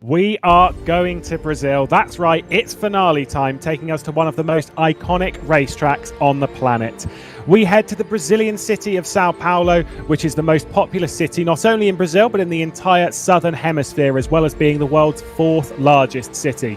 We are going to Brazil. That's right, it's finale time, taking us to one of the most iconic racetracks on the planet. We head to the Brazilian city of Sao Paulo, which is the most populous city not only in Brazil but in the entire southern hemisphere, as well as being the world's fourth largest city.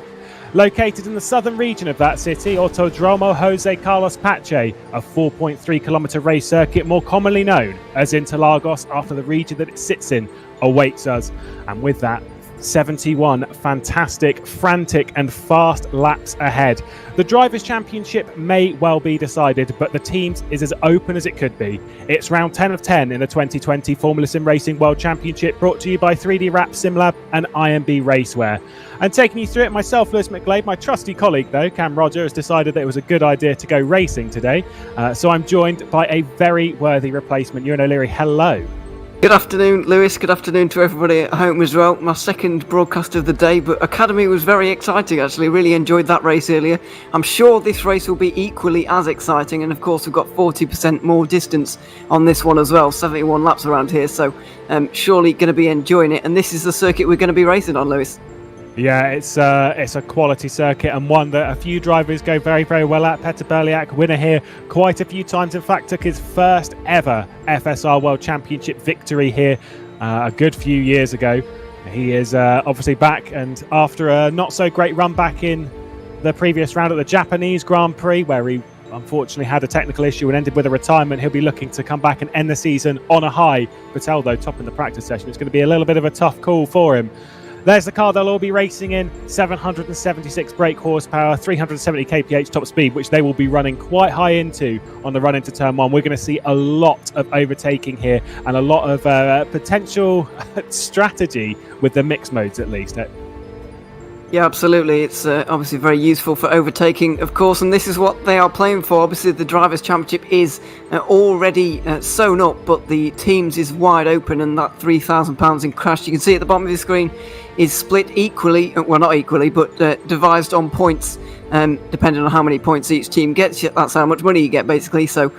Located in the southern region of that city, Autódromo José Carlos Pache, a 4.3-kilometre race circuit more commonly known as Interlagos after the region that it sits in, awaits us. And with that, 71 fantastic, frantic and fast laps ahead. The Drivers' Championship may well be decided, but the teams is as open as it could be. It's round 10 of 10 in the 2020 Formula Sim Racing World Championship, brought to you by 3D Wrap SimLab and IMB Racewear. And taking you through it myself, Lewis McGlade, my trusty colleague though, Cam Roger, has decided that it was a good idea to go racing today. So I'm joined by a very worthy replacement. Ewan O'Leary, hello. Good afternoon, Lewis. Good afternoon to everybody at home as well. My second broadcast of the day, but Academy was very exciting actually. Really enjoyed that race earlier. I'm sure this race will be equally as exciting, and of course we've got 40% more distance on this one as well, 71 laps around here, so surely going to be enjoying it. And this is the circuit we're going to be racing on, Lewis. Yeah, it's a quality circuit and one that a few drivers go very, very well at. Peter Berliak, winner here quite a few times. In fact, took his first ever FSR World Championship victory here a good few years ago. He is obviously back, and after a not so great run back in the previous round at the Japanese Grand Prix, where he unfortunately had a technical issue and ended with a retirement, he'll be looking to come back and end the season on a high. Patel, though, top in the practice session. It's going to be a little bit of a tough call for him. There's the car they'll all be racing in, 776 brake horsepower, 370 kph top speed, which they will be running quite high into on the run into turn one. We're going to see a lot of overtaking here and a lot of potential strategy with the mixed modes at least. Yeah, absolutely. It's obviously very useful for overtaking, of course, and this is what they are playing for. Obviously, the Drivers' Championship is already sewn up, but the teams is wide open, and that £3,000 in cash you can see at the bottom of the screen is split equally, well, not equally, but devised on points, depending on how many points each team gets. That's how much money you get, basically. So,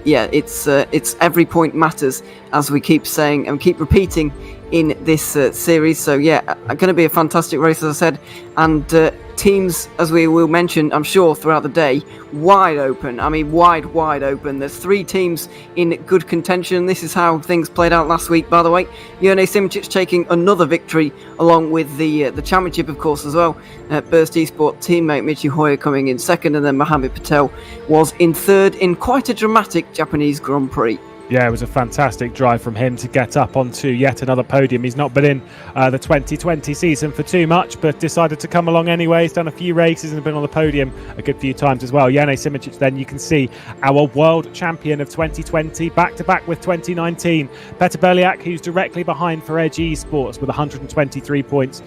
yeah, it's every point matters, as we keep saying and keep repeating in this series. So yeah, going to be a fantastic race, as I said, and teams, as we will mention, I'm sure, throughout the day, wide open. I mean, wide open. There's three teams in good contention. This is how things played out last week, by the way. Ewan Simicic taking another victory, along with the championship, of course, as well. Burst Esport teammate Michi Hoyer coming in second, and then Mohamed Patel was in third in quite a dramatic Japanese Grand Prix. Yeah, it was a fantastic drive from him to get up onto yet another podium. He's not been in the 2020 season for too much, but decided to come along anyway. He's done a few races and been on the podium a good few times as well. Ewan Simicic, then you can see our world champion of 2020, back-to-back with 2019. Peter Berliak, who's directly behind for Edge Esports with 123 points.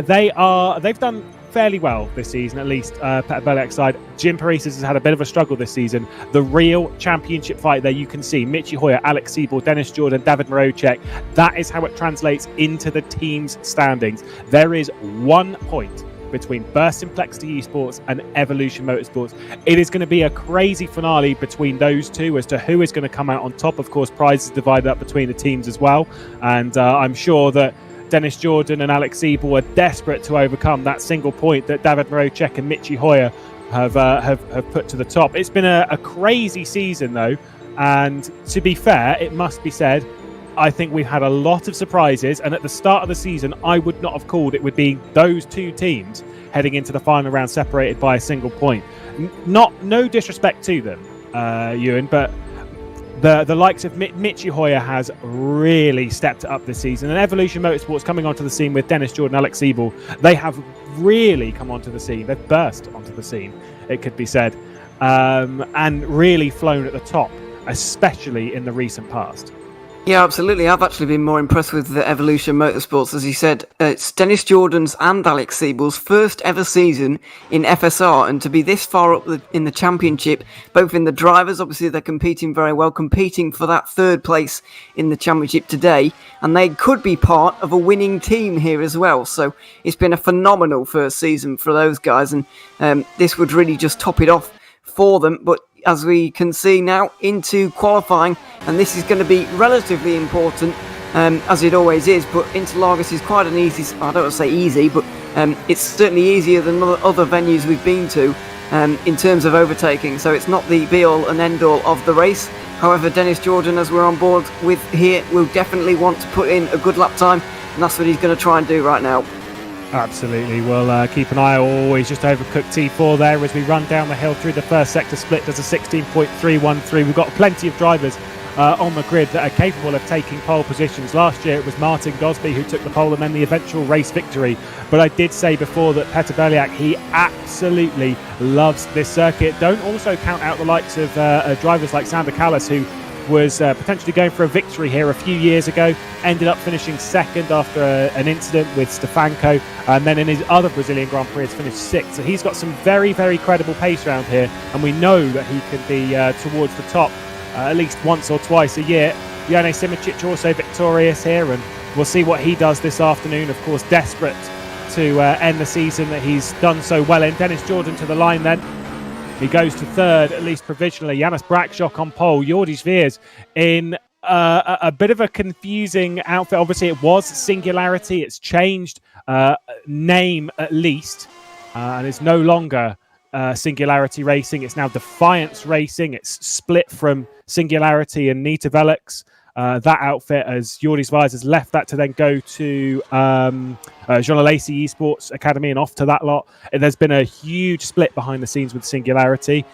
They've done fairly well this season, at least Peter Berliak's side. Jim Parisas has had a bit of a struggle this season. The real championship fight there, you can see Michi Hoyer, Alex Siebel, Dennis Jordan, David Marocek. That is how it translates into the team's standings. There is 1 point between Burst Simplexity Esports and Evolution Motorsports. It is going to be a crazy finale between those two as to who is going to come out on top. Of course, prizes divided up between the teams as well, and I'm sure that Dennis Jordan and Alex Siebel are desperate to overcome that single point that David Marocek and Michi Hoyer have put to the top. It's been a crazy season though, and to be fair, it must be said, I think we've had a lot of surprises, and at the start of the season I would not have called it would be those two teams heading into the final round separated by a single point. No disrespect to them, Ewan, but the likes of Michi Hoyer has really stepped it up this season, and Evolution Motorsports coming onto the scene with Dennis Jordan, Alex Siebel, they have really come onto the scene. They've burst onto the scene, it could be said, and really flown at the top, especially in the recent past. Yeah, absolutely. I've actually been more impressed with the Evolution Motorsports. As you said, it's Dennis Jordan's and Alex Siebel's first ever season in FSR, and to be this far up in the championship, both in the drivers, obviously they're competing very well, competing for that third place in the championship today, and they could be part of a winning team here as well. So it's been a phenomenal first season for those guys, and this would really just top it off for them. But as we can see now, into qualifying, and this is going to be relatively important as it always is, but Interlagos is quite an easy, I don't want to say easy, but it's certainly easier than other venues we've been to in terms of overtaking, so it's not the be-all and end-all of the race. However, Dennis Jordan, as we're on board with here, will definitely want to put in a good lap time, and that's what he's going to try and do right now. Absolutely. We'll keep an eye always just overcooked T4 there as we run down the hill through the first sector split. Does a 16.313. We've got plenty of drivers on the grid that are capable of taking pole positions. Last year it was Martin Gosby who took the pole and then the eventual race victory. But I did say before that Peter Berliak, he absolutely loves this circuit. Don't also count out the likes of drivers like Sander Callas, who was potentially going for a victory here a few years ago, ended up finishing second after an incident with Stefanko, and then in his other Brazilian Grand Prix has finished sixth. So he's got some very, very credible pace around here, and we know that he can be towards the top at least once or twice a year. Jone Simoncic also victorious here, and we'll see what he does this afternoon. Of course, desperate to end the season that he's done so well in. Dennis Jordan to the line then. He goes to third, at least provisionally. Janis Brakshock on pole. Jordi Sveers in a bit of a confusing outfit. Obviously, it was Singularity. It's changed name at least, and it's no longer Singularity Racing. It's now Defiance Racing. It's split from Singularity and Nita Velix. That outfit, as Jordi Sveers has left that to then go to Jean Lacey Esports Academy and off to that lot. And there's been a huge split behind the scenes with Singularity.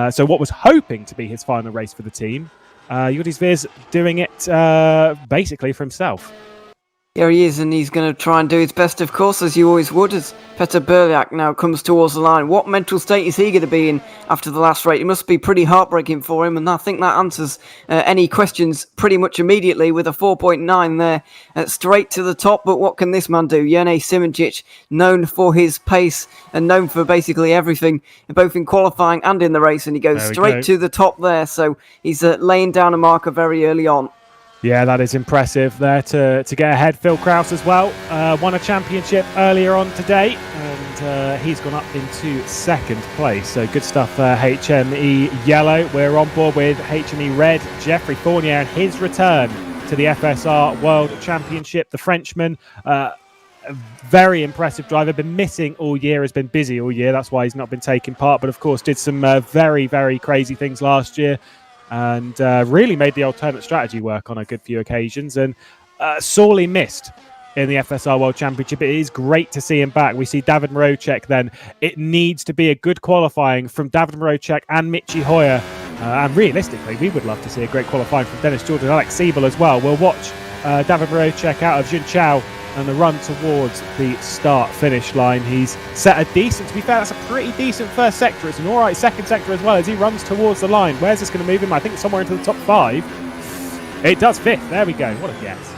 So what was hoping to be his final race for the team, Jordi Sveers doing it basically for himself. Here he is, and he's going to try and do his best, of course, as you always would, as Peter Berliak now comes towards the line. What mental state is he going to be in after the last race? It must be pretty heartbreaking for him, and I think that answers any questions pretty much immediately with a 4.9 there, straight to the top. But what can this man do? Jone Simoncic, known for his pace and known for basically everything, both in qualifying and in the race, and he goes straight to the top there. So he's laying down a marker very early on. Yeah, that is impressive there to get ahead. Phil Krause as well won a championship earlier on today, and he's gone up into second place. So good stuff there, HME Yellow. We're on board with HME Red, Jeffrey Fournier, and his return to the FSR World Championship. The Frenchman, a very impressive driver, been missing all year, has been busy all year. That's why he's not been taking part, but of course did some very, very crazy things last year. And really made the alternate strategy work on a good few occasions, and sorely missed in the FSR World Championship. It is great to see him back. We see David Mrozek then. It needs to be a good qualifying from David Mrozek and Michi Hoyer. And realistically, we would love to see a great qualifying from Dennis Jordan and Alex Siebel as well. We'll watch David Mrozek out of Junchao and the run towards the start-finish line. He's set a decent, to be fair, that's a pretty decent first sector. It's an all right second sector as well as he runs towards the line. Where's this going to move him? I think it's somewhere into the top 5. It does fifth. There we go. What a guess.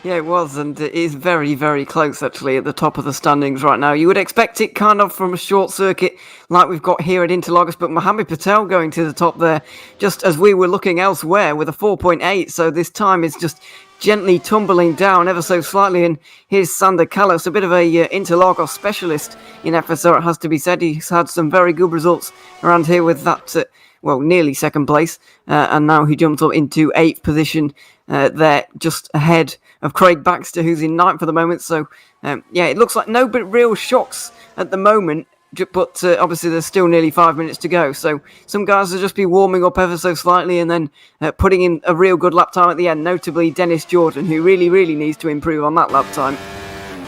Yeah, it was, and it is very, very close, actually, at the top of the standings right now. You would expect it kind of from a short circuit like we've got here at Interlagos, but Mohamed Patel going to the top there, just as we were looking elsewhere with a 4.8, so this time is just gently tumbling down ever so slightly. And here's Sander Callas, a bit of a Interlagos specialist in FSR, it has to be said. He's had some very good results around here with that, nearly second place, and now he jumps up into 8th position there, just ahead of Craig Baxter, who's in 9th for the moment. So, it looks like no but real shocks at the moment, but obviously there's still nearly 5 minutes to go. So some guys will just be warming up ever so slightly and then putting in a real good lap time at the end, notably Dennis Jordan, who really, really needs to improve on that lap time.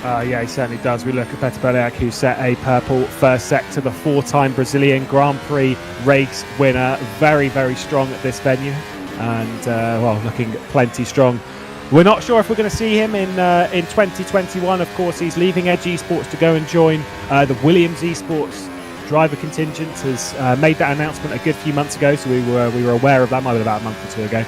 Yeah, he certainly does. We look at Peter Berliak, who set a purple first sector, the 4-time Brazilian Grand Prix race winner. Very, very strong at this venue, and looking plenty strong. We're not sure if we're going to see him in 2021. Of course, he's leaving Edge Esports to go and join the Williams Esports driver contingent. Has made that announcement a good few months ago, so we were aware of that. Might have been about a month or two ago.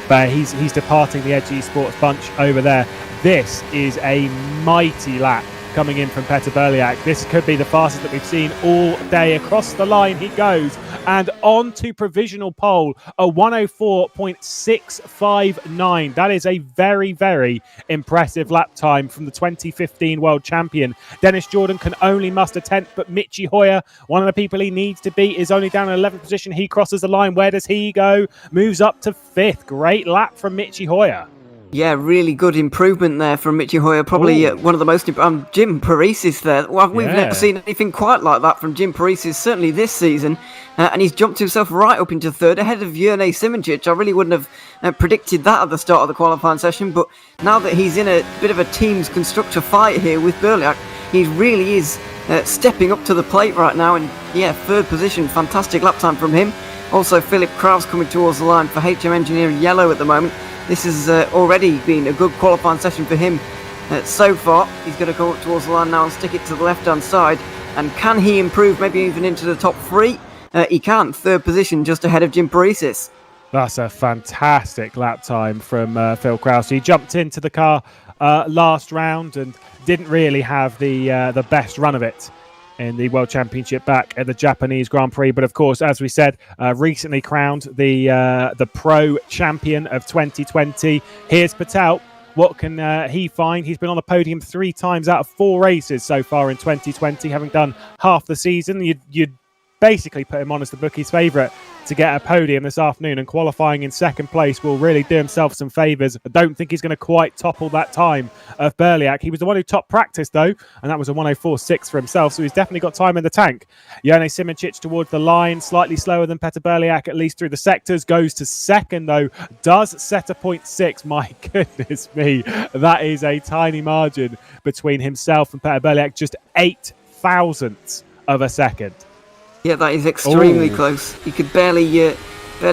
But he's departing the Edge Esports bunch over there. This is a mighty lap coming in from Peter Berliak. This could be the fastest that we've seen all day. Across the line he goes, and on to provisional pole, a 104.659. That is a very, very impressive lap time from the 2015 world champion. Dennis Jordan can only muster 10th, but Michi Hoyer, one of the people he needs to beat, is only down in 11th position. He crosses the line. Where does he go? Moves up to 5th. Great lap from Michi Hoyer. Yeah, really good improvement there from Michi Hoyer. Probably one of the most... Jim Parisis there. Well, we've never seen anything quite like that from Jim Parisis, certainly this season. And he's jumped himself right up into third, ahead of Jurne Simoncic. I really wouldn't have predicted that at the start of the qualifying session. But now that he's in a bit of a team's constructor fight here with Berliak, he really is stepping up to the plate right now. And yeah, third position, fantastic lap time from him. Also, Philip Kraus coming towards the line for HM Engineering Yellow at the moment. This has already been a good qualifying session for him so far. He's going to come up towards the line now and stick it to the left-hand side. And can he improve maybe even into the top three? He can. Third position, just ahead of Jim Parisis. That's a fantastic lap time from Phil Kraus. He jumped into the car last round and didn't really have the best run of it in the World Championship back at the Japanese Grand Prix. But of course, as we said, recently crowned the Pro Champion of 2020. Here's Patel. What can he find? He's been on the podium 3 times out of 4 races so far in 2020, having done half the season. You'd basically put him on as the bookie's favourite to get a podium this afternoon, and qualifying in second place will really do himself some favours. I don't think he's going to quite topple that time of Berliak. He was the one who top practiced though, and that was a 1:04.6 for himself, so he's definitely got time in the tank. Jurne Simoncic towards the line, slightly slower than Petter Berliak, at least through the sectors, goes to second though, does set a 0.6. My goodness me, that is a tiny margin between himself and Petter Berliak, just 8 thousandths of a second. Yeah, that is extremely close. You could barely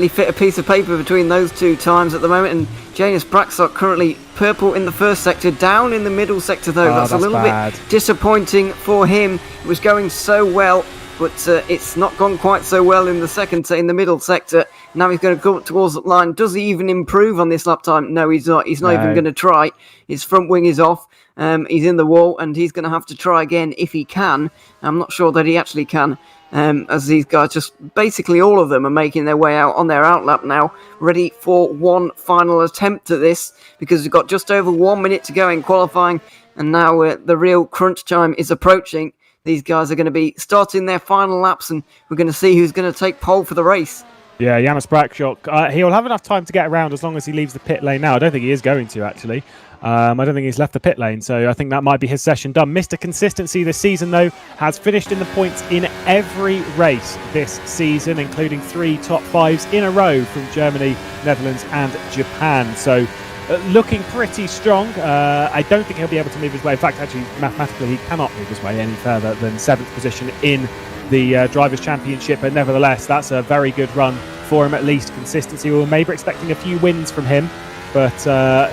fit a piece of paper between those 2 times at the moment. And Janus Braxot currently purple in the first sector, down in the middle sector though. That's a little bit disappointing for him. It was going so well, but it's not gone quite so well in the second, in the middle sector. Now he's going to go up towards the line. Does he even improve on this lap time? No, he's not. He's not even going to try. His front wing is off. He's in the wall, and he's going to have to try again if he can. I'm not sure that he actually can. As these guys, just basically all of them, are making their way out on their outlap now, ready for one final attempt at this, because we've got just over 1 minute to go in qualifying, and now the real crunch time is approaching. These guys are going to be starting their final laps, and we're going to see who's going to take pole for the race. Yeah, Janus Braxot, he'll have enough time to get around as long as he leaves the pit lane now. I don't think he is going to, actually. I don't think he's left the pit lane, so I think that might be his session done. Mr. Consistency this season, though, has finished in the points in every race this season, including 3 top 5s in a row from Germany, Netherlands and Japan. So looking pretty strong. I don't think he'll be able to move his way. In fact, actually, mathematically, he cannot move his way any further than 7th position in the Drivers' Championship. But nevertheless, that's a very good run for him, at least. Consistency. We were maybe expecting a few wins from him, but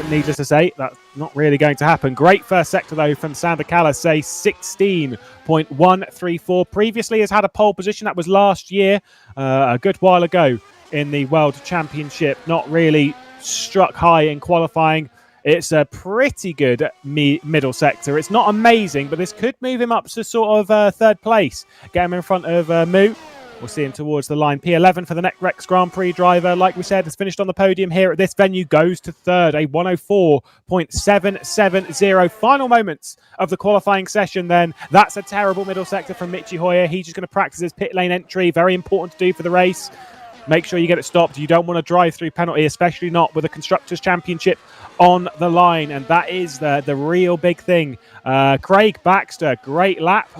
needless to say, that's not really going to happen. Great first sector, though, from Sander Callas, say 16.134. Previously has had a pole position. That was last year, a good while ago in the World Championship. Not really struck high in qualifying. It's a pretty good middle sector. It's not amazing, but this could move him up to sort of third place. Get him in front of Mu. We'll see him towards the line. P11 for the Rex Grand Prix driver, like we said, has finished on the podium here at this venue, goes to third, a 1:04.770. Final moments of the qualifying session then. That's a terrible middle sector from Michi Hoyer. He's just going to practice his pit lane entry. Very important to do for the race. Make sure you get it stopped. You don't want to drive through penalty, especially not with a Constructors' Championship on the line. And that is the real big thing. Craig Baxter, great lap.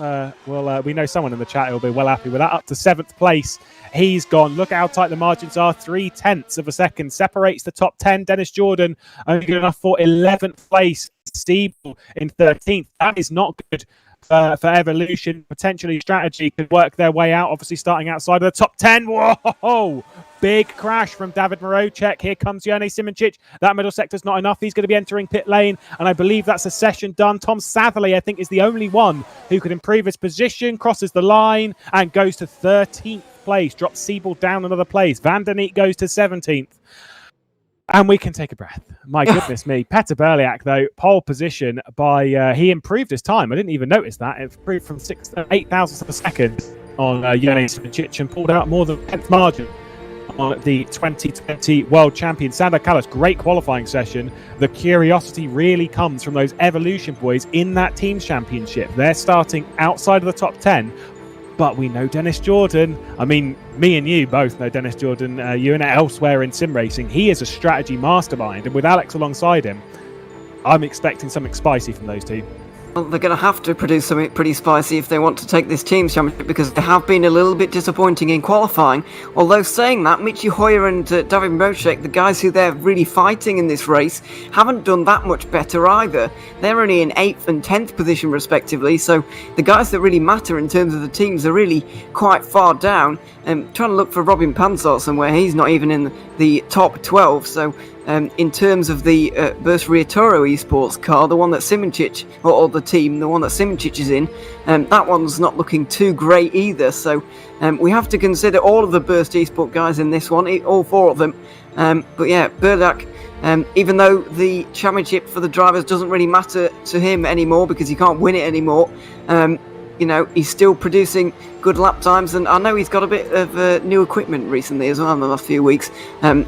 We know someone in the chat will be well happy with that. Up to 7th place. He's gone. Look how tight the margins are. 0.3 of a second separates the top 10. Dennis Jordan only good enough for 11th place. Steve in 13th. That is not good. For Evolution, potentially strategy could work their way out, obviously starting outside of the top 10. Whoa! Big crash from David Morocek. Here comes Jurne Simoncic. That middle sector's not enough. He's going to be entering pit lane, and I believe that's a session done. Tom Satherley, I think, is the only one who could improve his position, crosses the line, and goes to 13th place. Drops Siebel down another place. Van der Neet goes to 17th. And we can take a breath. My goodness me. Petter Berliak, though, pole position by... he improved his time. I didn't even notice that. It improved from 8 thousandths of a second on Jurne Simoncic and pulled out more than 10th margin on the 2020 World Champion. Sander Callas, great qualifying session. The curiosity really comes from those Evolution boys in that Teams Championship. They're starting outside of the top 10. But we know Dennis Jordan. I mean, me and you both know Dennis Jordan, Ewan, elsewhere in sim racing. He is a strategy mastermind, and with Alex alongside him, I'm expecting something spicy from those two. Well, they're going to have to produce something pretty spicy if they want to take this Teams Championship, because they have been a little bit disappointing in qualifying. Although saying that, Michi Hoyer and David Mocek, the guys who they're really fighting in this race, haven't done that much better either. They're only in 8th and 10th position respectively, so the guys that really matter in terms of the teams are really quite far down. Trying to look for Robin Pansart somewhere, he's not even in the top 12, so in terms of the Bursaria Toro esports car, the one that Simoncic, or the team, the one that Simoncic is in, that one's not looking too great either. So we have to consider all of the Burst esport guys in this one, all 4 of them. But yeah, Burdak, even though the championship for the drivers doesn't really matter to him anymore because he can't win it anymore, you know, he's still producing good lap times, and I know he's got a bit of new equipment recently as well in the last few weeks,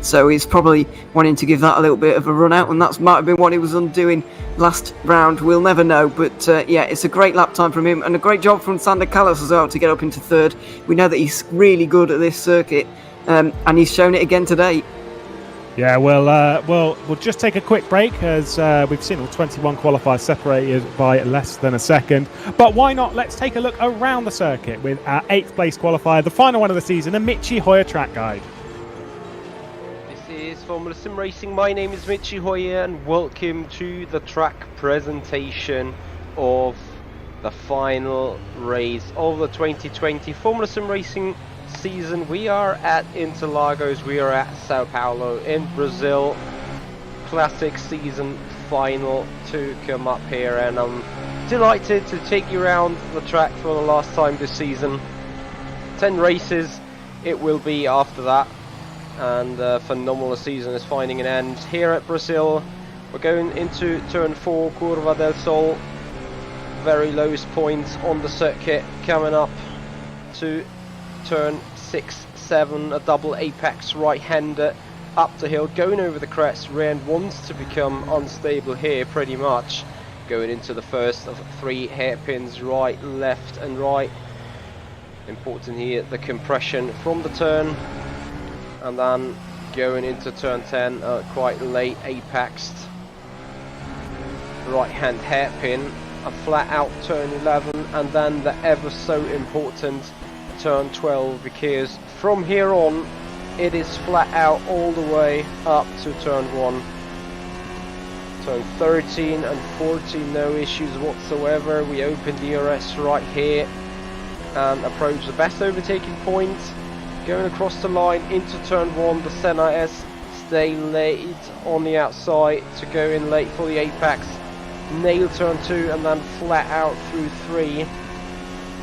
so he's probably wanting to give that a little bit of a run out, and that might have been what he was undoing last round. We'll never know, but yeah, it's a great lap time from him, and a great job from Sander Callas as well to get up into 3rd. We know that he's really good at this circuit, and he's shown it again today. Yeah, we'll just take a quick break, as we've seen all 21 qualifiers separated by less than a second. But why not? Let's take a look around the circuit with our 8th place qualifier, the final one of the season, a Michi Hoyer track guide. This is Formula Sim Racing. My name is Michi Hoyer, and welcome to the track presentation of the final race of the 2020 Formula Sim Racing season. We are at Interlagos, we are at Sao Paulo in Brazil. Classic season final to come up here, and I'm delighted to take you around the track for the last time this season. 10 races it will be after that, and a phenomenal season is finding an end here at Brazil. We're going into turn 4, Curva del Sol, very lowest point on the circuit, coming up to turn 6, 7, a double apex right-hander up the hill, going over the crest. Rear end wants to become unstable here pretty much, going into the first of 3 hairpins, right, left and right. Important here, the compression from the turn, and then going into turn 10, quite late apexed right hand hairpin, a flat out turn 11, and then the ever so important turn 12, because from here on it is flat out all the way up to turn 1. Turn 13 and 14, no issues whatsoever. We open DRS right here and approach the best overtaking point, going across the line into turn 1. The Senna S stay late on the outside to go in late for the apex, nail turn 2, and then flat out through 3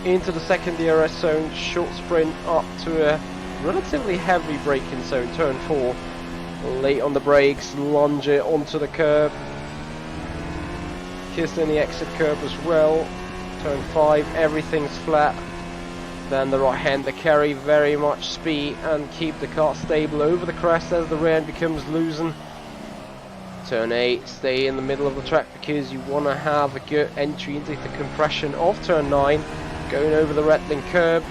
into the second DRS zone. Short sprint up to a relatively heavy braking zone, turn 4, late on the brakes, lunge it onto the curb, kiss in the exit curb as well. Turn 5, everything's flat, then the right hander carry very much speed and keep the car stable over the crest as the rear end becomes loosened. Turn 8, stay in the middle of the track because you want to have a good entry into the compression of turn 9, going over the rattling curb.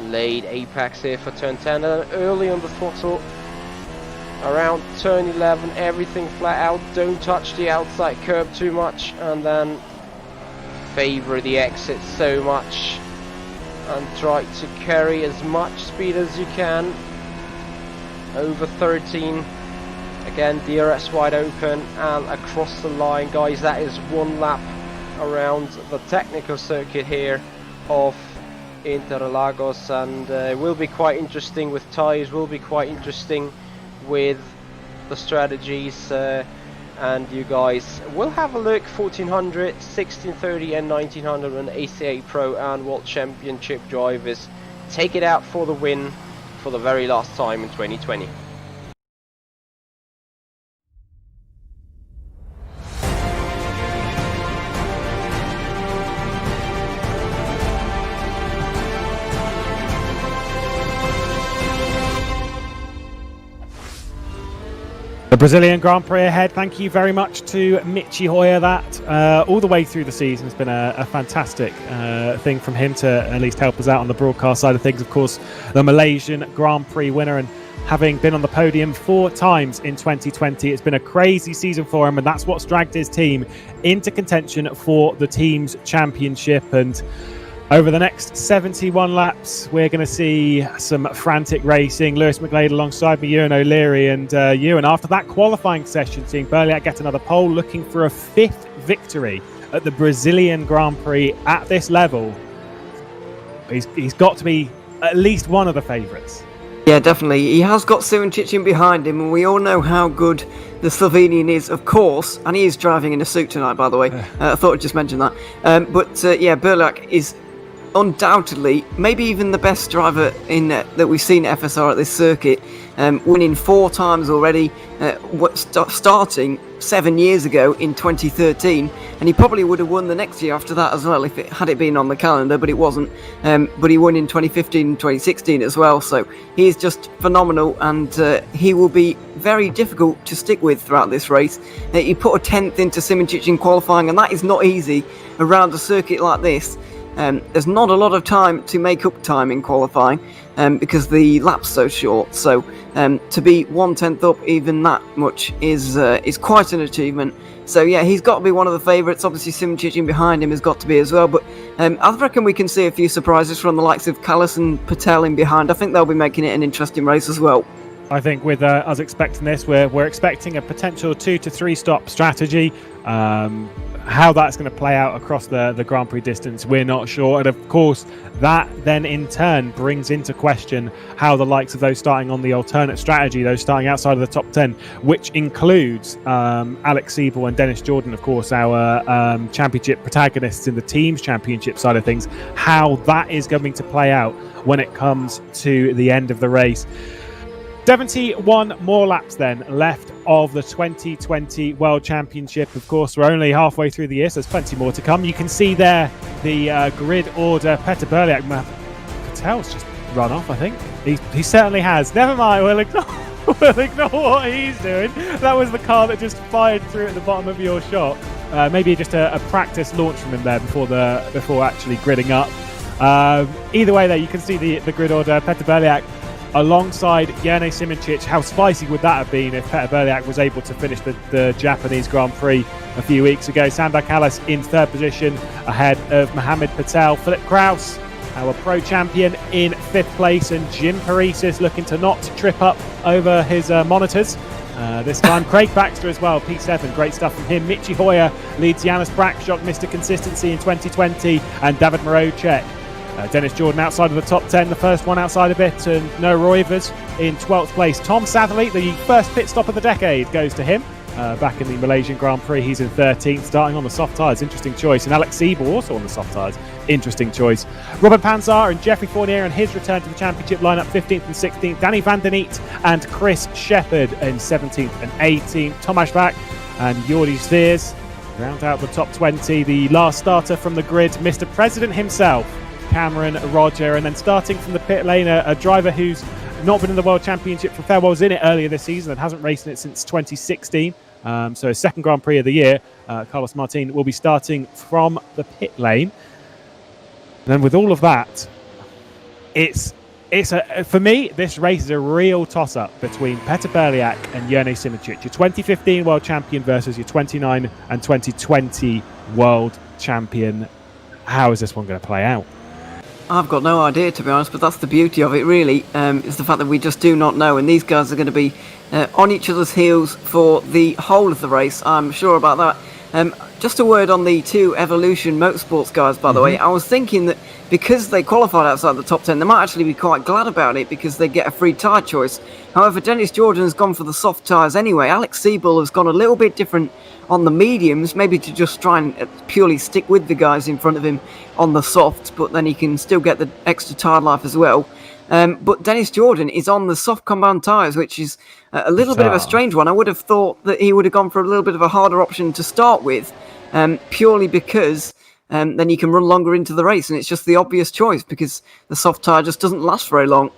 Late apex here for turn 10, and early on the throttle around turn 11, everything flat out, don't touch the outside curb too much, and then favor the exit so much and try to carry as much speed as you can over 13. Again, DRS wide open and across the line, guys. That is 1 lap around the technical circuit here of Interlagos, and will be quite interesting with tyres, will be quite interesting with the strategies, and you guys will have a look. 1400, 1630 and 1900 and ACA Pro and World Championship drivers take it out for the win for the very last time in 2020. The Brazilian Grand Prix ahead. Thank you very much to Michi Hoyer. That all the way through the season has been a fantastic thing from him to at least help us out on the broadcast side of things. Of course, the Malaysian Grand Prix winner, and having been on the podium 4 times in 2020, it's been a crazy season for him, and that's what's dragged his team into contention for the team's championship. And over the next 71 laps, we're going to see some frantic racing. Lewis McGlade alongside me, Ewan O'Leary, and Ewan, after that qualifying session, seeing Berliak get another pole, looking for a 5th victory at the Brazilian Grand Prix at this level. He's got to be at least one of the favourites. Yeah, definitely. He has got Simončić behind him, and we all know how good the Slovenian is, of course, and he is driving in a suit tonight, by the way. I thought I'd just mention that. Yeah, Berliak is undoubtedly maybe even the best driver that we've seen at FSR at this circuit, winning 4 times already, starting 7 years ago in 2013, and he probably would have won the next year after that as well if it had been on the calendar, but it wasn't. But he won in 2015 and 2016 as well, so he is just phenomenal, and he will be very difficult to stick with throughout this race. He put a 10th into Simončić in qualifying, and that is not easy around a circuit like this. There's not a lot of time to make up time in qualifying because the lap's so short. So to be 1/10 up even that much is quite an achievement. So yeah, he's got to be one of the favourites. Obviously, Simončić behind him has got to be as well. But I reckon we can see a few surprises from the likes of Kallas and Patel in behind. I think they'll be making it an interesting race as well. I think with us expecting this, we're expecting a potential 2 to 3 stop strategy. How that's going to play out across the Grand Prix distance, we're not sure. And of course, that then in turn brings into question how the likes of those starting on the alternate strategy, those starting outside of the top 10, which includes Alex Siebel and Dennis Jordan, of course, our championship protagonists in the team's championship side of things, how that is going to play out when it comes to the end of the race. 71 more laps then left of the 2020 World Championship. Of course, we're only halfway through the year, so there's plenty more to come. You can see there the grid order. Peter Berliak, Patel's just run off, I think. He certainly has. Never mind, we'll ignore what he's doing. That was the car that just fired through at the bottom of your shot. Maybe just a practice launch from him there before actually gridding up. Either way, there you can see the grid order. Peter Berliak alongside Jene Simončić. How spicy would that have been if Peter Berliak was able to finish the Japanese Grand Prix a few weeks ago? Sandor Kallas in 3rd position ahead of Mohamed Patel. Philip Kraus, our pro champion, in 5th place, and Jim Paresis looking to not trip up over his monitors. This time Craig Baxter as well, P7, great stuff from him. Michi Hoyer leads Janis Brakshock, Mr. Consistency in 2020, and David Marocek. Dennis Jordan outside of the top 10, the first one outside of it, and Noah Roivers in 12th place. Tom Satherley, the first pit stop of the decade, goes to him. Back in the Malaysian Grand Prix, he's in 13th, starting on the soft tyres, interesting choice. And Alex Siebel also on the soft tyres, interesting choice. Robin Panzar and Jeffrey Fournier in his return to the championship lineup, 15th and 16th. Danny van den Eet and Chris Shepherd in 17th and 18th. Tomasz Bach and Jordi Steers round out the top 20. The last starter from the grid, Mr. President himself, Cameron Roger. And then starting from the pit lane, a driver who's not been in the World Championship for fair, well, was in it earlier this season and hasn't raced in it since 2016. So his 2nd Grand Prix of the year, Carlos Martin, will be starting from the pit lane. And then with all of that, for me, this race is a real toss-up between Peter Berliak and Jene Simončić. Your 2015 World Champion versus your 29 and 2020 World Champion. How is this one going to play out? I've got no idea, to be honest, but that's the beauty of it, really, is the fact that we just do not know, and these guys are going to be on each other's heels for the whole of the race, I'm sure about that. Just a word on the 2 Evolution Motorsports guys, by the way. I was thinking that because they qualified outside the top 10, they might actually be quite glad about it because they get a free tyre choice. However, Dennis Jordan has gone for the soft tyres anyway. Alex Siebel has gone a little bit different on the mediums, maybe to just try and purely stick with the guys in front of him on the softs, but then he can still get the extra tyre life as well. But Dennis Jordan is on the soft compound tyres, which is a little bit of a strange one. I would have thought that he would have gone for a little bit of a harder option to start with, purely because then you can run longer into the race, and it's just the obvious choice because the soft tyre just doesn't last very long.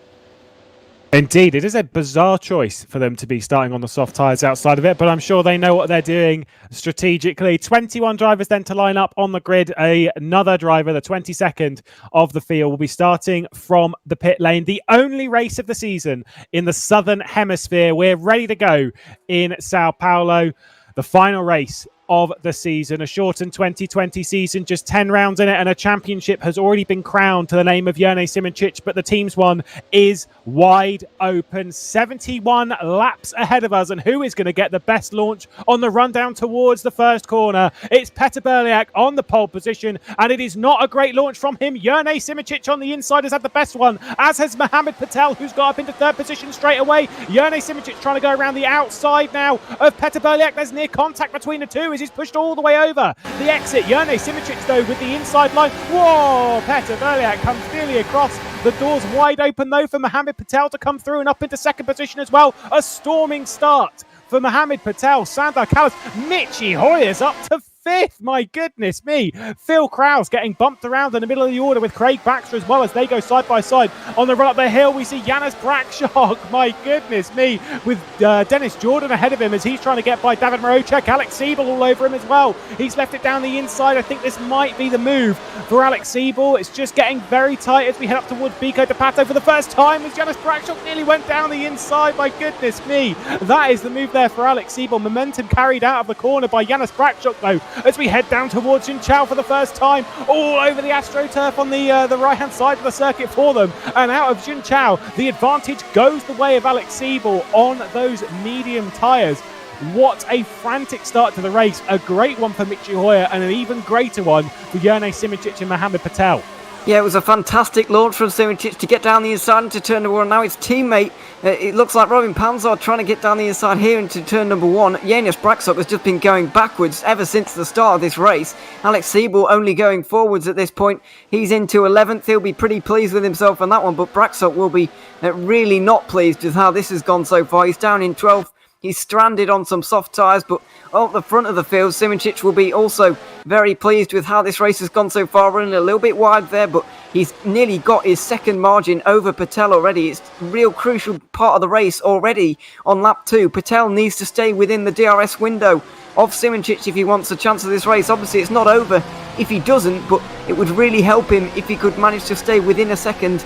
Indeed, it is a bizarre choice for them to be starting on the soft tyres outside of it, but I'm sure they know what they're doing strategically. 21 drivers then to line up on the grid. Another driver, the 22nd of the field, will be starting from the pit lane. The only race of the season in the Southern Hemisphere. We're ready to go in Sao Paulo. The final race of the season, a shortened 2020 season, just 10 rounds in it, and a championship has already been crowned to the name of Jurnej Simoncic, but the team's one is wide open. 71 laps ahead of us, and who is going to get the best launch on the run down towards the first corner? It's Peter Berliak on the pole position, and it is not a great launch from him. Jurnej Simoncic on the inside has had the best one, as has Mohamed Patel, who's got up into third position straight away. Jurnej Simoncic trying to go around the outside now of Peter Berliak. There's near contact between the two as he's pushed all the way over the exit. Jurnej Simoncic though with the inside line. Whoa! Peter Berliak comes nearly across. The door's wide open though for Mohamed Patel to come through and up into second position as well. A storming start for Mohamed Patel. Sandar Callas. Michi Hoyer's up to fifth. My goodness me. Phil Krause getting bumped around in the middle of the order with Craig Baxter as well as they go side by side. On the run up the hill, we see Janis Brakshock. My goodness me. With Dennis Jordan ahead of him as he's trying to get by David Marocek. Alex Siebel all over him as well. He's left it down the inside. I think this might be the move for Alex Siebel. It's just getting very tight as we head up towards Bico de Pato for the first time as Janis Brakshock nearly went down the inside. My goodness me. That is the move there for Alex Siebel. Momentum carried out of the corner by Janis Brakshock though, as we head down towards Junchao for the first time, all over the AstroTurf on the right-hand side of the circuit for them. And out of Junchao, the advantage goes the way of Alex Siebel on those medium tyres. What a frantic start to the race. A great one for Michi Hoyer and an even greater one for Jurnej Simoncic and Mohamed Patel. Yeah, it was a fantastic launch from Simoncic to get down the inside into turn number one. Now his teammate, it looks like Robin Panzar trying to get down the inside here into turn number one. Janis Brakshock has just been going backwards ever since the start of this race. Alex Siebel only going forwards at this point. He's into 11th. He'll be pretty pleased with himself on that one, but Brakshock will be really not pleased with how this has gone so far. He's down in 12th. He's stranded on some soft tyres, but at the front of the field, Simoncic will be also very pleased with how this race has gone so far, running a little bit wide there, but he's nearly got his second margin over Patel already. It's a real crucial part of the race already on lap 2. Patel needs to stay within the DRS window of Simoncic if he wants a chance of this race. Obviously, it's not over if he doesn't, but it would really help him if he could manage to stay within a second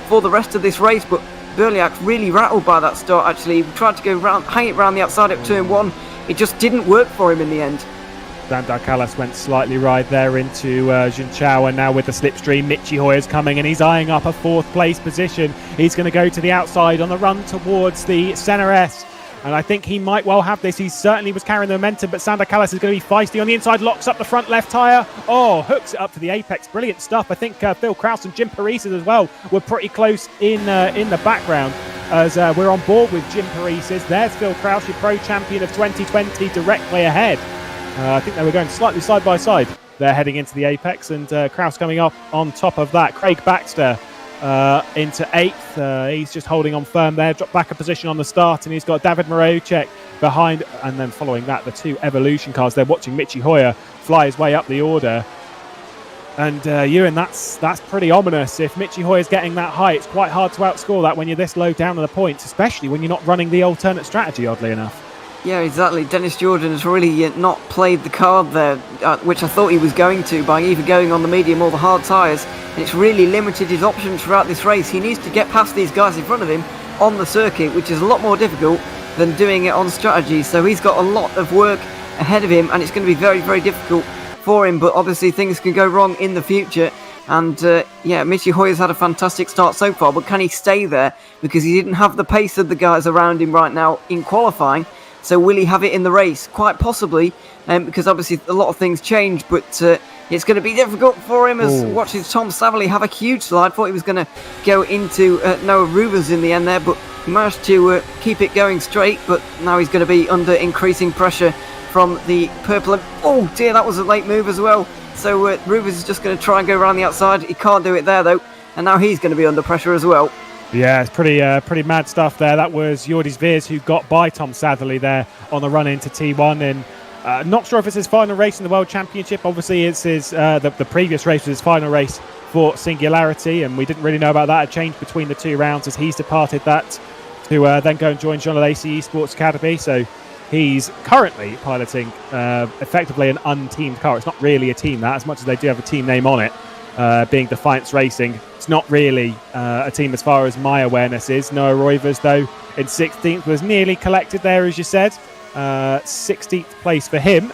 for the rest of this race, but Berliak really rattled by that start actually. He tried to go round, hang it round the outside at turn 1. It just didn't work for him in the end. Sandar Callas went slightly right there into Junchao, and now with the slipstream, Michi Hoyer's coming and he's eyeing up a 4th place position. He's going to go to the outside on the run towards the Senna S. And I think he might well have this. He certainly was carrying the momentum, but Sandar Callas is going to be feisty on the inside, locks up the front left tyre. Oh, hooks it up to the apex. Brilliant stuff. I think Phil Krause and Jim Paresis as well were pretty close in the background as we're on board with Jim Paresis. There's Phil Krause, your pro champion of 2020, directly ahead. I think they were going slightly side by side. They're heading into the apex, and Krause coming up on top of that. Craig Baxter into 8th. He's just holding on firm there, dropped back a position on the start, and he's got David Marocek behind, and then following that the 2 Evolution cars. They're watching Michi Hoyer fly his way up the order, and Ewan, that's pretty ominous. If Michi Hoyer's getting that high, it's quite hard to outscore that when you're this low down on the points, especially when you're not running the alternate strategy, oddly enough. Yeah, exactly. Dennis Jordan has really not played the card there, which I thought he was going to, by either going on the medium or the hard tyres, and it's really limited his options throughout this race. He needs to get past these guys in front of him on the circuit, which is a lot more difficult than doing it on strategy, so he's got a lot of work ahead of him, and it's going to be very, very difficult for him, but obviously things can go wrong in the future. And yeah, Michi Hoyer's had a fantastic start so far, but can he stay there? Because he didn't have the pace of the guys around him right now in qualifying. So will he have it in the race? Quite possibly, because obviously a lot of things change, but it's going to be difficult for him as watching Tom Savelli have a huge slide. Thought he was going to go into Noah Rubens in the end there, but he managed to keep it going straight, but now he's going to be under increasing pressure from the purple. Oh dear, that was a late move as well. So Rubens is just going to try and go around the outside. He can't do it there though, and now he's going to be under pressure as well. Yeah, it's pretty mad stuff there. That was Jordis Veers who got by Tom Satherley there on the run into T1, and not sure if it's his final race in the World Championship. Obviously, it's his the previous race was his final race for Singularity, and we didn't really know about that. A change between the 2 rounds as he's departed that to then go and join Jean Alesi Esports Academy. So he's currently piloting effectively an unteamed car. It's not really a team, that, as much as they do have a team name on it, being Defiance Racing. It's not really a team as far as my awareness is. Noah Roivers, though, in 16th, was nearly collected there, as you said. 16th place for him.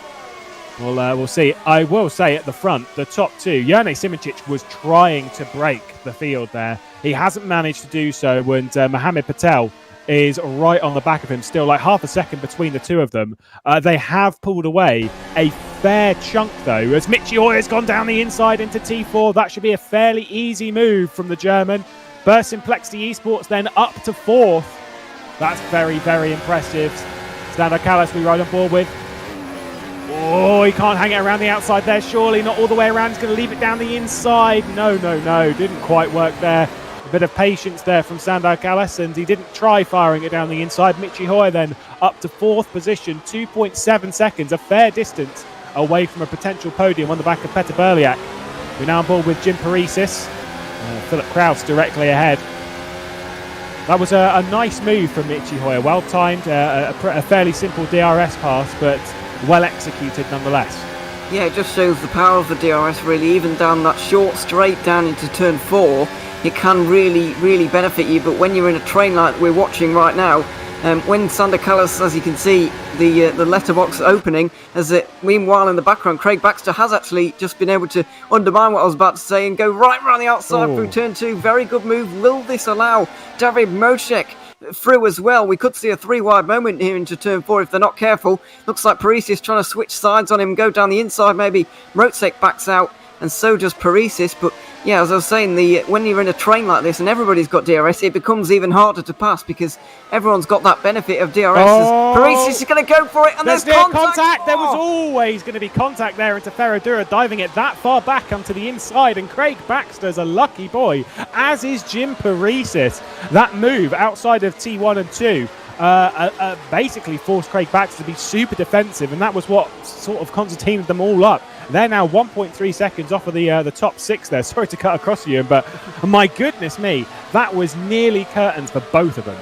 We'll see. I will say at the front, the top 2, Jerne Simoncic was trying to break the field there. He hasn't managed to do so, and Mohamed Patel is right on the back of him, still like half a second between the 2 of them. They have pulled away a fair chunk, though, as Michi Hoy has gone down the inside into T4. That should be a fairly easy move from the German. Burst Simplexity Esports then up to 4th. That's very, very impressive. Standard Callis we ride on board with. Oh, he can't hang it around the outside there, surely. Not all the way around. He's going to leave it down the inside. No. Didn't quite work there. A bit of patience there from Sandar Callis, and he didn't try firing it down the inside. Michi Hoy then up to 4th position, 2.7 seconds, a fair distance away from a potential podium on the back of Peter Berliak. We're now on board with Jim Parisis. Philip Kraus directly ahead. That was a nice move from Michi Hoy. Well timed, a fairly simple DRS pass, but well executed nonetheless. Yeah, it just shows the power of the DRS, really. Even down that short straight down into turn 4, it can really, really benefit you. But when you're in a train like we're watching right now, when Sander Callis, as you can see, the letterbox opening, meanwhile in the background, Craig Baxter has actually just been able to undermine what I was about to say and go right around the outside through turn 2. Very good move. Will this allow David Mosek through as well? We could see a 3-wide moment here into turn 4 if they're not careful. Looks like Parisis trying to switch sides on him, go down the inside maybe. Mosek backs out, and so does Parisis. But yeah, as I was saying, when you're in a train like this and everybody's got DRS, it becomes even harder to pass because everyone's got that benefit of DRS. Parisis is going to go for it, and there's contact. There was always going to be contact there into Ferradura, diving it that far back onto the inside, and Craig Baxter's a lucky boy, as is Jim Parisis. That move outside of T1 and 2 basically forced Craig Baxter to be super defensive, and that was what sort of concertinaed them all up. They're now 1.3 seconds off of the top 6 there. Sorry to cut across you, but my goodness me, that was nearly curtains for both of them.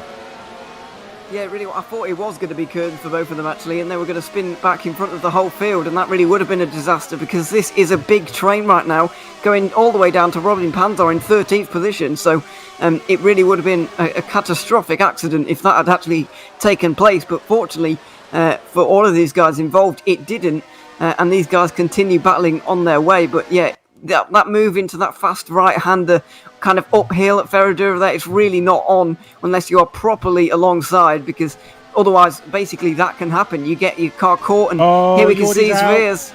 Yeah, really, I thought it was going to be curtains for both of them, actually, and they were going to spin back in front of the whole field, and that really would have been a disaster because this is a big train right now, going all the way down to Robin Panzar in 13th position, so it really would have been a catastrophic accident if that had actually taken place, but fortunately for all of these guys involved, it didn't. And these guys continue battling on their way. But yeah, that move into that fast right-hander kind of uphill at Ferradura there, it's really not on unless you are properly alongside, because otherwise, basically, that can happen. You get your car caught, and here we can see his rears.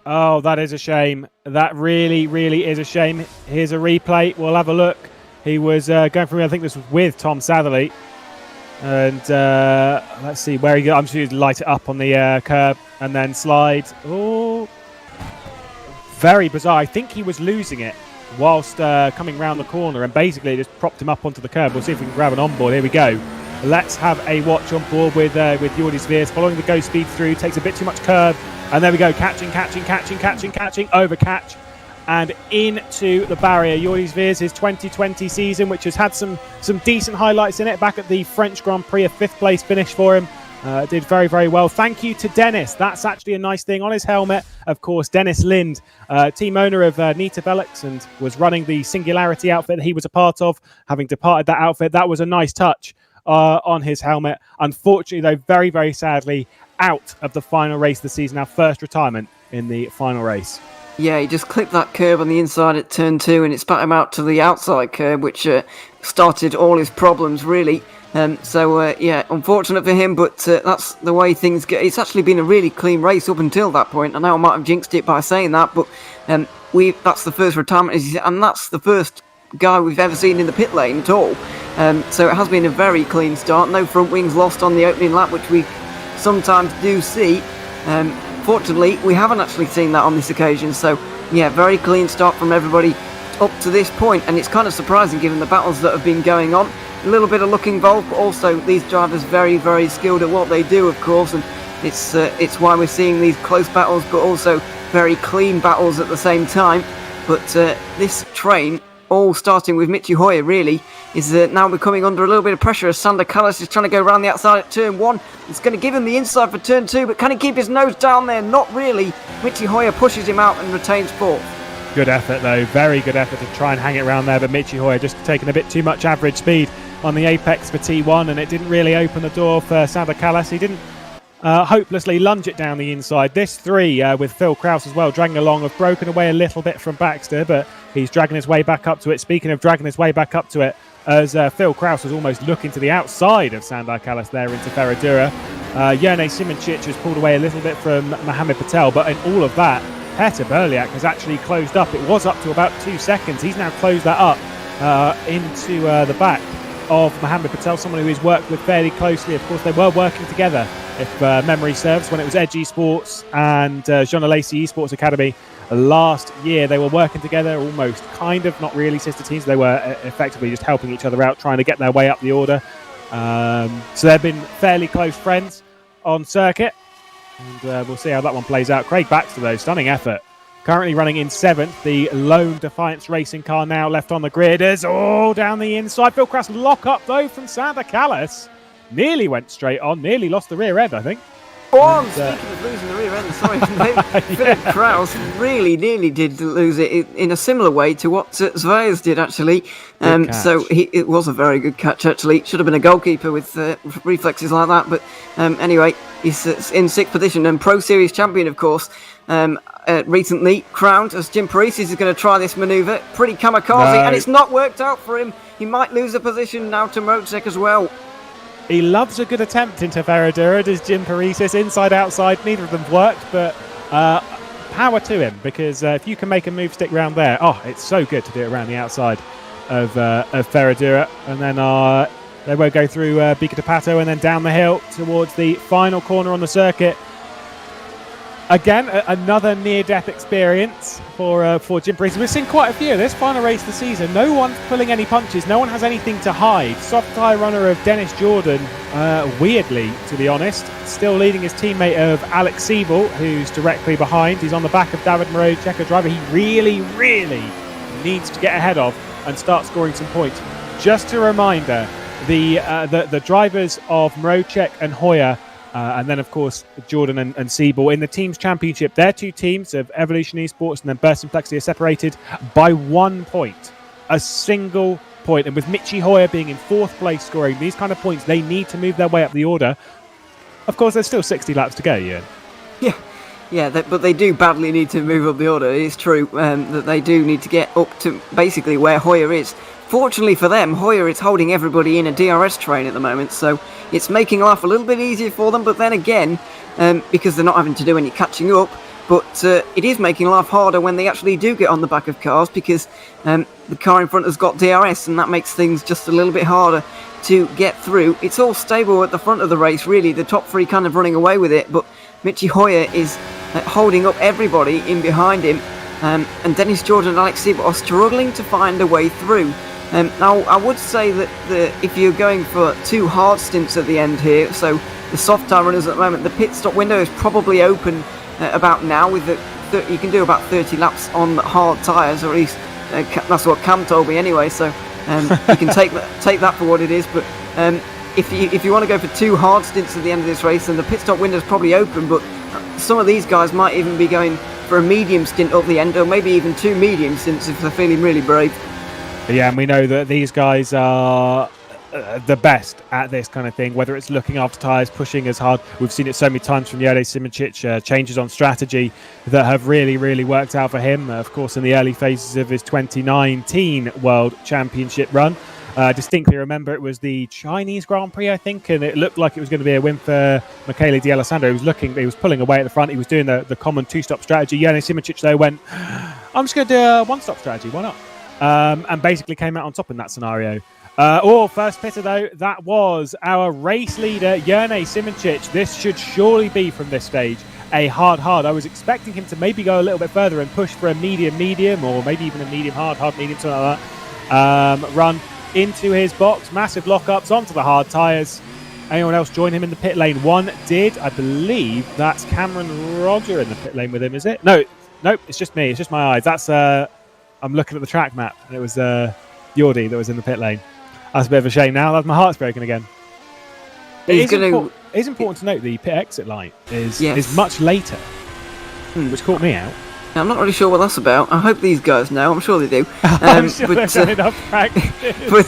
Oh, that is a shame. That really, really is a shame. Here's a replay. We'll have a look. He was going through, I think this was with Tom Satherley. And let's see where he goes. I'm just going to light it up on the curb and then slide. Oh, very bizarre. I think he was losing it whilst coming round the corner, and basically just propped him up onto the curb. We'll see if we can grab an onboard. Here we go. Let's have a watch on board with Jordi Sveers following the go speed through. Takes a bit too much curb, and there we go. Catching, over catch. And into the barrier. Jordi Sveers, his 2020 season, which has had some decent highlights in it. Back at the French Grand Prix, a 5th place finish for him. Did very, very well. Thank you to Dennis. That's actually a nice thing on his helmet. Of course, Dennis Lind, team owner of Nita Felix, and was running the Singularity outfit that he was a part of, having departed that outfit. That was a nice touch on his helmet. Unfortunately, though, very, very sadly, out of the final race of the season. Our first retirement in the final race. Yeah, he just clipped that curb on the inside at turn 2, and it spat him out to the outside curb, which started all his problems, really. Yeah, unfortunate for him, but that's the way things get. It's actually been a really clean race up until that point. I know I might have jinxed it by saying that, but that's the first retirement, and that's the first guy we've ever seen in the pit lane at all. So it has been a very clean start. No front wings lost on the opening lap, which we sometimes do see. Fortunately, we haven't actually seen that on this occasion, so yeah, very clean start from everybody up to this point, and it's kind of surprising given the battles that have been going on. A little bit of luck involved, but also these drivers very, very skilled at what they do, of course, and it's why we're seeing these close battles, but also very clean battles at the same time. But this train, all starting with Michi Hoyer, really, is now becoming under a little bit of pressure as Sander Callas is trying to go around the outside at turn 1. It's going to give him the inside for turn 2, but can he keep his nose down there? Not really. Michi Hoyer pushes him out and retains 4th. Good effort, though. Very good effort to try and hang it around there, but Michi Hoyer just taking a bit too much average speed on the apex for T1, and it didn't really open the door for Sander Callas. He didn't hopelessly lunge it down the inside. This 3 with Phil Krause as well dragging along have broken away a little bit from Baxter, but he's dragging his way back up to it. Speaking of dragging his way back up to it, as Phil Krause was almost looking to the outside of Sander Callas there into Ferradura. Jerne Simoncic has pulled away a little bit from Mohamed Patel, but in all of that, Petr Berliak has actually closed up. It was up to about 2 seconds. He's now closed that up into the back of Mohamed Patel, someone who he's worked with fairly closely. Of course, they were working together, if memory serves, when it was Edge Esports and Jean Alesi Esports Academy last year. They were working together, almost kind of, not really sister teams. They were effectively just helping each other out, trying to get their way up the order. So they've been fairly close friends on circuit, and we'll see how that one plays out. Craig Baxter, though, stunning effort. Currently running in 7th, the lone Defiance racing car now left on the grid is all down the inside. Phil Krause lock up, though, from Sander Callas. Nearly went straight on, nearly lost the rear end, I think. Speaking of losing the rear end, sorry, Philip Krause really nearly did lose it in a similar way to what Zverev did, actually. So it was a very good catch, actually. Should have been a goalkeeper with reflexes like that. But anyway, he's in 6th position and Pro Series champion, of course. Recently crowned as Jim Paresis is going to try this manoeuvre. Pretty kamikaze, and it's not worked out for him. He might lose a position now to Mocek as well. He loves a good attempt into Ferradura, does Jim Paresis. Inside, outside, neither of them worked, but power to him, because if you can make a move stick round there, it's so good to do it around the outside of Ferradura. And then they will go through Bica de Pato and then down the hill towards the final corner on the circuit. Again, another near-death experience for Jim Paresis. We've seen quite a few of this final race of the season. No one's pulling any punches. No one has anything to hide. Soft tyre runner of Dennis Jordan, weirdly, to be honest, still leading his teammate of Alex Siebel, who's directly behind. He's on the back of David Marocek, a driver he really, really needs to get ahead of and start scoring some points. Just a reminder, the drivers of Marocek and Hoyer, and then, of course, Jordan and Siebel in the Teams Championship. Their 2 teams of Evolution Esports and then Burst Complexity are separated by 1 point. A single point. And with Michi Hoyer being in 4th place scoring these kind of points, they need to move their way up the order. Of course, there's still 60 laps to go, Ewan. Yeah, but they do badly need to move up the order. It is true that they do need to get up to basically where Hoyer is. Fortunately for them, Hoyer is holding everybody in a DRS train at the moment, so it's making life a little bit easier for them, but then again, because they're not having to do any catching up, but it is making life harder when they actually do get on the back of cars, because the car in front has got DRS, and that makes things just a little bit harder to get through. It's all stable at the front of the race, really, the top 3 kind of running away with it, but Michi Hoyer is holding up everybody in behind him, and Dennis Jordan and Alex Siebel are struggling to find a way through. Now, I would say that if you're going for 2 hard stints at the end here, so the soft tyre runners at the moment, the pit stop window is probably open about now. With you can do about 30 laps on hard tyres, or at least that's what Cam told me anyway. So you can take that for what it is. But if you want to go for 2 hard stints at the end of this race, then the pit stop window is probably open. But some of these guys might even be going for a medium stint at the end, or maybe even 2 medium stints if they're feeling really brave. Yeah, and we know that these guys are the best at this kind of thing, whether it's looking after tyres, pushing as hard. We've seen it so many times from Jerne Simoncic, changes on strategy that have really, really worked out for him. Of course, in the early phases of his 2019 World Championship run. Distinctly remember it was the Chinese Grand Prix, I think, and it looked like it was going to be a win for Michele D'Alessandro. He was pulling away at the front. He was doing the common 2-stop strategy. Jerne Simoncic, though, went, I'm just going to do a 1-stop strategy. Why not? And basically came out on top in that scenario. First pitter, though, that was our race leader, Jerne Simoncic. This should surely be, from this stage, a hard. I was expecting him to maybe go a little bit further and push for a medium, or maybe even a medium hard, medium, something like that. Run into his box, massive lockups onto the hard tyres. Anyone else join him in the pit lane? One did. I believe that's Cameron Roger in the pit lane with him, is it? No, it's just me. It's just my eyes. That's I'm looking at the track map, and it was Jordi that was in the pit lane. That's a bit of a shame now. My heart's broken again. It is important to note the pit exit light is much later, which caught me out. I'm not really sure what that's about. I hope these guys know. I'm sure they do. I'm sure they've done enough practice. But,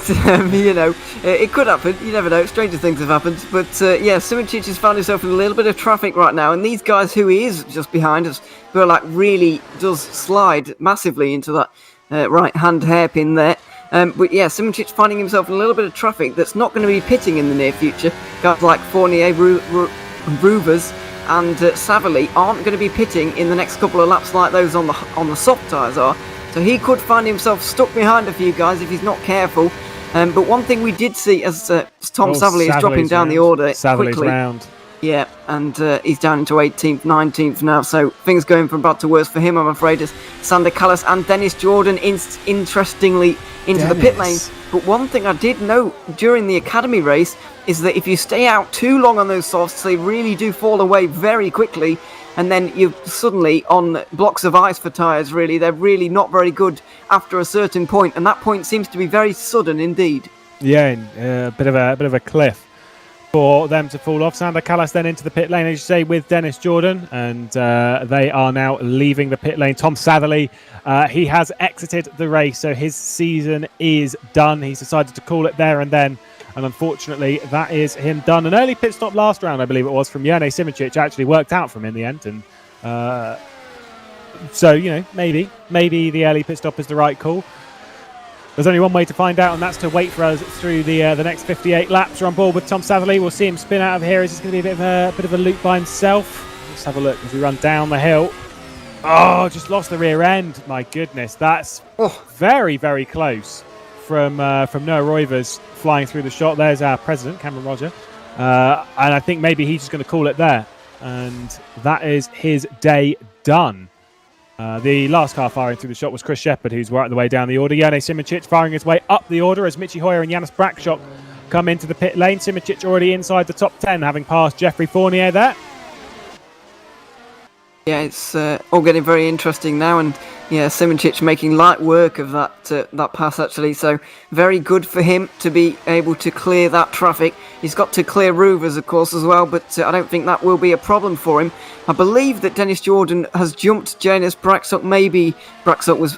it could happen. You never know. Stranger things have happened. But, Simoncic has found himself in a little bit of traffic right now. And these guys who he is just behind us, who are really does slide massively into that right-hand hairpin there. Simoncic finding himself in a little bit of traffic that's not going to be pitting in the near future. Guys like Fournier, Rovers and Savali aren't going to be pitting in the next couple of laps like those on the soft tyres are. So he could find himself stuck behind a few guys if he's not careful. But one thing we did see as Tom Savali is dropping down the order quickly. Round. Yeah, and he's down into 18th, 19th now, so things going from bad to worse for him, I'm afraid, as Sander Callas and Dennis Jordan interestingly into the pit lane. But one thing I did note during the Academy race is that if you stay out too long on those softs, they really do fall away very quickly, and then you're suddenly on blocks of ice for tyres, really. They're really not very good after a certain point, and that point seems to be very sudden indeed. Yeah, a bit of a cliff for them to fall off. Sander Callas then into the pit lane, as you say, with Dennis Jordan, and they are now leaving the pit lane. Tom Savali, he has exited the race, so his season is done. He's decided to call it there and then, and unfortunately that is him done. An early pit stop last round, I believe it was, from Jene Simoncic actually worked out for him in the end, and so maybe the early pit stop is the right call. There's only one way to find out, and that's to wait for us through the next 58 laps. We're on board with Tom Savali. We'll see him spin out of here. Is this going to be a bit of a loop by himself? Let's have a look as we run down the hill. Oh, just lost the rear end. My goodness, that's very, very close from Noah Roivers flying through the shot. There's our president, Cameron Roger, and I think maybe he's just going to call it there, and that is his day done. The last car firing through the shot was Chris Shepherd, who's right the way down the order. Jene Simoncic firing his way up the order as Michi Hoyer and Janis Brakshock come into the pit lane. Simoncic already inside the top 10, having passed Jeffrey Fournier there. Yeah, it's all getting very interesting now, and Simoncic making light work of that pass actually. So very good for him to be able to clear that traffic. He's got to clear Rovers, of course, as well, but I don't think that will be a problem for him. I believe that Dennis Jordan has jumped Janis Brakshock. Maybe Brakshock was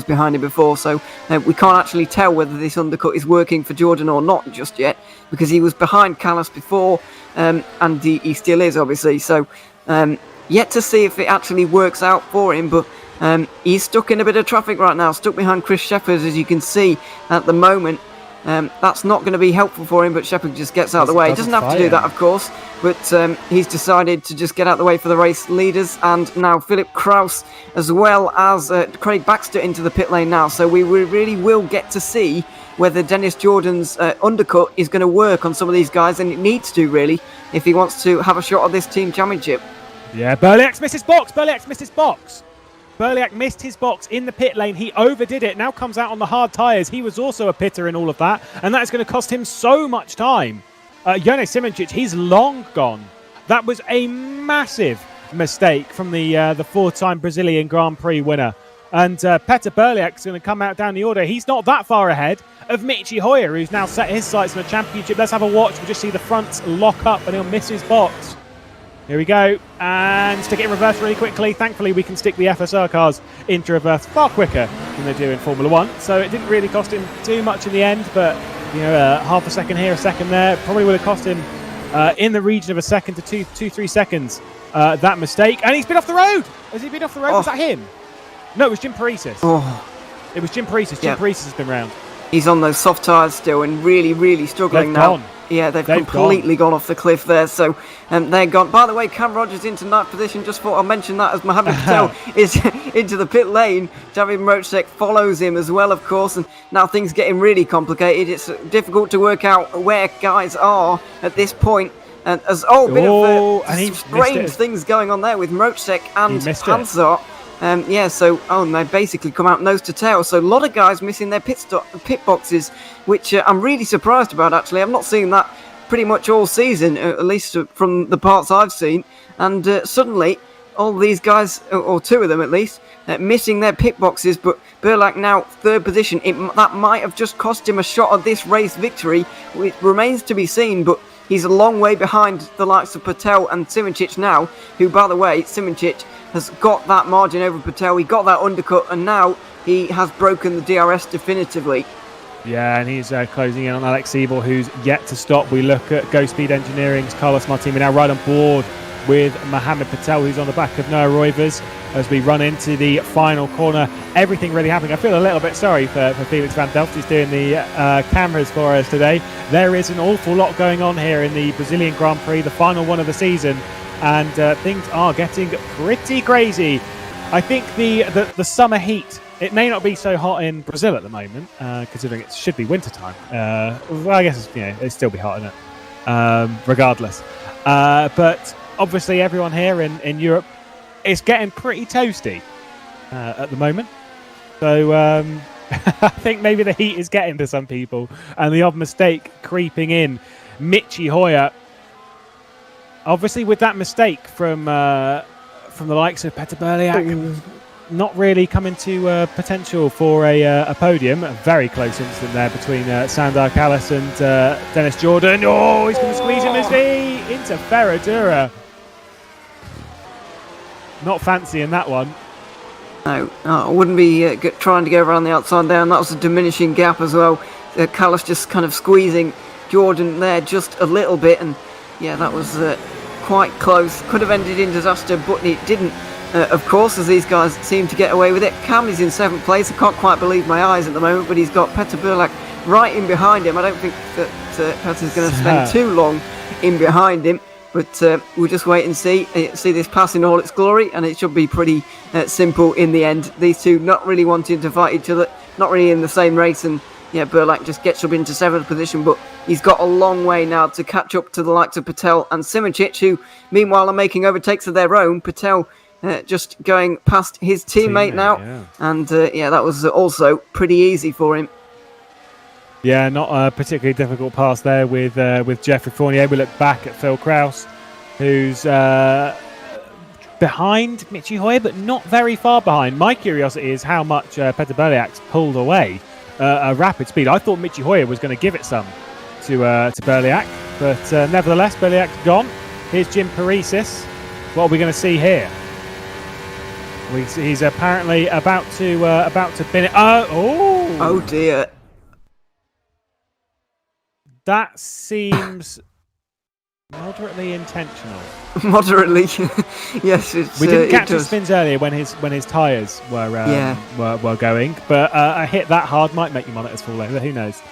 behind him before, so we can't actually tell whether this undercut is working for Jordan or not just yet, because he was behind Callas before, and he still is, obviously. So yet to see if it actually works out for him, but he's stuck in a bit of traffic right now, stuck behind Chris Shepherd, as you can see at the moment. That's not going to be helpful for him, but Shepherd just gets out of the way. He doesn't have to do that, of course, but he's decided to just get out of the way for the race leaders, and now Philip Kraus as well as Craig Baxter into the pit lane now. So we really will get to see whether Dennis Jordan's undercut is going to work on some of these guys, and it needs to, really, if he wants to have a shot at this team championship. Yeah, Berliak's missed his box. Berliak missed his box in the pit lane. He overdid it. Now comes out on the hard tyres. He was also a pitter in all of that, and that is going to cost him so much time. Jene Simoncic, he's long gone. That was a massive mistake from the four-time Brazilian Grand Prix winner. And Petter Berliak's going to come out down the order. He's not that far ahead of Michi Hoyer, who's now set his sights on a championship. Let's have a watch. We'll just see the fronts lock up, and he'll miss his box. Here we go, and stick it in reverse really quickly. Thankfully, we can stick the FSR cars into reverse far quicker than they do in Formula 1. So it didn't really cost him too much in the end, but half a second here, a second there, probably would have cost him in the region of a second to 2-3 seconds, that mistake. And he's been off the road. Has he been off the road? Was that him? No, it was Jim Paresis. It was Jim Paresis. Jim Paresis has been round. He's on those soft tyres still and really, really struggling now. Gone. Yeah, they've completely gone off the cliff there, so they're gone. By the way, Cam Rogers into ninth position. Just thought I'll mention that as Mohamed Patel is into the pit lane. Javid Mrocek follows him as well, of course, and now things getting really complicated. It's difficult to work out where guys are at this point. And as bit of strange things going on there with Mrocek and Panzer. And they basically come out nose to tail. So a lot of guys missing their pit boxes, which I'm really surprised about, actually. I've not seen that pretty much all season, at least from the parts I've seen. And suddenly, all these guys, or two of them at least, missing their pit boxes, but Burlak now third position. That might have just cost him a shot at this race victory, which remains to be seen, but he's a long way behind the likes of Patel and Simoncic now, who, by the way, Simoncic has got that margin over Patel. He got that undercut, and now he has broken the DRS definitively. Yeah, and he's closing in on Alex Siebel, who's yet to stop. We look at Go Speed Engineering's Carlos Martin. We're now right on board with Mohamed Patel, who's on the back of Noah Roivers as we run into the final corner. Everything really happening. I feel a little bit sorry for Felix van Delft. He's doing the cameras for us today. There is an awful lot going on here in the Brazilian Grand Prix, the final one of the season, and things are getting pretty crazy. I think the summer heat, it may not be so hot in Brazil at the moment, considering it should be winter time. Well, I guess it'd still be hot in it, regardless. But obviously, everyone here in Europe is getting pretty toasty at the moment. So I think maybe the heat is getting to some people, and the odd mistake creeping in. Michi Hoyer, obviously, with that mistake from the likes of Peter Berliak, not really coming to potential for a podium. A very close incident there between Sandar Callis and Dennis Jordan. Oh, he's going to squeeze him as he into Ferradura. Not fancy in that one. No, I wouldn't be trying to go around the outside there, and that was a diminishing gap as well. Callis just kind of squeezing Jordan there just a little bit, and yeah, that was quite close. Could have ended in disaster, but it didn't. Of course, as these guys seem to get away with it. Cam is in 7th place. I can't quite believe my eyes at the moment, but he's got Peter Burlak right in behind him. I don't think that Peter's going to spend too long in behind him, but we'll just wait and see this pass in all its glory, and it should be pretty simple in the end. These two not really wanting to fight each other, not really in the same race, and yeah, Burlak just gets up into 7th position, but he's got a long way now to catch up to the likes of Patel and Simoncic, who meanwhile are making overtakes of their own. Patel just going past his teammate now, yeah. And that was also pretty easy for him. Yeah, not a particularly difficult pass there with Jeffrey Fournier. We look back at Phil Krause, who's behind Michi Hoyer, but not very far behind. My curiosity is how much Peter Berliak's pulled away at rapid speed. I thought Michi Hoyer was going to give it some to Berliak, but nevertheless, Berliak's gone. Here's Jim Paresis. What are we going to see here? He's apparently about to bin it. Oh dear. That seems moderately intentional. Moderately, yes. We didn't catch his spins earlier when his tyres were going, but a hit that hard might make your monitors fall over. Who knows?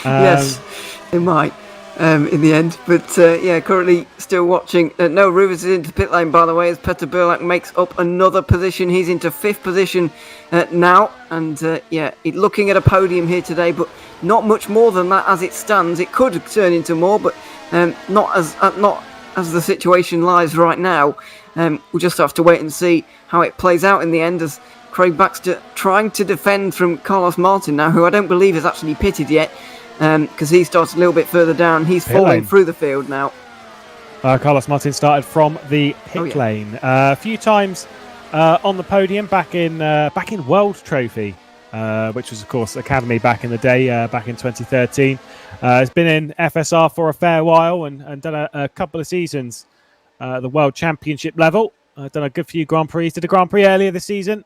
Yes, it might. In the end, but currently still watching. No, Rivers is into pit lane, by the way, as Peter Burlak makes up another position. He's into 5th position now, and looking at a podium here today, but not much more than that as it stands. It could turn into more, but not as the situation lies right now. We'll just have to wait and see how it plays out in the end, as Craig Baxter trying to defend from Carlos Martin now, who I don't believe has actually pitted yet. Because he starts a little bit further down. He's falling through the field now. Carlos Martin started from the pit lane. A few times on the podium back in World Trophy, which was, of course, Academy back in the day, back in 2013. Has been in FSR for a fair while and done a couple of seasons at the World Championship level. Done a good few Grand Prix. Did a Grand Prix earlier this season,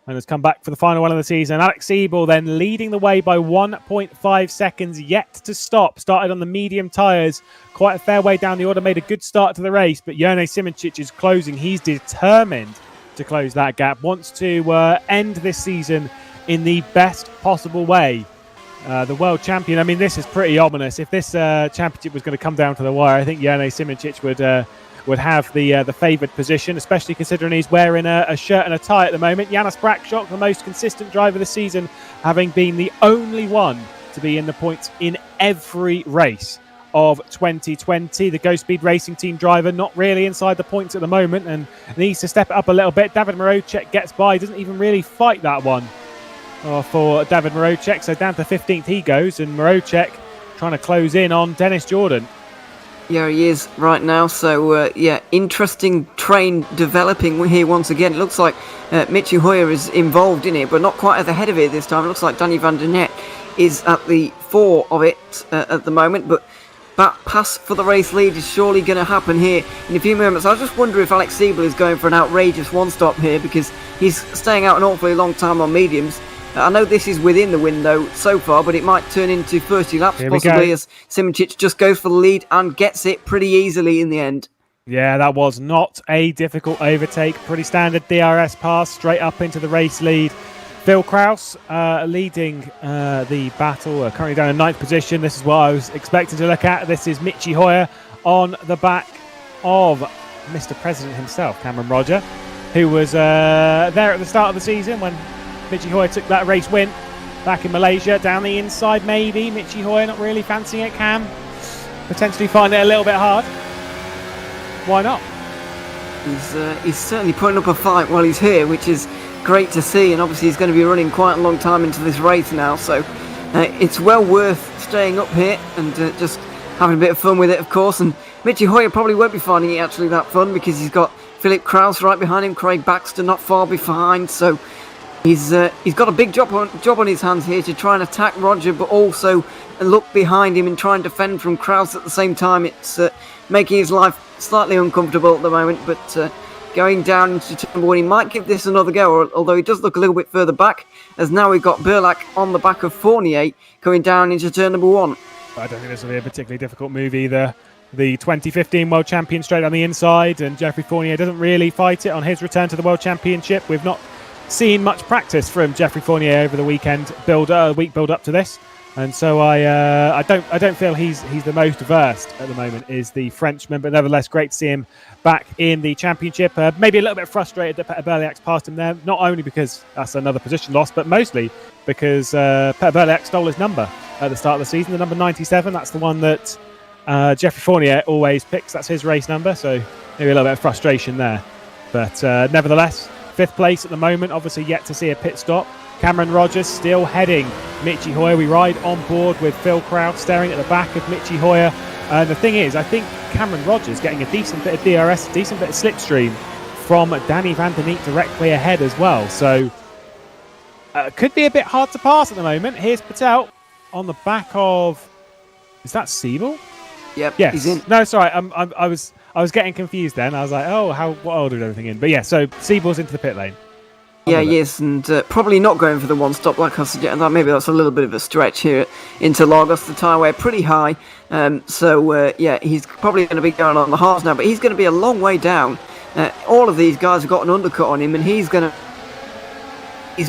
and has come back for the final one of the season. Alex Siebel then leading the way by 1.5 seconds, yet to stop. Started on the medium tyres, quite a fair way down the order, made a good start to the race, but Jone Simoncic is closing. He's determined to close that gap, wants to end this season in the best possible way. The world champion, I mean, this is pretty ominous. If this championship was going to come down to the wire, I think Jone Simoncic would have the favoured position, especially considering he's wearing a shirt and a tie at the moment. Janis Brakshock, the most consistent driver this season, having been the only one to be in the points in every race of 2020. The Go Speed Racing Team driver not really inside the points at the moment and needs to step it up a little bit. David Marocek gets by, doesn't even really fight that one for David Marocek. So down to 15th he goes, and Marocek trying to close in on Dennis Jordan. Yeah, he is right now. So, interesting train developing here once again. It looks like Michi Hoyer is involved in it, but not quite at the head of it this time. It looks like Danny van der Net is at the fore of it at the moment, but that pass for the race lead is surely going to happen here in a few moments. I just wonder if Alex Siebel is going for an outrageous one-stop here, because he's staying out an awfully long time on mediums. I know this is within the window so far, but it might turn into 30 laps possibly as Simoncic just goes for the lead and gets it pretty easily in the end. Yeah, that was not a difficult overtake. Pretty standard DRS pass straight up into the race lead. Phil Kraus leading the battle, currently down in 9th position. This is what I was expecting to look at. This is Michi Hoyer on the back of Mr. President himself, Cameron Roger, who was there at the start of the season when Michi Hoyer took that race win back in Malaysia. Down the inside, maybe. Michi Hoyer not really fancying it. Cam potentially find it a little bit hard. Why not? He's certainly putting up a fight while he's here, which is great to see, and obviously he's going to be running quite a long time into this race now, so it's well worth staying up here and just having a bit of fun with it, of course. And Michi Hoyer probably won't be finding it actually that fun, because he's got Philip Kraus right behind him, Craig Baxter not far behind, so he's got a big job on his hands here to try and attack Roger, but also look behind him and try and defend from Kraus at the same time. It's making his life slightly uncomfortable at the moment, but going down into turn 1, he might give this another go, although he does look a little bit further back, as now we've got Burlak on the back of Fournier going down into turn number 1. I don't think this will be a particularly difficult move either. The 2015 World Champion straight on the inside, and Geoffrey Fournier doesn't really fight it on his return to the World Championship. We've not seen much practice from Geoffrey Fournier over the week build up to this, and so I don't feel he's the most versed at the moment, is the Frenchman, but nevertheless great to see him back in the championship. Maybe a little bit frustrated that Peter Berliak's passed him there, not only because that's another position loss, but mostly because Peter Berliak stole his number at the start of the season, the number 97. That's the one that Geoffrey Fournier always picks. That's his race number, so maybe a little bit of frustration there. But nevertheless, 5th place at the moment, obviously yet to see a pit stop. Cameron Rogers still heading Michi Hoyer. We ride on board with Phil Kraus staring at the back of Michi Hoyer. And the thing is, I think Cameron Rogers getting a decent bit of DRS, a decent bit of slipstream from Danny van der Neet directly ahead as well. So could be a bit hard to pass at the moment. Here's Patel on the back of... Is that Siebel? Yep, yes. He's in. No, sorry, I was getting confused then. I was like, oh, what order is everything in? But yeah, so Siebel's into the pit lane. Yeah, he is, and probably not going for the one-stop like I suggested. Maybe that's a little bit of a stretch here into Lagos. The tyre wear pretty high, so he's probably going to be going on the hards now, but he's going to be a long way down. All of these guys have got an undercut on him, and he's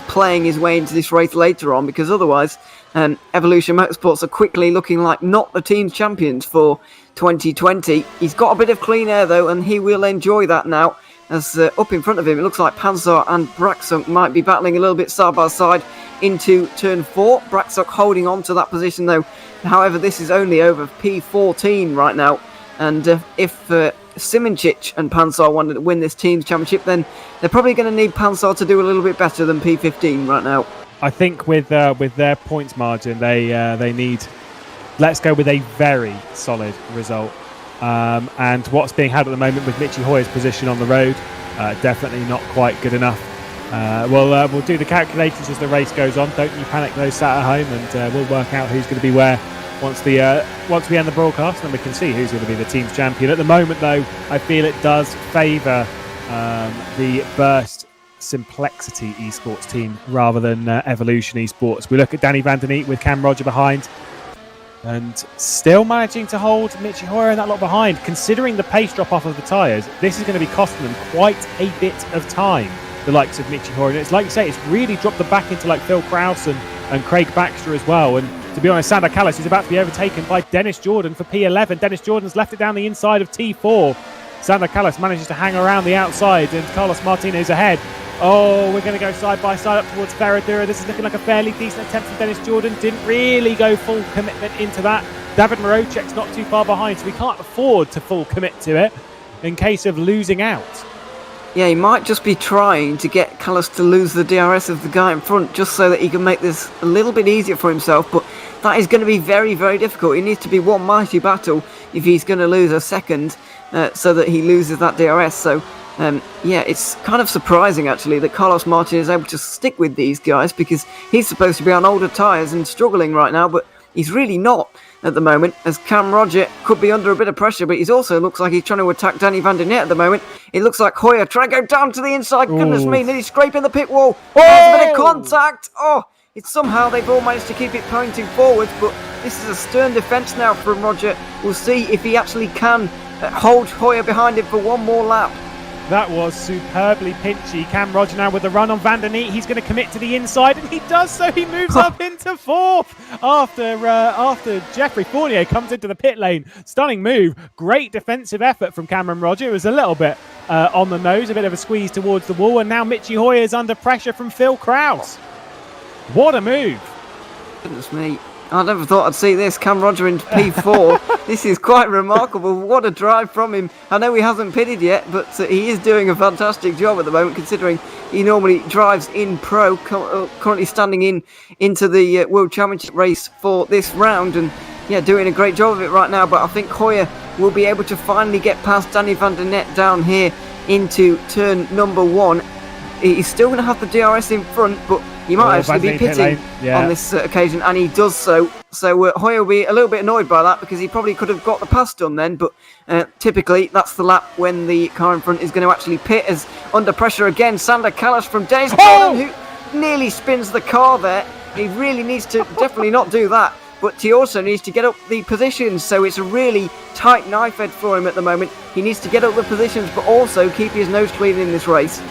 playing his way into this race later on, because otherwise Evolution Motorsports are quickly looking like not the team's champions for 2020. He's got a bit of clean air though, and he will enjoy that now, as up in front of him it looks like Pansar and Braxuk might be battling a little bit side by side into turn 4. Braxuk holding on to that position though. However, this is only over P14 right now, and if Simoncic and Pansar want to win this team's championship, then they're probably going to need Pansar to do a little bit better than P15 right now. I think with their points margin, they need, let's go with a very solid result. And what's being had at the moment with Michi Hoyer's position on the road, definitely not quite good enough. We'll do the calculations as the race goes on. Don't you panic, those sat at home, and we'll work out who's going to be where once we end the broadcast, and we can see who's going to be the team's champion. At the moment, though, I feel it does favour the Burst Simplexity esports team rather than Evolution esports. We look at Danny van der Neet with Cam Roger behind, and still managing to hold Michi Hoyer and that lot behind. Considering the pace drop off of the tyres, this is going to be costing them quite a bit of time, the likes of Michi Hoyer. And it's like you say, it's really dropped them back into like Phil Kraus and Craig Baxter as well. And to be honest, Sander Callis is about to be overtaken by Dennis Jordan for P11. Dennis Jordan's left it down the inside of T4. Sander Callis manages to hang around the outside, and Carlos Martinez ahead. Oh, we're going to go side by side up towards Ferradura. This is looking like a fairly decent attempt from Dennis Jordan. Didn't really go full commitment into that. David Marocek's not too far behind, so we can't afford to full commit to it in case of losing out. Yeah, he might just be trying to get Callis to lose the DRS of the guy in front, just so that he can make this a little bit easier for himself. But that is going to be very, very difficult. It needs to be one mighty battle if he's going to lose a second, so that he loses that DRS. So yeah, it's kind of surprising actually that Carlos Martin is able to stick with these guys, because he's supposed to be on older tyres and struggling right now, but he's really not at the moment, as Cam Roger could be under a bit of pressure, but he also looks like he's trying to attack Danny van der Net at the moment. It looks like Hoyer trying to go down to the inside. Ooh. Goodness me, nearly scraping the pit wall. Oh! There's a bit of contact. Oh, it's somehow they've all managed to keep it pointing forwards, but this is a stern defence now from Roger. We'll see if he actually can hold Hoyer behind him for one more lap. That was superbly pinchy. Cam Roger now with the run on Van der Neet. He's going to commit to the inside, and he does so. He moves up into fourth after Jeffrey Fournier comes into the pit lane. Stunning move. Great defensive effort from Cameron Roger. It was a little bit on the nose, a bit of a squeeze towards the wall, and now Mitchy Hoyer is under pressure from Phil Krause. What a move. Goodness me. I never thought I'd see this. Cam Roger into P4. This is quite remarkable. What a drive from him. I know he hasn't pitted yet, but he is doing a fantastic job at the moment, considering he normally drives in pro, currently standing into the World Championship race for this round, and yeah, doing a great job of it right now. But I think Hoyer will be able to finally get past Danny van der Net down here into turn number 1. He's still going to have the DRS in front, but he might actually be pitting on this occasion, and he does so. So Hoyer will be a little bit annoyed by that, because he probably could have got the pass done then, but typically that's the lap when the car in front is going to actually pit. As under pressure again, Sander Kallas from Dennis Jordan, who nearly spins the car there. He really needs to definitely not do that, but he also needs to get up the positions, so it's a really tight knife edge for him at the moment. He needs to get up the positions, but also keep his nose clean in this race.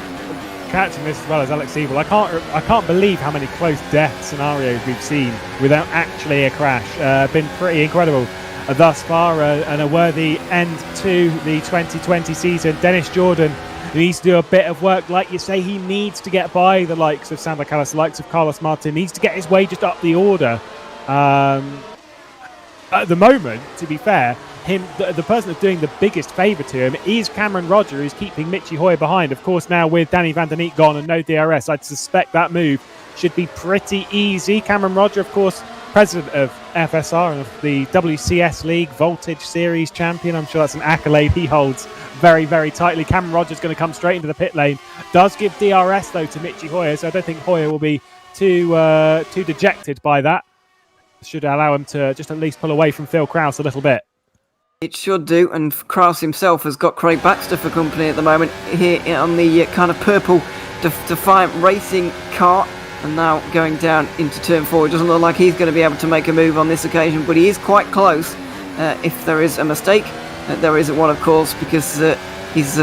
Catching this as well as Alex Evil. I can't believe how many close death scenarios we've seen without actually a crash. Been pretty incredible thus far, and a worthy end to the 2020 season. Dennis Jordan needs to do a bit of work, like you say. He needs to get by the likes of Sander Kallas, the likes of Carlos Martin. Needs to get his way just up the order. At the moment, to be fair, the person that's doing the biggest favour to him is Cameron Roger, who's keeping Mitchy Hoyer behind. Of course, now with Danny van der Neet gone and no DRS, I'd suspect that move should be pretty easy. Cameron Roger, of course, president of FSR and of the WCS League Voltage Series champion. I'm sure that's an accolade he holds very, very tightly. Cameron Roger's going to come straight into the pit lane. Does give DRS, though, to Mitchy Hoyer, so I don't think Hoyer will be too dejected by that. Should allow him to just at least pull away from Phil Krause a little bit. It should do, and Krause himself has got Craig Baxter for company at the moment here on the kind of purple Defiant Racing car, and now going down into turn 4. It doesn't look like he's going to be able to make a move on this occasion, but he is quite close. If there is a mistake, there isn't one, of course, because he's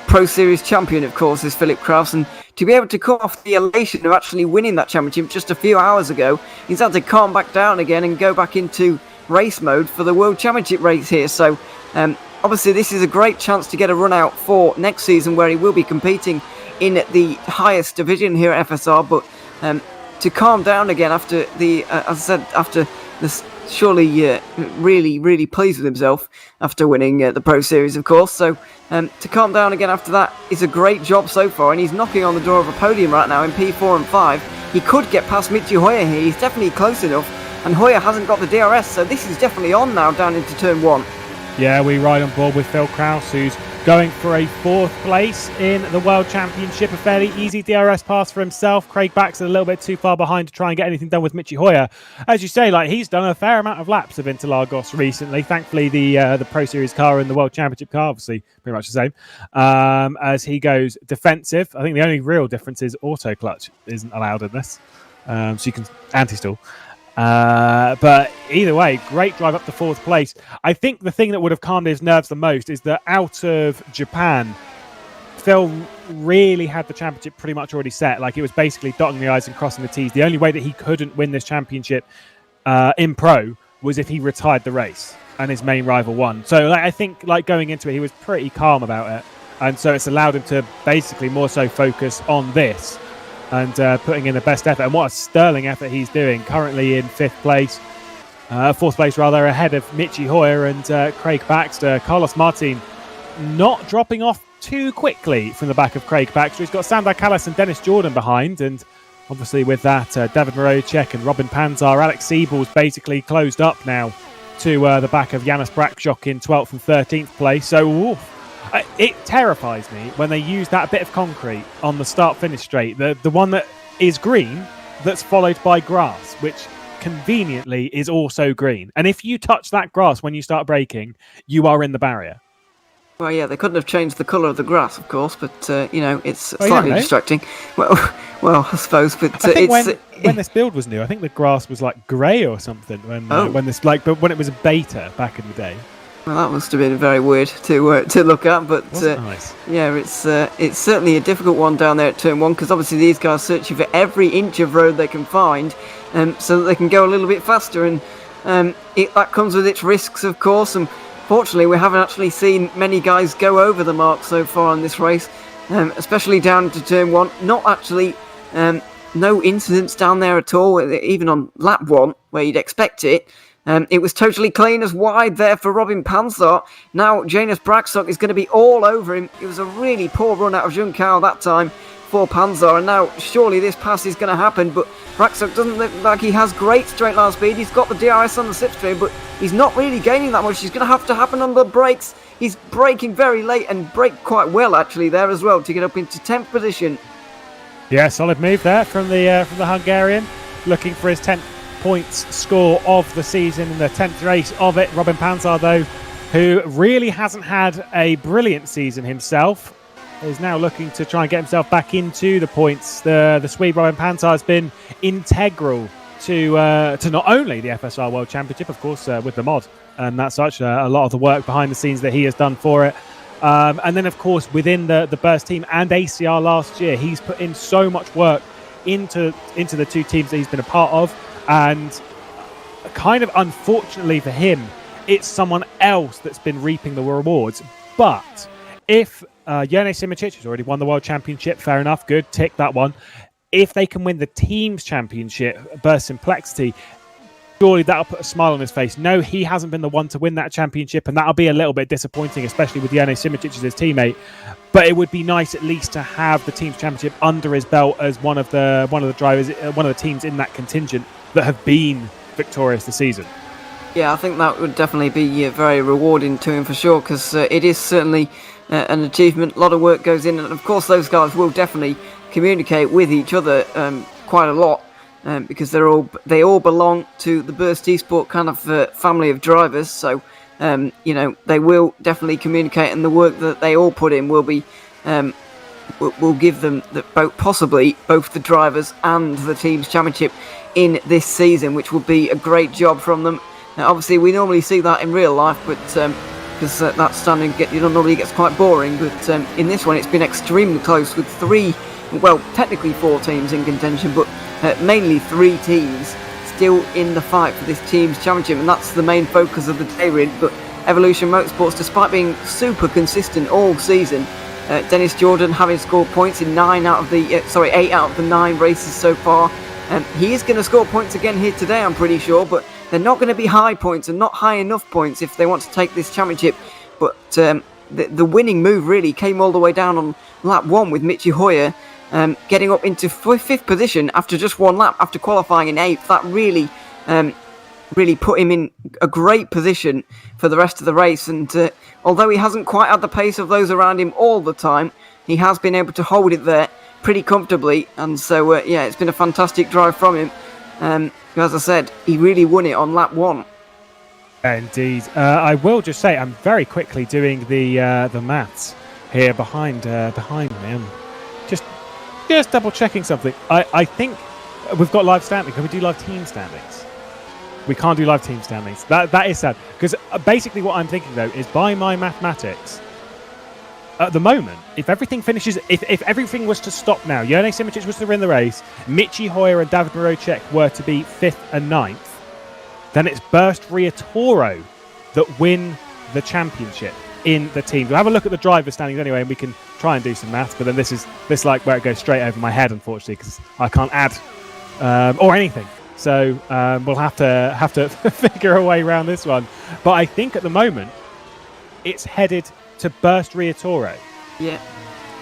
Pro Series champion, of course, is Philip Krause, and to be able to cut off the elation of actually winning that championship just a few hours ago, he's had to calm back down again and go back into race mode for the World Championship race here. So obviously this is a great chance to get a run out for next season, where he will be competing in the highest division here at FSR. But to calm down again after the as I said, after this, surely really, really pleased with himself after winning the Pro Series, of course. So to calm down again after that is a great job so far, and he's knocking on the door of a podium right now in P4 and 5. He could get past Mitchy Hoyer here. He's definitely close enough, and Hoyer hasn't got the DRS, so this is definitely on now down into turn 1. Yeah, we ride on board with Phil Krause, who's going for a 4th place in the World Championship. A fairly easy DRS pass for himself. Craig Baxter a little bit too far behind to try and get anything done with Mitchy Hoyer. As you say, like, he's done a fair amount of laps of Interlagos recently. Thankfully, the Pro Series car and the World Championship car, obviously, pretty much the same. As he goes defensive. I think the only real difference is auto clutch isn't allowed in this. So you can anti-stall. But either way, great drive up to 4th place. I think the thing that would have calmed his nerves the most is that out of Japan, Phil really had the championship pretty much already set. Like, it was basically dotting the I's and crossing the T's. The only way that he couldn't win this championship in pro was if he retired the race and his main rival won. So I think going into it, he was pretty calm about it. And so it's allowed him to basically more so focus on this and putting in the best effort. And what a sterling effort he's doing. Currently in 4th place, ahead of Mitchy Hoyer and Craig Baxter. Carlos Martin not dropping off too quickly from the back of Craig Baxter. He's got Sander Kallas and Dennis Jordan behind, and Obviously, with that, David Marocek and Robin Panzar, Alex Siebel's basically closed up now to the back of Janis Brakshock in 12th and 13th place. So it terrifies me when they use that bit of concrete on the start-finish straight, the one that is green that's followed by grass, which conveniently is also green. And if you touch that grass when you start braking, you are in the barrier. Well, yeah, they couldn't have changed the colour of the grass, of course, but it's slightly distracting. Well, I suppose, but I think when this build was new, I think the grass was like grey or something when this but when it was a beta back in the day. Well, that must have been very weird to look at, but nice. Yeah, it's certainly a difficult one down there at turn 1, because obviously these guys are searching for every inch of road they can find, so that they can go a little bit faster, and that comes with its risks, of course. And fortunately, we haven't actually seen many guys go over the mark so far in this race, especially down to turn 1. Not actually, no incidents down there at all, even on lap 1, where you'd expect it. It was totally clean as wide there for Robin Panzar. Now Janis Brakshock is going to be all over him. It was a really poor run out of Juncal that time for Panzar, and now surely this pass is going to happen, but Brakshock doesn't look like he has great straight line speed. He's got the DRS on the slipstream, but he's not really gaining that much. He's going to have to happen on the brakes. He's braking very late and braked quite well actually there as well to get up into 10th position. Yeah, solid move there from the Hungarian, looking for his 10th points score of the season in the 10th race of it. Robin Panzar, though, who really hasn't had a brilliant season himself, is now looking to try and get himself back into the points. The Swede Robin Panzar has been integral to not only the FSR World Championship, of course, with the mod and that such, a lot of the work behind the scenes that he has done for it. And then, of course, within the Burst team and ACR last year, he's put in so much work into the two teams that he's been a part of. And kind of unfortunately for him, it's someone else that's been reaping the rewards. But if Jone Simoncic has already won the World Championship, fair enough, good, tick that one. If they can win the Teams Championship, Burst Simplexity, surely that'll put a smile on his face. No, he hasn't been the one to win that championship, and that'll be a little bit disappointing, especially with Jone Simoncic as his teammate. But it would be nice at least to have the Teams Championship under his belt as one of the drivers, one of the teams in that contingent that have been victorious this season. Yeah, I think that would definitely be very rewarding to him for sure, because it is certainly an achievement. A lot of work goes in, and of course those guys will definitely communicate with each other quite a lot, because they all belong to the Burst Esport kind of family of drivers. So they will definitely communicate, and the work that they all put in will be will give them possibly both the drivers and the Teams Championship in this season, which will be a great job from them. Obviously, we normally see that in real life, but because that standing normally gets quite boring. But in this one, it's been extremely close with technically 4 teams in contention, but mainly 3 teams still in the fight for this Teams Championship, and that's the main focus of the day, really. But Evolution Motorsports, despite being super consistent all season, Dennis Jordan having scored points in 8 out of the 9 races so far. He is going to score points again here today, I'm pretty sure, but they're not going to be high points and not high enough points if they want to take this championship. But the winning move really came all the way down on lap 1 with Michi Hoyer getting up into 5th position after just 1 lap, after qualifying in 8th. That really put him in a great position for the rest of the race. And although he hasn't quite had the pace of those around him all the time, he has been able to hold it there pretty comfortably. And so, it's been a fantastic drive from him. As I said, he really won it on lap 1. Indeed. I will just say, I'm very quickly doing the maths here behind me. I'm just double checking something. I think we've got live standing. Can we do live team standings? We can't do live team standings. That is sad, because basically what I'm thinking though is, by my mathematics, at the moment, if everything finishes, if everything was to stop now, Jone Simoncic was to win the race, Michi Hoyer and David Marocek were to be 5th and 9th, then it's Burst Riatoro that win the championship in the teams. We'll have a look at the driver standings anyway, and we can try and do some maths. But then this is where it goes straight over my head, unfortunately, because I can't add or anything. So we'll have to figure a way around this one. But I think at the moment it's headed to Burst Riatoro. Yeah.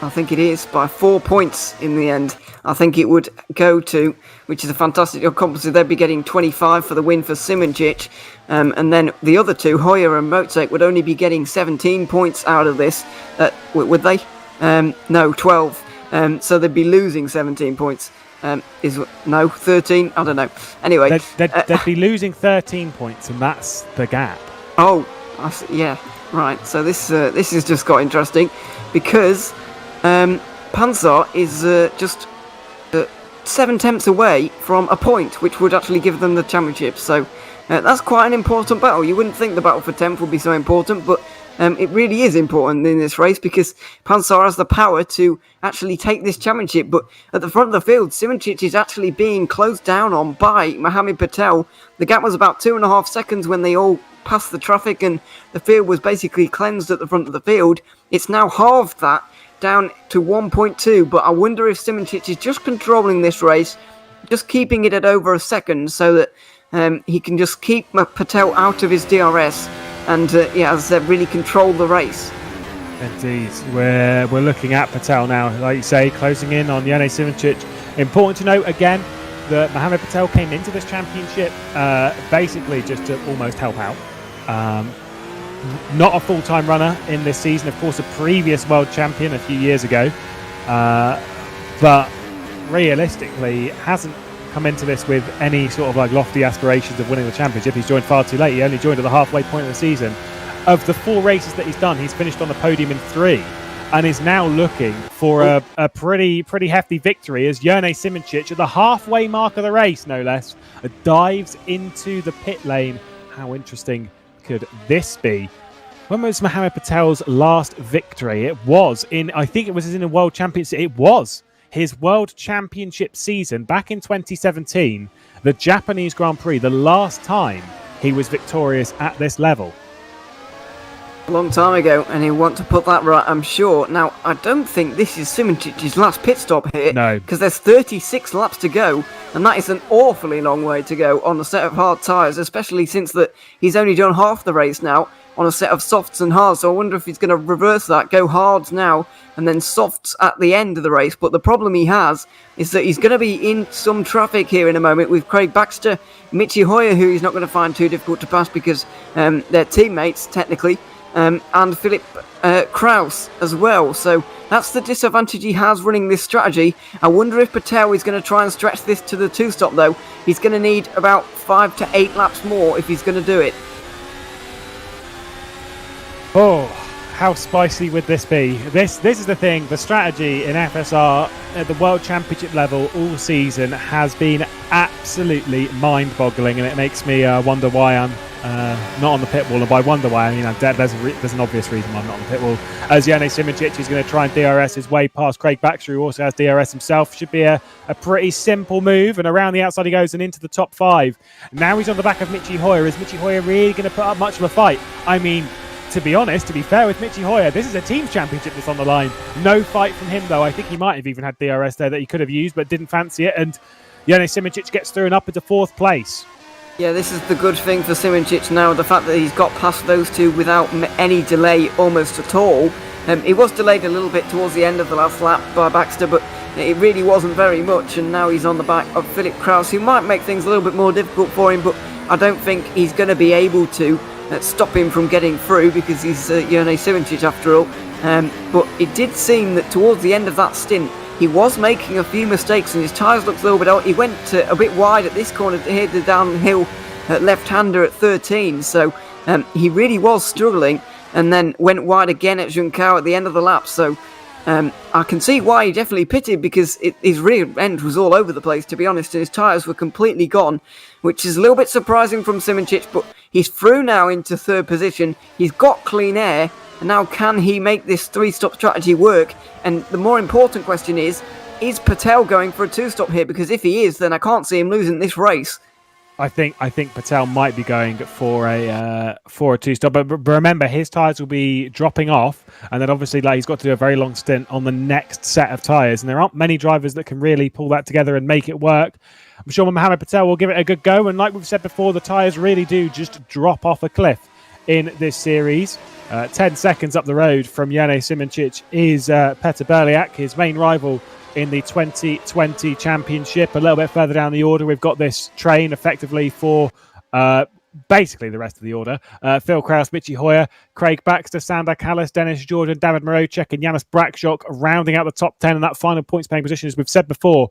I think it is by 4 points in the end. I think it would go to, which is a fantastic accomplishment. They'd be getting 25 for the win for Simoncic, and then the other two, Hoyer and Mozek, would only be getting 17 points out of this. Would they? No, 12. So they'd be losing 17 points. 13? I don't know. Anyway, they'd be losing 13 points, and that's the gap. Oh, yeah, right. So this has just got interesting because Panzer is just 7 tenths away from a point, which would actually give them the championship. So that's quite an important battle. You wouldn't think the battle for 10th would be so important, but it really is important in this race because Panzer has the power to actually take this championship. But at the front of the field, Simoncic is actually being closed down on by Mohamed Patel. The gap was about 2.5 seconds when they all passed the traffic and the field was basically cleansed at the front of the field. It's now halved that down to 1.2, but I wonder if Simoncic is just controlling this race, just keeping it at over a second so that he can just keep Patel out of his DRS and, as I said, really control the race. Indeed. We're looking at Patel now, like you say, closing in on Yane Simoncic. Important to note, again, that Mohamed Patel came into this championship basically just to almost help out. Not a full-time runner in this season, of course, a previous world champion a few years ago, but realistically hasn't come into this with any sort of like lofty aspirations of winning the championship. He's joined far too late. He only joined at the halfway point of the season. Of the 4 races that he's done, he's finished on the podium in 3 and is now looking for a pretty hefty victory as Yane Simoncic at the halfway mark of the race, no less, dives into the pit lane. How interesting could this be? When was Mohamed Patel's last victory? It was in, I think it was in a World Championship. It was his World Championship season back in 2017, the Japanese Grand Prix, the last time he was victorious at this level. A long time ago, and he'll want to put that right, I'm sure. Now, I don't think this is Simoncic's last pit stop here. No. Because there's 36 laps to go, and that is an awfully long way to go on a set of hard tyres, especially since that he's only done half the race now on a set of softs and hards. So I wonder if he's going to reverse that, go hards now, and then softs at the end of the race. But the problem he has is that he's going to be in some traffic here in a moment with Craig Baxter, Michi Hoyer, who he's not going to find too difficult to pass because they're teammates, technically, and Philip Kraus as well. So that's the disadvantage he has running this strategy. I wonder if Patel is going to try and stretch this to the 2-stop though. He's going to need about 5 to 8 laps more if he's going to do it. Oh, how spicy would this be? This is the thing. The strategy in FSR at the World Championship level all season has been absolutely mind-boggling, and it makes me wonder why I'm not on the pit wall. And by wonder why, I mean there's an obvious reason why I'm not on the pit wall. As Yane Simoncic is going to try and DRS his way past Craig Baxter, who also has DRS himself. Should be a pretty simple move, and around the outside he goes and into the top 5. Now he's on the back of Michi Hoyer. Is Michi Hoyer really going to put up much of a fight? I mean, to be honest, to be fair with Michi Hoyer, this is a team's championship that's on the line. No fight from him, though. I think he might have even had DRS there that he could have used, but didn't fancy it. And Yane Simoncic gets through and up into 4th place. Yeah, this is the good thing for Simoncic now, the fact that he's got past those two without any delay almost at all. He was delayed a little bit towards the end of the last lap by Baxter, but it really wasn't very much, and now he's on the back of Philip Kraus, who might make things a little bit more difficult for him, but I don't think he's going to be able to stop him from getting through because he's Yane Simoncic after all. But it did seem that towards the end of that stint, he was making a few mistakes and his tyres looked a little bit out. He went a bit wide at this corner to hit the downhill left-hander at 13, so he really was struggling, and then went wide again at Juncao at the end of the lap. So I can see why he definitely pitted, because his rear end was all over the place, to be honest, and his tyres were completely gone, which is a little bit surprising from Simoncic, but he's through now into 3rd position. He's got clean air, and now can he make this 3-stop strategy work? And the more important question is Patel going for a 2-stop here? Because if he is, then I can't see him losing this race. I think Patel might be going for a 2-stop, but remember his tyres will be dropping off, and then obviously he's got to do a very long stint on the next set of tyres, and there aren't many drivers that can really pull that together and make it work. I'm sure Mohamed Patel will give it a good go, and like we've said before, the tyres really do just drop off a cliff in this series. 10 seconds up the road from Jane Simoncic is Petr Berliak, his main rival in the 2020 championship. A little bit further down the order, we've got this train effectively for basically the rest of the order. Phil Kraus, Michi Hoyer, Craig Baxter, Sander Callis, Dennis Jordan, David Marocek and Janis Brakshock rounding out the top 10 in that final points paying position, as we've said before,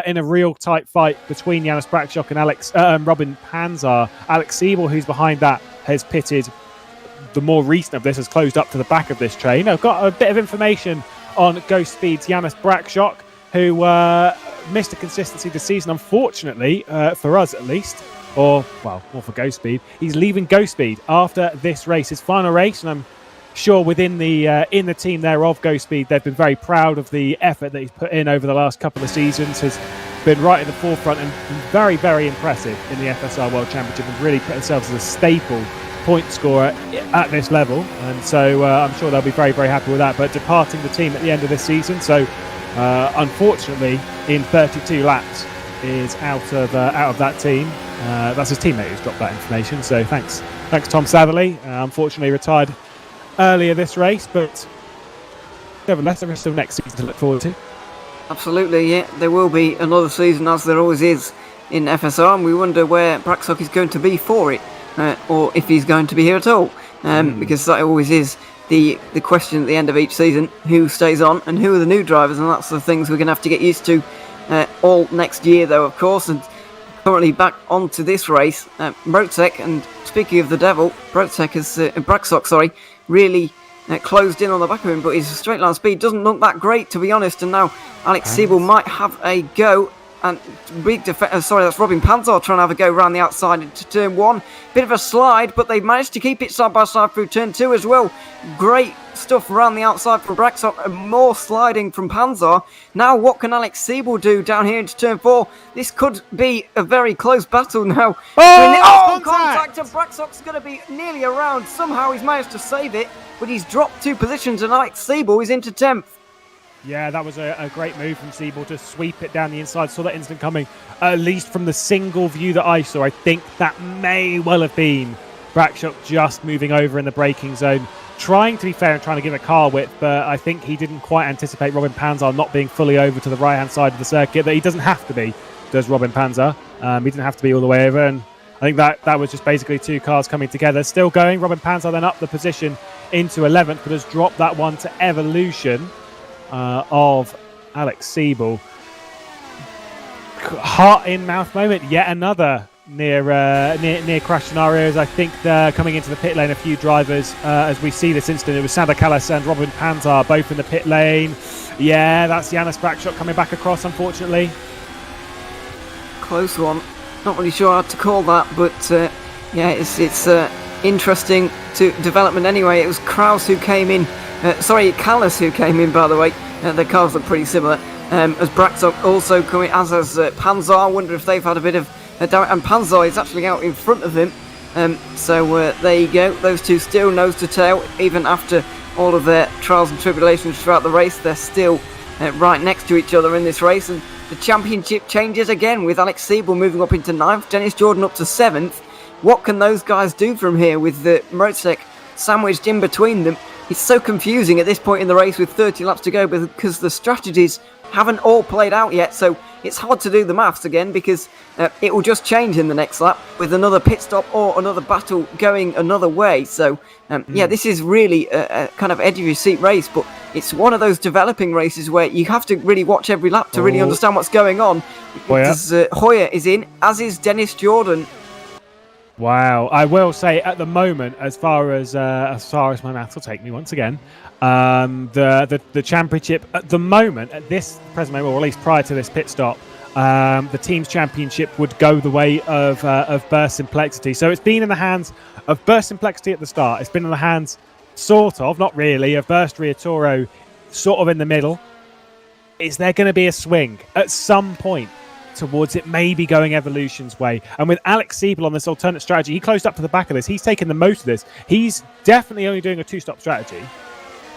in a real tight fight between Janis Brakshock and Robin Panzar. Alex Siebel, who's behind that, has pitted. The more recent of this has closed up to the back of this train. I've got a bit of information on Ghost Speed's Janis Brakshock, who missed a consistency this season, unfortunately, for us at least. Or, well, more for Ghost Speed. He's leaving Ghost Speed after this race, his final race, and I'm sure within the team there of Ghost Speed, they've been very proud of the effort that he's put in over the last couple of seasons. Has been right in the forefront and very, very impressive in the FSR World Championship and really put themselves as a staple point scorer at this level, and so I'm sure they'll be very, very happy with that. But departing the team at the end of this season, so unfortunately in 32 laps is out of that team. That's his teammate who's dropped that information, so thanks Tom Satherley. Unfortunately retired earlier this race, but nevertheless there is still next season to look forward to. Absolutely, yeah, there will be another season, as there always is in FSR, and we wonder where Brakshock is going to be for it. Or if he's going to be here at all, because that always is the question at the end of each season: who stays on and who are the new drivers, and that's the things we're going to have to get used to all next year, though, of course. And currently back onto this race, Marocek, and speaking of the devil, Brakshock, really closed in on the back of him, but his straight line speed doesn't look that great, to be honest. And now Alex Siebel might have a go. And big that's Robin Panzar trying to have a go around the outside into turn 1. Bit of a slide, but they managed to keep it side by side through turn 2 as well. Great stuff around the outside from Brakshock, and more sliding from Panzar. Now what can Alex Siebel do down here into turn 4? This could be a very close battle now. Contact, and Brakshock's going to be nearly around. Somehow he's managed to save it, but he's dropped 2 positions, and Alex Siebel is into 10th. Yeah, that was a great move from Siebel to sweep it down the inside. Saw that instant coming, at least from the single view that I saw. I think that may well have been Brakshock just moving over in the braking zone, trying to be fair and trying to give a car width, but I think he didn't quite anticipate Robin Panzar not being fully over to the right-hand side of the circuit. That he doesn't have to be, does Robin Panzar. He didn't have to be all the way over, and I think that was just basically 2 cars coming together. Still going, Robin Panzar then up the position into 11th, but has dropped that one to Evolution. Of Alex Siebel. Heart in mouth moment, yet another near crash scenarios. I think they're coming into the pit lane, a few drivers as we see this incident. It was Sander Callis and Robin Panzar both in the pit lane. Yeah, that's Janis Brakshock coming back across, unfortunately. Close one. Not really sure how to call that, but yeah, it's interesting to development anyway. It was Kraus who came in. Callis who came in, by the way. The cars look pretty similar. As Brakshock also coming, as has Panzar. I wonder if they've had a bit of damage. And Panzar is actually out in front of him. So there you go. Those two still nose to tail. Even after all of their trials and tribulations throughout the race, they're still right next to each other in this race. And the championship changes again with Alex Siebel moving up into 9th. Dennis Jordan up to 7th. What can those guys do from here with the Marocek sandwiched in between them? It's so confusing at this point in the race with 30 laps to go because the strategies haven't all played out yet. So it's hard to do the maths again because it will just change in the next lap with another pit stop or another battle going another way. So yeah, this is really a kind of edge of your seat race, but it's one of those developing races where you have to really watch every lap to really understand what's going on. Because Hoyer is in, as is Dennis Jordan. Wow, I will say at the moment, as far as my maths will take me once again, the championship at the moment, at this present moment, or at least prior to this pit stop, the team's championship would go the way of Burst Simplexity. So it's been in the hands of Burst Simplexity at the start. It's been in the hands, sort of, not really, of Burst Riatoro, sort of in the middle. Is there going to be a swing at some point towards it maybe going Evolution's way? And with Alex Siebel on this alternate strategy, he closed up to the back of this. He's taken the most of this. He's definitely only doing a 2-stop strategy.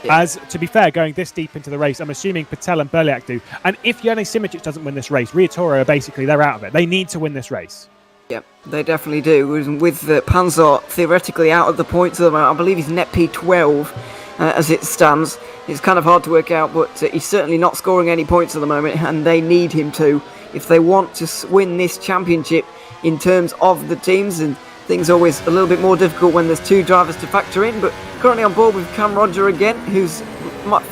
Yeah. As, to be fair, going this deep into the race, I'm assuming Patel and Berliak do. And if Jane Simoncic doesn't win this race, Riatoro are basically, they're out of it. They need to win this race. Yeah, they definitely do. With Panzer theoretically out of the points at the moment, I believe he's net P12 as it stands. It's kind of hard to work out, but he's certainly not scoring any points at the moment, and they need him to if they want to win this championship in terms of the teams. And things are always a little bit more difficult when there's two drivers to factor in, but currently on board with Cam Roger again, who's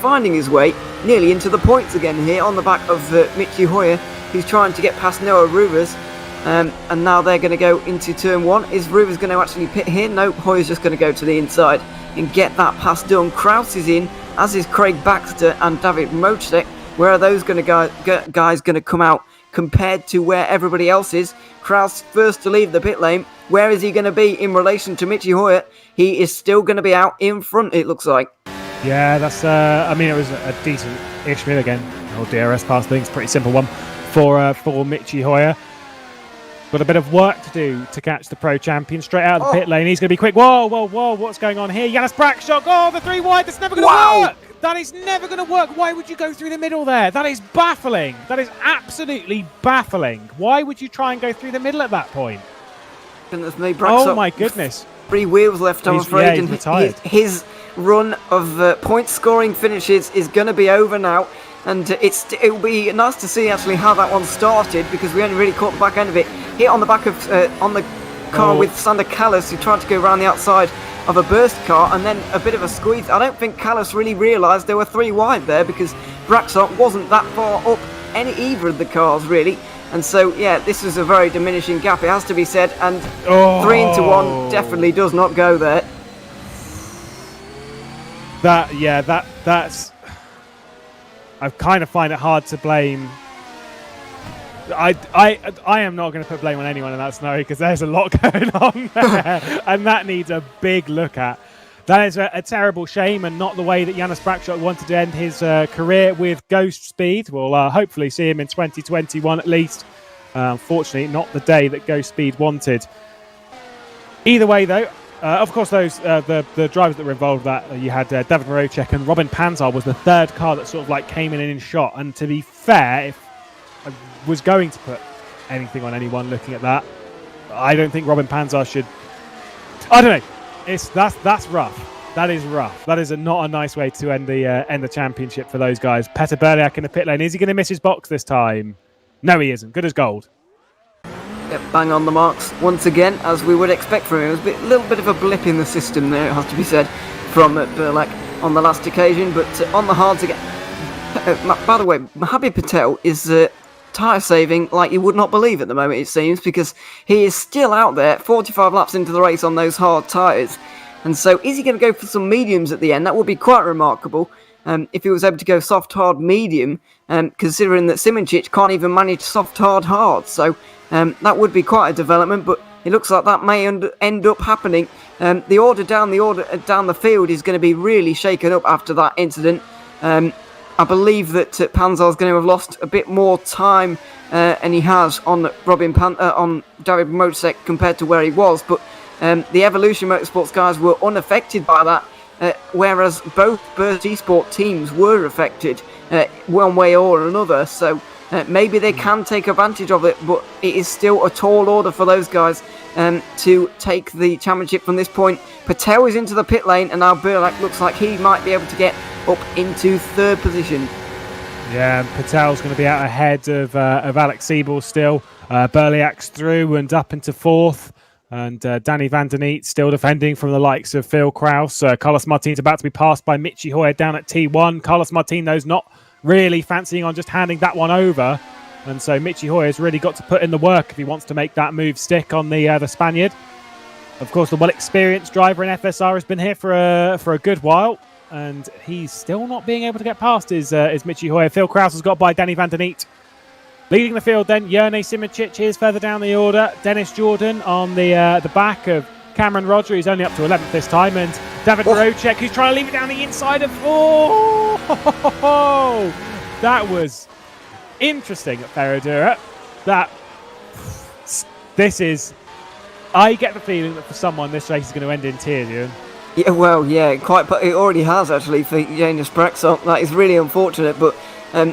finding his way nearly into the points again here on the back of Michi Hoyer, who's trying to get past Noah Ruvers. And now they're going to go into turn one. Is Ruvers going to actually pit here? No, Hoyer's just going to go to the inside and get that pass done. Kraus is in, as is Craig Baxter and David Mocek. Where are those guys going to come out compared to where everybody else is? Kraus first to leave the pit lane. Where is he going to be in relation to Michi Hoyer? He is still going to be out in front, it looks like. Yeah, that's. I mean, it was a decent-ish win again. Oh, DRS pass thing's pretty simple one for Michi Hoyer. Got a bit of work to do to catch the pro champion straight out of the pit lane. He's going to be quick. Whoa, what's going on here? Yanis Brackshot. Oh, the 3 wide. That's never going to work. That is never going to work. Why would you go through the middle there? That is baffling. That is absolutely baffling. Why would you try and go through the middle at that point? Oh my goodness. 3 wheels left, I'm afraid. He's retired. His run of point scoring finishes is going to be over now. And it'll be nice to see actually how that one started, because we only really caught the back end of it. Hit on the back of on the car with Sander Callas, who tried to go around the outside of a burst car, and then a bit of a squeeze. I don't think Callas really realised there were 3 wide there, because Braxot wasn't that far up either of the cars really. And so yeah, this is a very diminishing gap, it has to be said, and 3 into 1 definitely does not go there. That's. I kind of find it hard to blame. I am not going to put blame on anyone in that scenario, because there's a lot going on there, and that needs a big look at. That is a terrible shame, and not the way that Yanis Brackshot wanted to end his career with Ghost Speed. We'll hopefully see him in 2021 at least. Unfortunately, not the day that Ghost Speed wanted. Either way, though, of course, those the drivers that were involved, that you had David Marocek and Robin Panzar was the third car that sort of like came in and shot. And to be fair, if I was going to put anything on anyone looking at that, I don't think Robin Panzar should. I don't know. That's rough. That is rough. That is not a nice way to end the championship for those guys. Petter Berliak in the pit lane. Is he going to miss his box this time? No, he isn't. Good as gold. Yep, bang on the marks once again, as we would expect from him. It was a little bit of a blip in the system there, it has to be said, from Berliak on the last occasion, but on the hards again. By the way, Mohabib Patel is tyre saving like you would not believe at the moment, it seems, because he is still out there 45 laps into the race on those hard tyres. And so is he going to go for some mediums at the end? That would be quite remarkable if he was able to go soft, hard, medium, considering that Simoncic can't even manage soft, hard. So that would be quite a development, but it looks like that may end up happening. The order down the field is going to be really shaken up after that incident. I believe that Panzar's going to have lost a bit more time, and he has on on David Mocek compared to where he was. But the Evolution Motorsports guys were unaffected by that, whereas both Burst Esport teams were affected one way or another. So maybe they can take advantage of it, but it is still a tall order for those guys to take the championship from this point. Patel is into the pit lane, and now Berliak looks like he might be able to get up into 3rd position. Yeah, Patel's going to be out ahead of Alex Siebel still. Berliak's through and up into 4th. And Danny Van Den Eet still defending from the likes of Phil Kraus. Carlos Martin's about to be passed by Michi Hoyer down at T1. Carlos Martin, though, is not really fancying on just handing that one over. And so Michi Hoyer's really got to put in the work if he wants to make that move stick on the Spaniard. Of course, the well-experienced driver in FSR has been here for a good while. And he's still not being able to get past is Michi Hoyer. Phil Kraus has got by Danny Van Den Eet. Leading the field then, Jerne Simoncic is further down the order. Dennis Jordan on the back of Cameron Roger. He's only up to 11th this time. And David Marocek, who's trying to leave it down the inside of... that was interesting at Ferradura. This is... I get the feeling that for someone, this race is going to end in tears, Ewan. Yeah, well, yeah, quite. But it already has actually for Janus Braxton. That is really unfortunate. But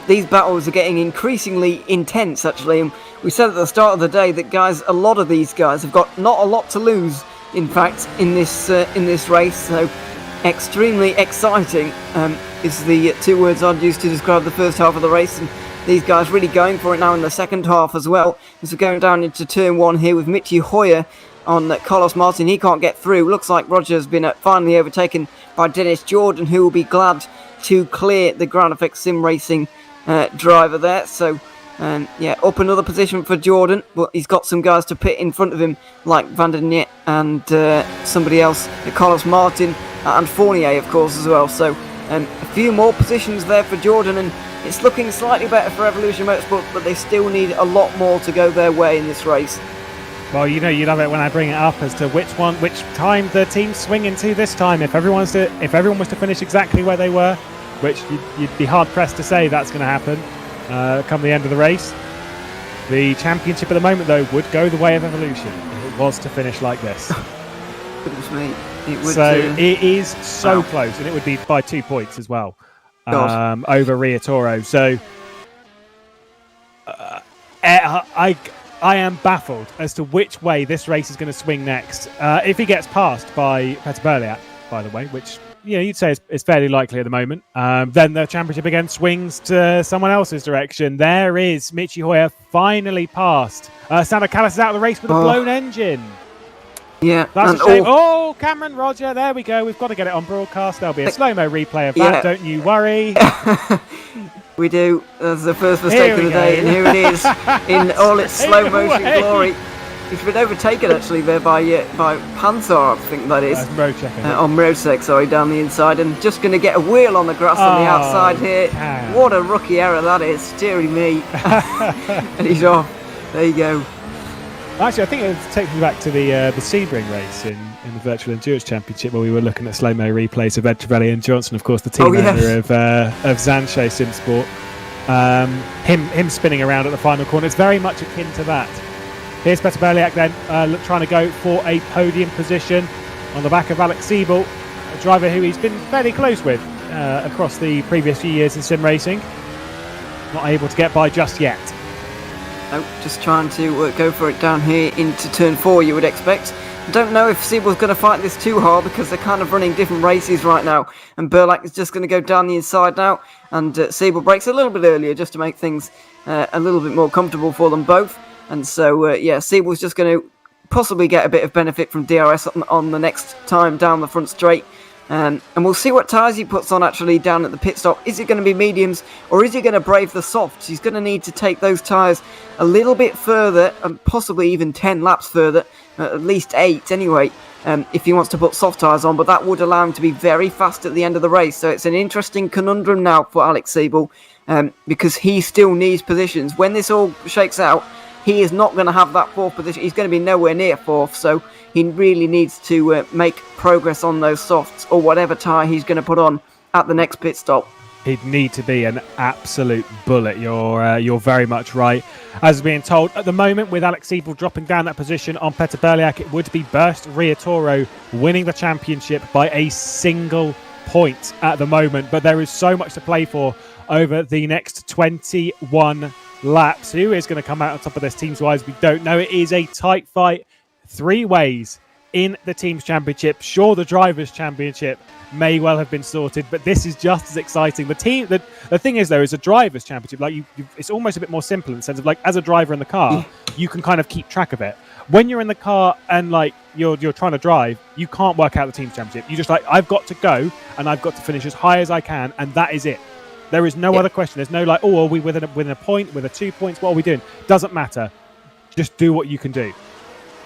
these battles are getting increasingly intense, actually. And we said at the start of the day that a lot of these guys have got not a lot to lose, in fact, in this race. So extremely exciting is the two words I'd use to describe the first half of the race. And these guys really going for it now in the second half as well. As we're going down into turn 1 here with Michi Hoyer on Carlos Martin. He can't get through. Looks like Roger has been finally overtaken by Dennis Jordan, who will be glad to clear the Ground Effect Sim Racing driver there. So up another position for Jordan, but he's got some guys to pit in front of him, like Van der Niet and somebody else, Carlos Martin and Fournier, of course, as well. So a few more positions there for Jordan, and it's looking slightly better for Evolution Motorsport, but they still need a lot more to go their way in this race. Well, you love it when I bring it up as to which time the team's swinging to this time. If everyone was to finish exactly where they were, which you'd be hard pressed to say that's going to happen come the end of the race. The championship at the moment, though, would go the way of Evolution if it was to finish like this. Goodness me. It would, it is so close, and it would be by 2 points as well over Ria Toro. So I am baffled as to which way this race is going to swing next. If he gets passed by Peter Berliak, by the way, which you'd say is fairly likely at the moment, then the championship again swings to someone else's direction. There is Michi Hoyer finally passed. Sandro Callas is out of the race with a blown engine. Yeah, that's a shame. Cameron Roger, there we go. We've got to get it on broadcast. There'll be a slow-mo replay of that. Don't you worry. We do. That's the first mistake of the day, and here it is in all its slow motion glory. He's been overtaken actually there by Panzer, I think that is. On Rosek, sorry, down the inside, and just going to get a wheel on the grass on the outside here. What a rookie error that is, steering me. And he's off. There you go. Actually, I think it takes me back to the Sebring race in the Virtual Endurance Championship, where we were looking at slow-mo replays of Ed Trevelyan and Johnson, of course, the team owner of Zansho Simsport. Him spinning around at the final corner. It's very much akin to that. Here's Peter Berliak then, trying to go for a podium position on the back of Alex Siebel, a driver who he's been fairly close with across the previous few years in sim racing. Not able to get by just yet. No, just trying to go for it down here into turn 4, you would expect. Don't know if Siebel's going to fight this too hard, because they're kind of running different races right now. And Berliak is just going to go down the inside now. And Siebel breaks a little bit earlier just to make things a little bit more comfortable for them both. And so, Siebel's just going to possibly get a bit of benefit from DRS on the next time down the front straight. And we'll see what tyres he puts on actually down at the pit stop. Is it going to be mediums, or is he going to brave the softs? He's going to need to take those tyres a little bit further, and possibly even 10 laps further, at least 8 anyway, if he wants to put soft tyres on. But that would allow him to be very fast at the end of the race. So it's an interesting conundrum now for Alex Siebel, because he still needs positions. When this all shakes out, he is not going to have that 4th position. He's going to be nowhere near 4th, so he really needs to make progress on those softs, or whatever tyre he's going to put on at the next pit stop. He'd need to be an absolute bullet. You're very much right. As being told at the moment, with Alex Siebel dropping down that position on Peter Berliak, it would be Burst Ria Toro winning the championship by a single point at the moment. But there is so much to play for over the next 21 laps. Who is going to come out on top of this teams-wise? We don't know. It is a tight fight, 3 ways in the teams championship. Sure, the drivers championship may well have been sorted, but this is just as exciting. The thing is, though, is a drivers championship, like it's almost a bit more simple in the sense of, like, as a driver in the car, you can kind of keep track of it. When you're in the car and like you're trying to drive, you can't work out the teams championship. You just like, I've got to go and I've got to finish as high as I can, and that is it. There is no other question. There's no like, are we within a point, within 2 points? What are we doing? Doesn't matter. Just do what you can do.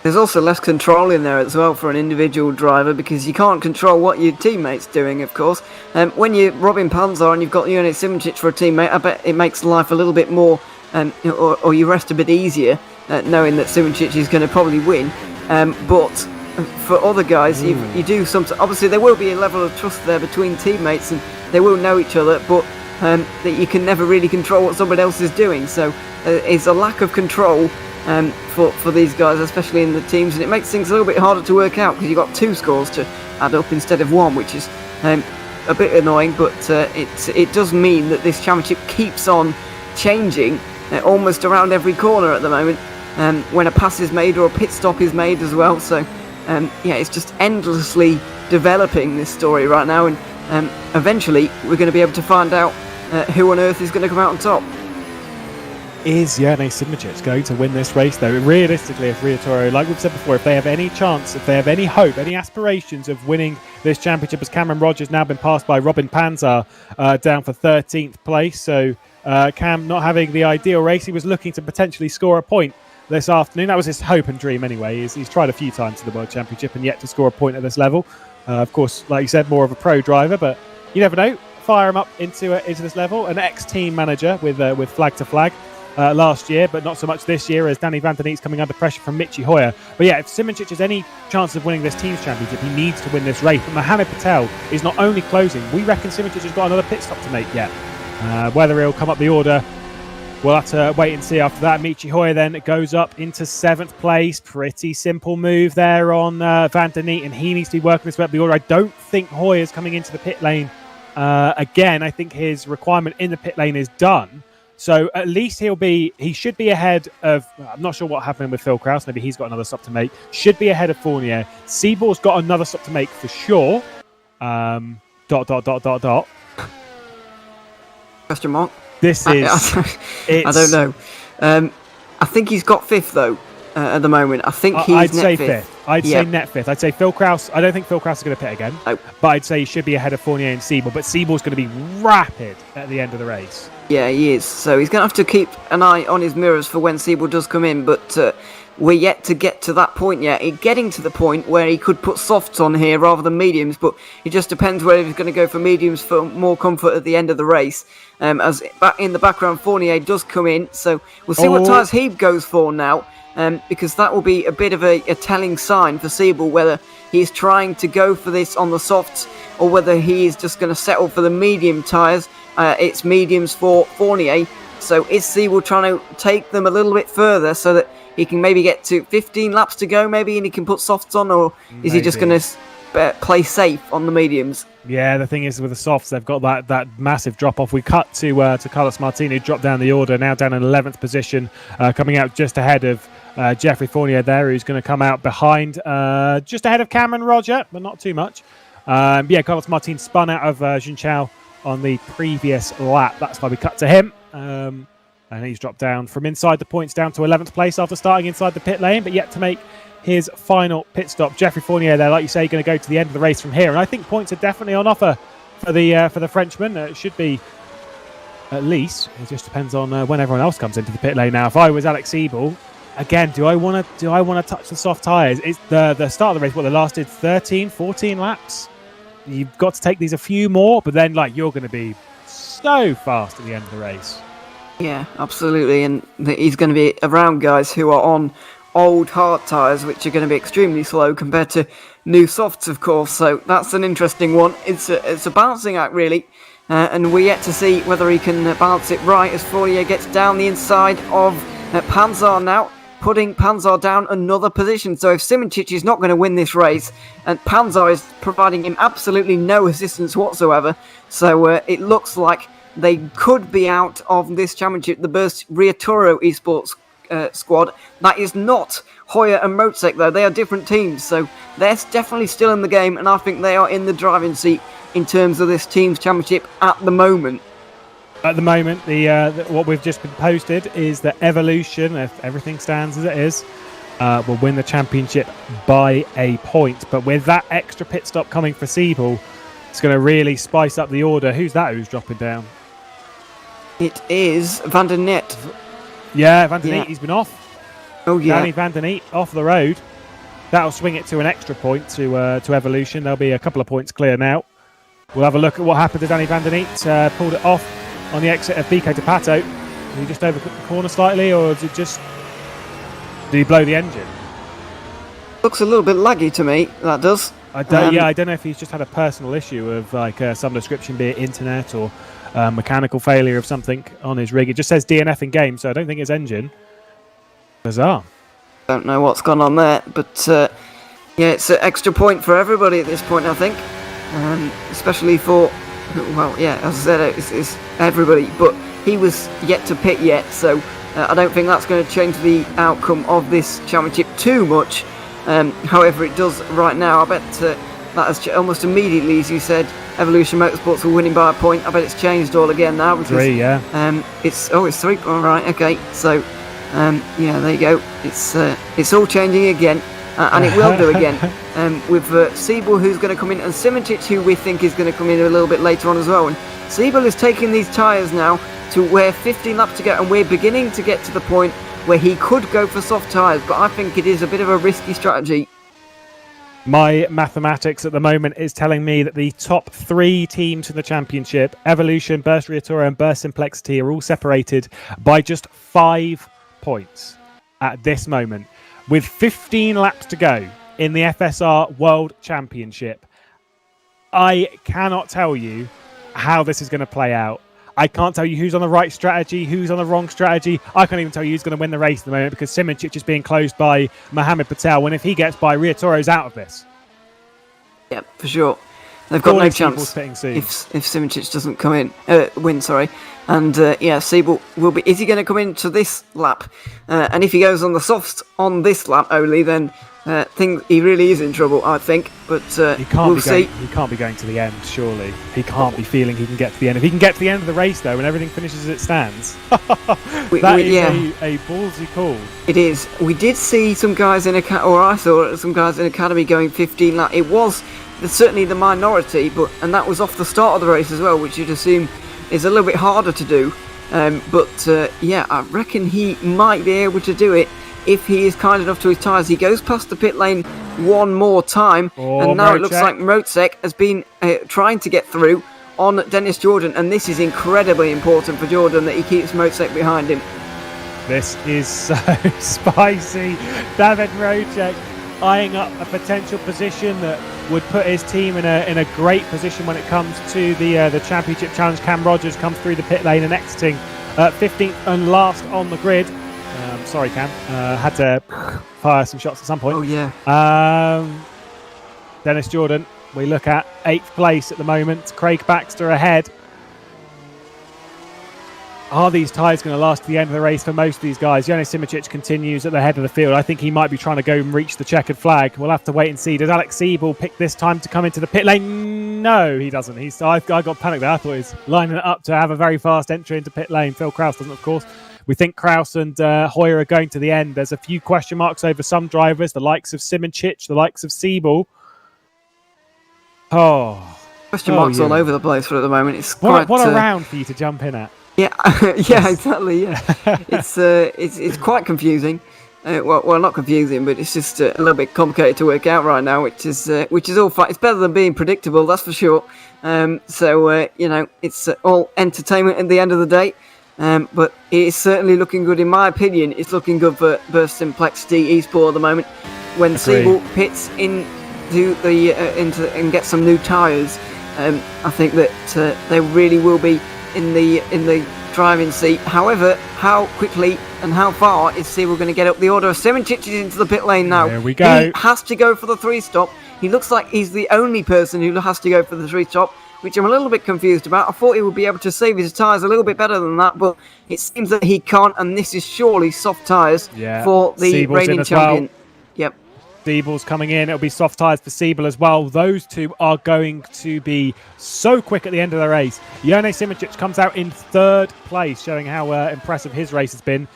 There's also less control in there as well for an individual driver, because you can't control what your teammate's doing, of course. When you're Robin Panzer and you've got Ewan Simoncic for a teammate, I bet it makes life a little bit more, or you rest a bit easier, knowing that Simoncic is going to probably win. But for other guys, you do sometimes. Obviously, there will be a level of trust there between teammates, and they will know each other, but that you can never really control what somebody else is doing. So it's a lack of control for these guys, especially in the teams, and it makes things a little bit harder to work out, because you've got 2 scores to add up instead of 1, which is a bit annoying, but it does mean that this championship keeps on changing almost around every corner at the moment. When a pass is made or a pit stop is made as well. So yeah, it's just endlessly developing, this story right now, and eventually we're going to be able to find out who on earth is going to come out on top. Is Yannick Simicic going to win this race, though? Realistically, if Rio Toro, like we've said before, if they have any chance, if they have any hope, any aspirations of winning this championship, as Cameron Rogers now been passed by Robin Panzer down for 13th place. So Cam not having the ideal race. He was looking to potentially score a point this afternoon. That was his hope and dream anyway. He's tried a few times to the World Championship and yet to score a point at this level. Of course, like you said, more of a pro driver, but you never know. Fire him up into this level. An ex-team manager with flag to flag last year, but not so much this year, as Danny Van Der Neet's coming under pressure from Michi Hoyer. But yeah, if Simicic has any chance of winning this team's championship, he needs to win this race. But Mohamed Patel is not only closing, we reckon Simicic has got another pit stop to make yet. Whether he'll come up the order, we'll have to wait and see after that. Michi Hoyer then goes up into 7th place. Pretty simple move there on Van Der Neet, and he needs to be working his way up the order. I don't think Hoyer's coming into the pit lane again. I think his requirement in the pit lane is done. So at least he should be ahead of, I'm not sure what happened with Phil Krause. Maybe he's got another stop to make. Should be ahead of Fournier. Seabor's got another stop to make for sure. ... Question mark. This is... I don't know. I think he's got 5th though at the moment. I think he's I'd net say 5th. 5th. I'd say net 5th. I'd say Phil Krause. I don't think Phil Krause is going to pit again. No. But I'd say he should be ahead of Fournier and Seabor. But Seabor's going to be rapid at the end of the race. Yeah, he is. So he's going to have to keep an eye on his mirrors for when Seabor does come in. But we're yet to get to that point yet. Getting to the point where he could put softs on here rather than mediums. But it just depends whether he's going to go for mediums for more comfort at the end of the race. As back in the background, Fournier does come in. So we'll see what tyres he goes for now. Because that will be a bit of a telling sign for Seabor whether he's trying to go for this on the softs or whether he is just going to settle for the medium tyres. It's mediums for Fournier, so is Seabor trying to take them a little bit further so that he can maybe get to 15 laps to go maybe and he can put softs on, or is he just going to play safe on the mediums? Yeah, the thing is with the softs, they've got that massive drop-off. We cut to Carlos Martin, who dropped down the order, now down in 11th position, coming out just ahead of Jeffrey Fournier there, who's going to come out behind, just ahead of Cameron Roger, but not too much. Carlos Martin spun out of Junchao on the previous lap. That's why we cut to him. And he's dropped down from inside the points down to 11th place after starting inside the pit lane, but yet to make his final pit stop. Jeffrey Fournier there, like you say, going to go to the end of the race from here. And I think points are definitely on offer for the Frenchman. It should be at least. It just depends on when everyone else comes into the pit lane now. If I was Alex Siebel, again, do I want to touch the soft tyres? It's the start of the race, they lasted 13, 14 laps. You've got to take these a few more, but then you're going to be so fast at the end of the race. Yeah, absolutely. And he's going to be around guys who are on old hard tyres, which are going to be extremely slow compared to new softs, of course. So that's an interesting one. It's a balancing act, really. And we're yet to see whether he can balance it right as Fournier gets down the inside of Panzer now, putting Panzer down another position. So if Simicic is not going to win this race, and Panzer is providing him absolutely no assistance whatsoever, so it looks like they could be out of this championship, the Burst Rio Toro esports squad. That is not Hoyer and Mozek, though. They are different teams, so they're definitely still in the game, and I think they are in the driving seat in terms of this team's championship at the moment. At the moment, what we've just been posted is that Evolution, if everything stands as it is, will win the championship by a point. But with that extra pit stop coming for Siebel, it's going to really spice up the order. Who's dropping down? It is Van Der Neet. Yeah, Van Der Neet, he's been off. Oh, yeah. Danny Van Der Neet off the road. That'll swing it to an extra point to Evolution. There'll be a couple of points clear now. We'll have a look at what happened to Danny Van Der Neet. Pulled it off on the exit of Bico de Pato. Did he just overcut the corner slightly, or did he blow the engine? Looks a little bit laggy to me, that does. I don't know if he's just had a personal issue of some description, be it internet or mechanical failure of something on his rig. It just says DNF in game, so I don't think it's engine. Bizarre. Don't know what's gone on there, but it's an extra point for everybody at this point, I think. especially for, well, yeah, as I said, it's everybody, but he was yet to pit yet, so I don't think that's going to change the outcome of this championship too much. However, it does right now. I bet that has almost immediately, as you said, Evolution Motorsports were winning by a point. I bet it's changed all again now. Because, 3, yeah. It's 3. All right, okay. So, yeah, there you go. It's all changing again, and it will do again. With Siebel, who's going to come in, and Simoncic, who we think is going to come in a little bit later on as well. And Siebel is taking these tyres now to where 15 laps to go, and we're beginning to get to the point where he could go for soft tyres, but I think it is a bit of a risky strategy. My mathematics at the moment is telling me that the top 3 teams in the championship, Evolution, Burst Riatore and Burst Simplexity, are all separated by just 5 points at this moment. With 15 laps to go in the FSR World Championship, I cannot tell you how this is going to play out. I can't tell you who's on the right strategy, who's on the wrong strategy. I can't even tell you who's going to win the race at the moment, because Simoncic is being closed by Mohamed Patel, and if he gets by, Riatore's out of this. Yeah, for sure. They've got no chance if Simoncic doesn't come in, win, sorry. And yeah, Siebel will be. Is he going to come into this lap? And if he goes on the softs on this lap only, then he really is in trouble, I think. But we'll see. He can't be going to the end, surely. He can't be feeling he can get to the end. If he can get to the end of the race, though, and everything finishes as it stands, that is a ballsy call. It is. We did see some guys in I saw some guys in Academy going 15 laps. It was certainly the minority, and that was off the start of the race as well, which you'd assume is a little bit harder to do. Yeah, I reckon he might be able to do it if he is kind enough to his tyres. He goes past the pit lane one more time, and now it looks like Mrozek has been trying to get through on Dennis Jordan, and this is incredibly important for Jordan that he keeps Mrozek behind him. This is so spicy. David Mrozek eyeing up a potential position that would put his team in a great position when it comes to the championship challenge. Cam Rogers comes through the pit lane and exiting 15th and last on the grid. Sorry, Cam. Had to fire some shots at some point. Oh, yeah. Dennis Jordan, we look at 8th place at the moment. Craig Baxter ahead. Are these tyres going to last to the end of the race for most of these guys? Jonas Simoncic continues at the head of the field. I think he might be trying to go and reach the checkered flag. We'll have to wait and see. Does Alex Siebel pick this time to come into the pit lane? No, he doesn't. I got panicked there. I thought he was lining it up to have a very fast entry into pit lane. Phil Krause doesn't, of course. We think Krause and Hoyer are going to the end. There's a few question marks over some drivers, the likes of Simoncic, the likes of Siebel. Question marks all over the place for at the moment. It's what a round for you to jump in at. Yeah, yeah, exactly. Yeah, it's quite confusing. Well, not confusing, but it's just a little bit complicated to work out right now, which is all fine. It's better than being predictable, that's for sure. So it's all entertainment at the end of the day. But it is certainly looking good, in my opinion. It's looking good for Burst Simplexity Esport at the moment. When Siebel pits into and gets some new tyres, I think that they really will be in the driving seat. However, how quickly and how far is Siebel going to get up the order? Simoncic is into the pit lane now. There we go. He has to go for the 3-stop. He looks like he's the only person who has to go for the 3-stop, which I'm a little bit confused about. I thought he would be able to save his tyres a little bit better than that, but it seems that he can't, and this is surely soft tyres for the Siebel's reigning champion. Well. Yep. Siebel's coming in. It'll be soft tyres for Siebel as well. Those two are going to be so quick at the end of the race. Jonas Simoncic comes out in 3rd place, showing how impressive his race has been.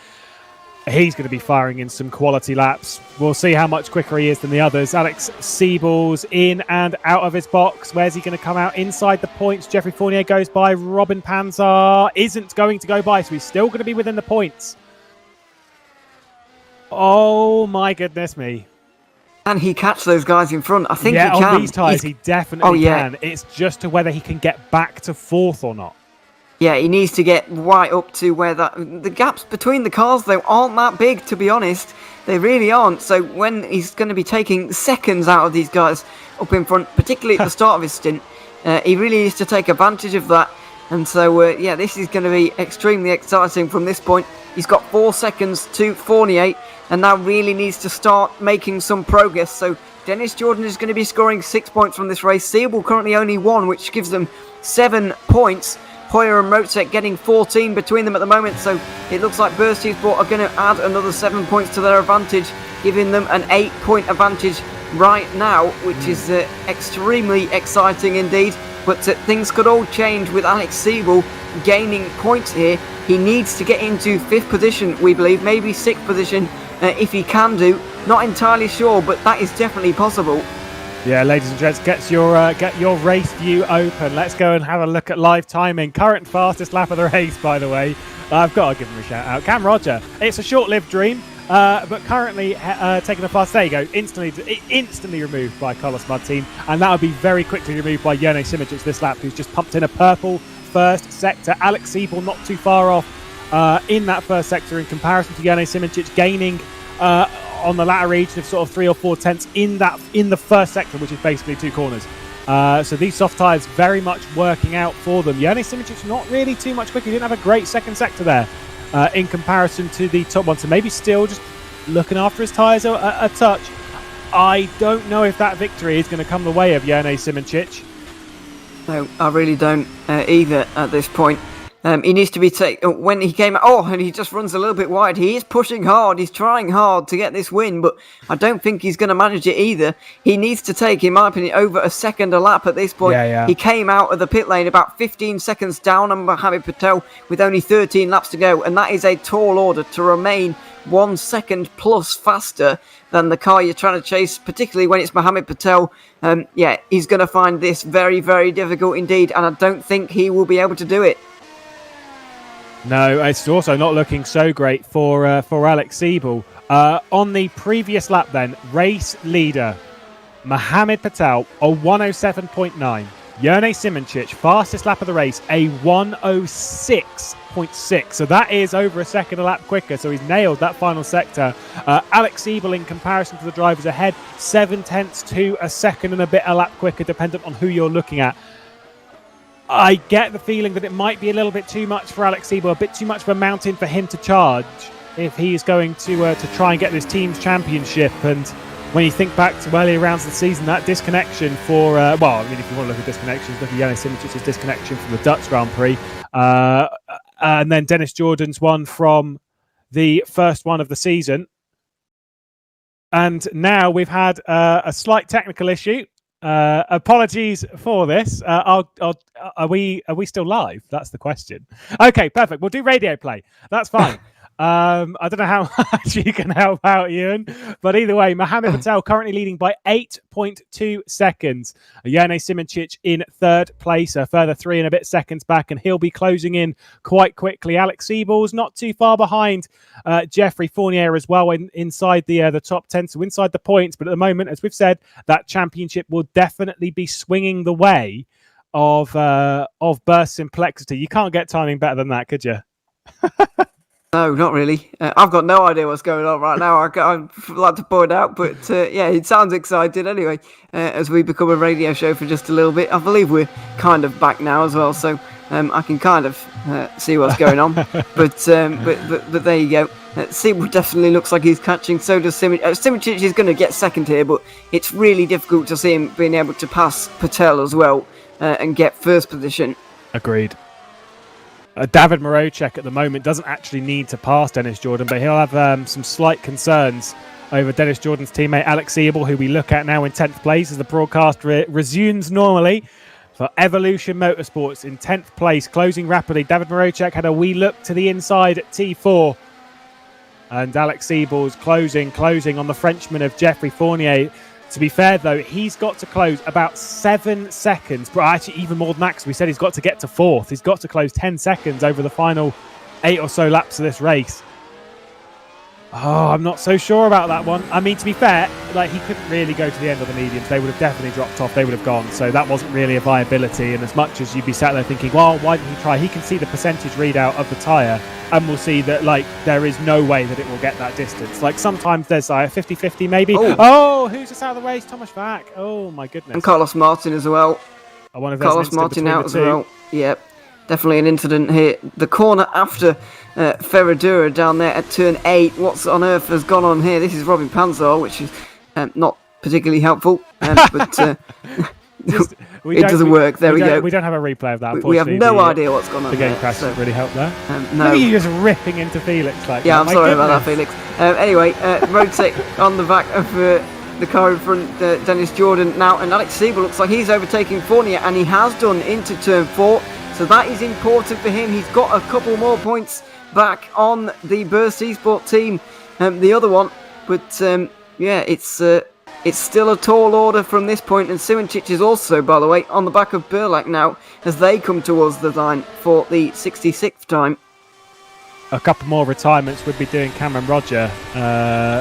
He's going to be firing in some quality laps. We'll see how much quicker he is than the others. Alex Siebel's in and out of his box. Where's he going to come out? Inside the points. Jeffrey Fournier goes by. Robin Panzer isn't going to go by, so he's still going to be within the points. Oh, my goodness me. Can he catch those guys in front? I think he can. On these tyres, he definitely can. It's just to whether he can get back to 4th or not. Yeah, he needs to get right up to where the gaps between the cars, though, aren't that big, to be honest. They really aren't. So when he's going to be taking seconds out of these guys up in front, particularly at the start of his stint, he really needs to take advantage of that. And so, this is going to be extremely exciting from this point. He's got 4 seconds to Fournier, and now really needs to start making some progress. So Dennis Jordan is going to be scoring 6 points from this race. Siebel currently only 1, which gives them 7 points. Hoyer and Mozek getting 14 between them at the moment, so it looks like Burstie's-Bought are going to add another 7 points to their advantage, giving them an 8-point advantage right now, which is extremely exciting indeed. But things could all change with Alex Siebel gaining points here. He needs to get into 5th position, we believe, maybe 6th position if he can do. Not entirely sure, but that is definitely possible. Yeah, ladies and gents, get your race view open. Let's go and have a look at live timing. Current fastest lap of the race, by the way. I've got to give him a shout out. Cam Roger. It's a short-lived dream, but currently taking the fast. There you go. Instantly removed by Carlos Martin, and that will be very quickly removed by Jone Simic this lap, who's just pumped in a purple first sector. Alex Siebel not too far off in that first sector in comparison to Jone Simic, gaining on the latter region of sort of 3 or 4 tenths in the first sector, which is basically 2 corners. So these soft tyres very much working out for them. Jone Simic not really too much quicker. He didn't have a great second sector there in comparison to the top one. So maybe still just looking after his tyres a touch. I don't know if that victory is going to come the way of Jone Simic. No, I really don't either at this point. He needs to be when he came out, and he just runs a little bit wide. He is pushing hard. He's trying hard to get this win, but I don't think he's going to manage it either. He needs to take, in my opinion, over a second a lap at this point. Yeah. He came out of the pit lane about 15 seconds down on Mohamed Patel with only 13 laps to go, and that is a tall order to remain 1 second plus faster than the car you're trying to chase, particularly when it's Mohamed Patel. He's going to find this very, very difficult indeed, and I don't think he will be able to do it. No, it's also not looking so great for Alex Siebel. On the previous lap then, race leader Mohamed Patel, a 107.9. Jone Simic, fastest lap of the race, a 106.6. So that is over a second a lap quicker. So he's nailed that final sector. Alex Siebel, in comparison to the drivers ahead, 7 tenths to a second and a bit a lap quicker, dependent on who you're looking at. I get the feeling that it might be a little bit too much for Alex Siebel, a bit too much of a mountain for him to charge if he is going to try and get this team's championship. And when you think back to earlier rounds of the season, that disconnection for, if you want to look at disconnections, look at Jone Simic's disconnection from the Dutch Grand Prix. And then Dennis Jordan's one from the first one of the season. And now we've had a slight technical issue. Apologies for this. Are we still live? That's the question. Okay, perfect. We'll do radio play. That's fine. I don't know how much you can help out, Ewan, but either way, Mohamed Patel currently leading by 8.2 seconds. Jone Simic in 3rd place, a further 3 and a bit seconds back, and he'll be closing in quite quickly. Alex Siebel's not too far behind Geoffrey Fournier as well, inside the top 10, so inside the points. But at the moment, as we've said, that championship will definitely be swinging the way of Burst Simplexity. You can't get timing better than that, could you? No, not really. I've got no idea what's going on right now. I'd like to point out, but it sounds exciting anyway. As we become a radio show for just a little bit, I believe we're kind of back now as well, so I can kind of see what's going on. But there you go. Siebel definitely looks like he's catching. So does Simic. Simic is going to get second here, but it's really difficult to see him being able to pass Patel as well and get first position. Agreed. David Morocek at the moment doesn't actually need to pass Dennis Jordan, but he'll have some slight concerns over Dennis Jordan's teammate Alex Siebel, who we look at now in 10th place as the broadcast resumes normally for Evolution Motorsports in 10th place, closing rapidly. David Morocek had a wee look to the inside at T4, and Alex Siebel's closing on the Frenchman of Geoffrey Fournier. To be fair, though, he's got to close about 7 seconds, but actually even more than that, because we said he's got to get to 4th. He's got to close 10 seconds over the final 8 or so laps of this race. Oh, I'm not so sure about that one. I mean, to be fair, he couldn't really go to the end of the mediums. They would have definitely dropped off. They would have gone. So that wasn't really a viability. And as much as you'd be sat there thinking, well, why didn't he try? He can see the percentage readout of the tyre, and we'll see that, there is no way that it will get that distance. Sometimes there's a 50-50 maybe. Oh, who's just out of the race? Thomas Vack. Oh, my goodness. And Carlos Martin as well. Carlos Martin out as well. Yep. Definitely an incident here. The corner after Ferradura down there at turn 8. What on earth has gone on here? This is Robin Panzar, which is not particularly helpful, but it doesn't work. There we go. We don't have a replay of that. We have no idea what's gone on. The game there, crash doesn't really help there. No. Look at you just ripping into Felix like yeah, that. I'm sorry about that, Felix. Anyway, Rotec on the back of the car in front, Dennis Jordan now, and Alex Siebel looks like he's overtaking Fournier, and he has done into turn 4, so that is important for him. He's got a couple more points back on the Burst Esport team, the other one, but yeah, it's still a tall order from this point, and Simončić is also, by the way, on the back of Burlak now as they come towards the line for the 66th time. A couple more retirements would be doing Cameron Roger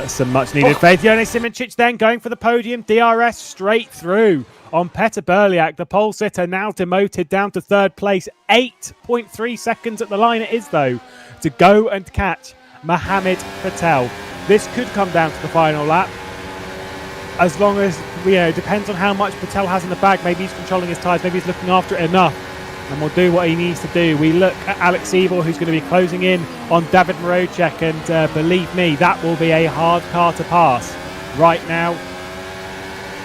some much needed faith. Jone Simončić then going for the podium. DRS straight through on Petr Burliak, the pole sitter, now demoted down to 3rd place. 8.3 seconds at the line it is, though, to go and catch Mohamed Patel. This could come down to the final lap. As long as, depends on how much Patel has in the bag. Maybe he's controlling his tyres, maybe he's looking after it enough, and will do what he needs to do. We look at Alex Siebel, who's going to be closing in on David Marocek, and believe me, that will be a hard car to pass. Right now,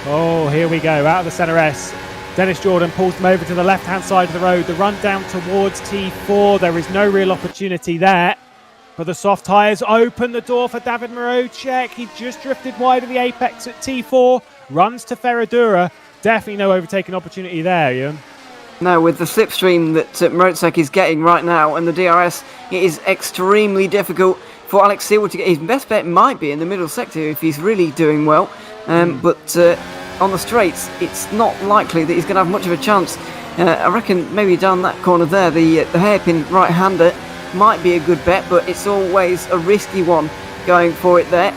oh, here we go, out of the centre S. Dennis Jordan pulls them over to the left-hand side of the road. The run down towards T4, there is no real opportunity there. But the soft tyres open the door for David Marocek. He just drifted wide of the apex at T4. Runs to Ferradura. Definitely no overtaking opportunity there, Ewan. No, with the slipstream that Marocek is getting right now and the DRS, it is extremely difficult for Alex Siebel to get. His best bet might be in the middle sector if he's really doing well. But on the straights, it's not likely that he's going to have much of a chance. I reckon maybe down that corner there, the hairpin right-hander might be a good bet, but it's always a risky one going for it there.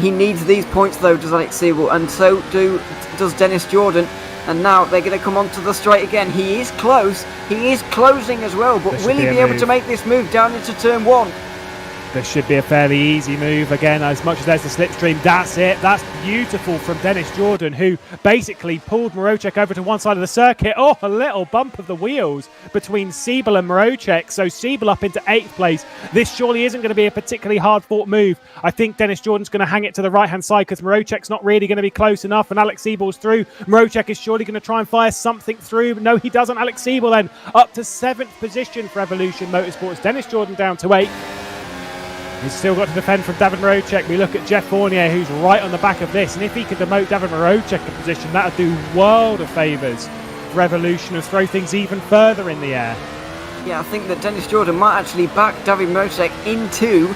He needs these points though, does Alex Siebel, and so does Dennis Jordan. And now they're going to come onto the straight again. He is close. He is closing as well, but will he be able to make this move down into turn 1? This should be a fairly easy move again, as much as there's the slipstream. That's it. That's beautiful from Dennis Jordan, who basically pulled Marocek over to one side of the circuit. Oh, a little bump of the wheels between Siebel and Marocek. So Siebel up into 8th place. This surely isn't going to be a particularly hard-fought move. I think Dennis Jordan's going to hang it to the right-hand side because Marocek's not really going to be close enough, and Alex Siebel's through. Marocek is surely going to try and fire something through. But no, he doesn't. Alex Siebel then up to 7th position for Evolution Motorsports. Dennis Jordan down to 8th. He's still got to defend from David Marocek. We look at Jeff Fournier, who's right on the back of this, and if he could demote David Marocek a position, that would do world of favours for Evolution and throw things even further in the air. Yeah, I think that Dennis Jordan might actually back David Marocek into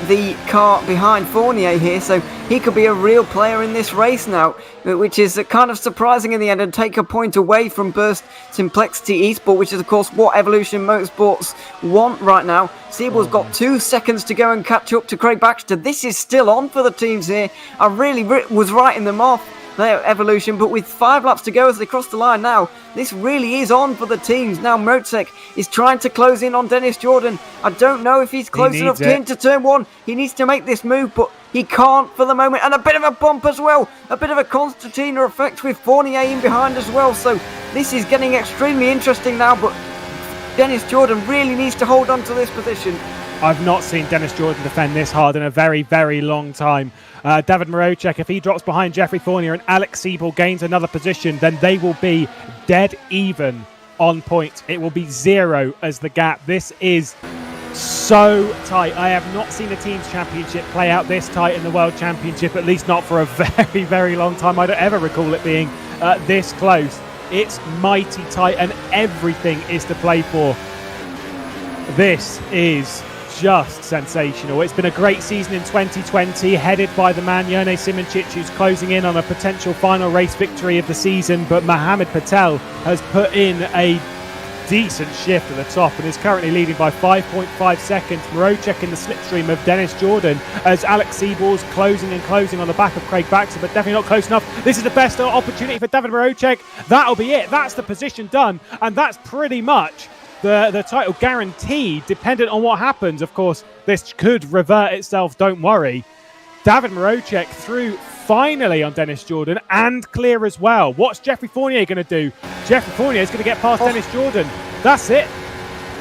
the car behind Fournier here, so he could be a real player in this race now, which is kind of surprising in the end, and take a point away from Burst Simplexity Esport, which is of course what Evolution Motorsports want right now. Siebel's got 2 seconds to go and catch up to Craig Baxter. This is still on for the teams here. I really was writing them off there, Evolution, but with 5 laps to go as they cross the line now, this really is on for the teams. Now Marocek is trying to close in on Dennis Jordan. I don't know if he's close enough to get into turn 1. He needs to make this move, but he can't for the moment. And a bit of a bump as well. A bit of a concertina effect with Fournier in behind as well. So this is getting extremely interesting now, but Dennis Jordan really needs to hold on to this position. I've not seen Dennis Jordan defend this hard in a very, very long time. David Marocek, if he drops behind Jeffrey Fournier and Alex Siebel gains another position, then they will be dead even on points. It will be 0 as the gap. This is so tight. I have not seen a teams championship play out this tight in the World Championship, at least not for a very, very long time. I don't ever recall it being this close. It's mighty tight and everything is to play for. This is just sensational. It's been a great season in 2020, headed by the man Jone Simončić, who's closing in on a potential final race victory of the season, but Mohamed Patel has put in a decent shift at the top and is currently leading by 5.5 seconds. Marocek in the slipstream of Dennis Jordan as Alex Siebel's closing on the back of Craig Baxter, but definitely not close enough. This is the best opportunity for David Marocek. That'll be it. That's the position done, and that's pretty much the title guaranteed, dependent on what happens. Of course, this could revert itself, don't worry. David Marocek through finally on Dennis Jordan and clear as well. What's Jeffrey Fournier going to do? Jeffrey Fournier is going to get past Dennis Jordan. That's it.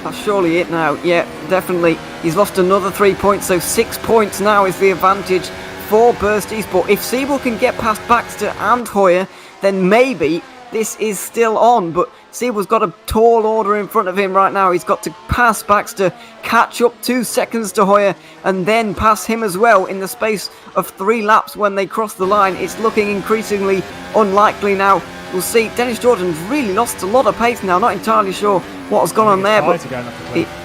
That's surely it now. Yeah, definitely. He's lost another 3 points, so 6 points now is the advantage for Burst Esport. If Siebel can get past Baxter and Hoyer, then maybe this is still on, but Siebel's got a tall order in front of him right now. He's got to pass Baxter, catch up 2 seconds to Hoyer, and then pass him as well in the space of 3 laps when they cross the line. It's looking increasingly unlikely now. We'll see. Dennis Jordan's really lost a lot of pace now. Not entirely sure what has gone on there, but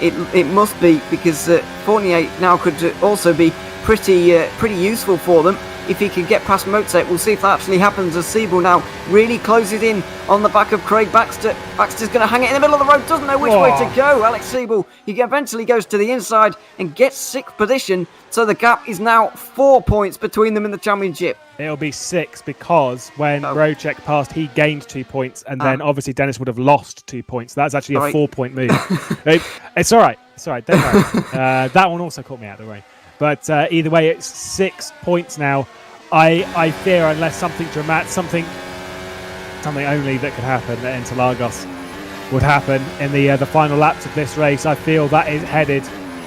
it must be, because Fournier now could also be pretty useful for them if he can get past Mozart. We'll see if that actually happens as Siebel now really closes in on the back of Craig Baxter. Baxter's going to hang it in the middle of the road, doesn't know which way to go. Alex Siebel, he eventually goes to the inside and gets 6th position, so the gap is now 4 points between them in the championship. It'll be 6 because when Rocek passed, he gained 2 points, and then obviously Dennis would have lost 2 points. That's actually a 4-point move. It's all right. Don't worry. That one also caught me out of the way. But either way, it's 6 points now. I fear, unless something dramatic, something only that could happen at Interlagos would happen in the final laps of this race, I feel that is headed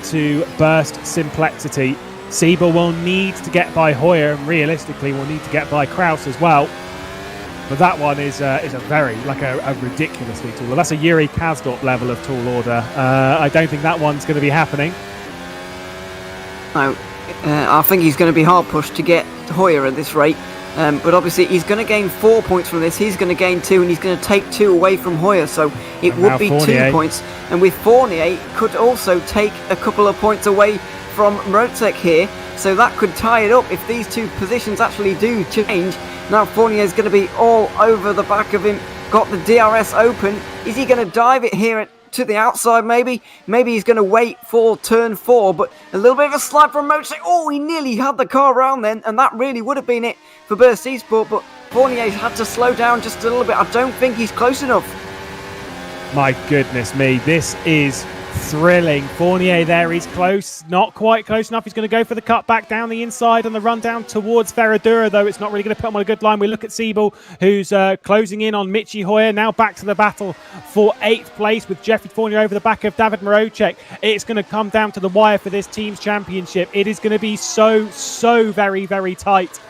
to burst Simplexity. Siebel will need to get by Hoyer, and realistically will need to get by Kraus as well. But that one is a very, a ridiculously tall. That's a Yuri Kazdorp level of tall order. I don't think that one's going to be happening. No, I think he's going to be hard pushed to get Hoyer at this rate. But obviously he's going to gain 4 points from this. He's going to gain 2, and he's going to take 2 away from Hoyer. So it would be Fournier. 2 points. And with Fournier, could also take a couple of points away from Mrozek here. So that could tie it up if these 2 positions actually do change. Now Fournier is going to be all over the back of him. Got the DRS open. Is he going to dive it here to the outside maybe? Maybe he's going to wait for turn 4, but a little bit of a slide from Mozart. Oh, he nearly had the car around then, and that really would have been it for Burst Esport, but Fournier's had to slow down just a little bit. I don't think he's close enough. My goodness me, this is thrilling. Fournier there, he's close, not quite close enough. He's going to go for the cut back down the inside on the run down towards Ferradura, though it's not really going to put him on a good line. We look at Siebel, who's closing in on Michi Hoyer. Now back to the battle for 8th place with Jeffrey Fournier over the back of David Mrozek. It's going to come down to the wire for this team's championship. It is going to be so very, very tight.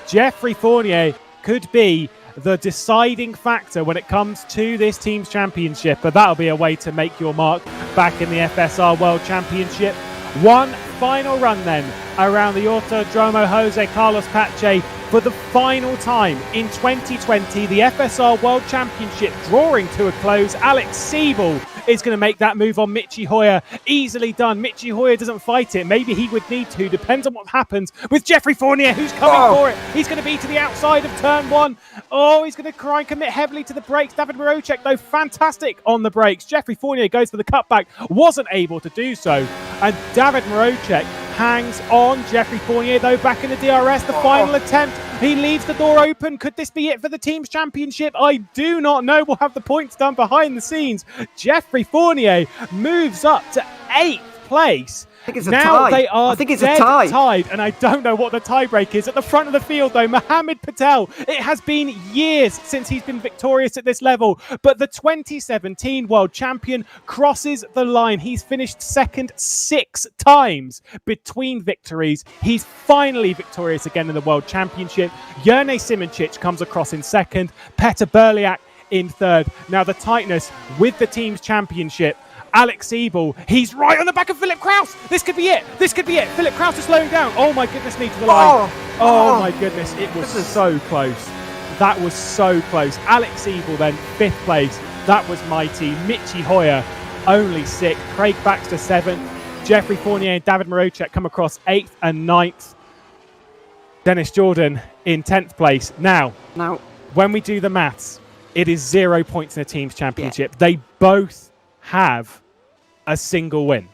Jeffrey Fournier could be the deciding factor when it comes to this team's championship, but that'll be a way to make your mark back in the FSR World Championship. One final run then around the Autodromo Jose Carlos Pache for the final time in 2020. The FSR World Championship drawing to a close. Alex Siebel is going to make that move on Michi Hoyer. Easily done. Michi Hoyer doesn't fight it. Maybe he would need to. Depends on what happens with Jeffrey Fournier, who's coming for it. He's going to be to the outside of turn 1. Oh, he's going to try and commit heavily to the brakes. David Mrozek, though, fantastic on the brakes. Jeffrey Fournier goes for the cutback. Wasn't able to do so. And David Mrozek hangs on. Jeffrey Fournier, though, back in the DRS. The final attempt. He leaves the door open. Could this be it for the team's championship? I do not know. We'll have the points done behind the scenes. Jeffrey Fournier moves up to 8th place. I think it's a now tie. They are I think it's a tie. tied, and I don't know what the tiebreak is. At the front of the field, though, Mohamed Patel. It has been years since he's been victorious at this level, but the 2017 world champion crosses the line. He's finished second 6 times between victories. He's finally victorious again in the world championship. Jerne Simoncic comes across in second. Petr Berliak in third. Now the tightness with the team's championship. Alex Siebel, he's right on the back of Philip Kraus. This could be it. Philip Kraus is slowing down. Oh my goodness me, to the line. Oh my goodness, it was so close. That was so close. Alex Siebel then 5th place. That was mighty. Michi Hoyer only 6th. Craig Baxter 7th. Jeffrey Fournier and David Mrozek come across 8th and 9th. Dennis Jordan in 10th place. Now, when we do the maths, it is 0 points in a team's championship. Yeah. They both have a single win.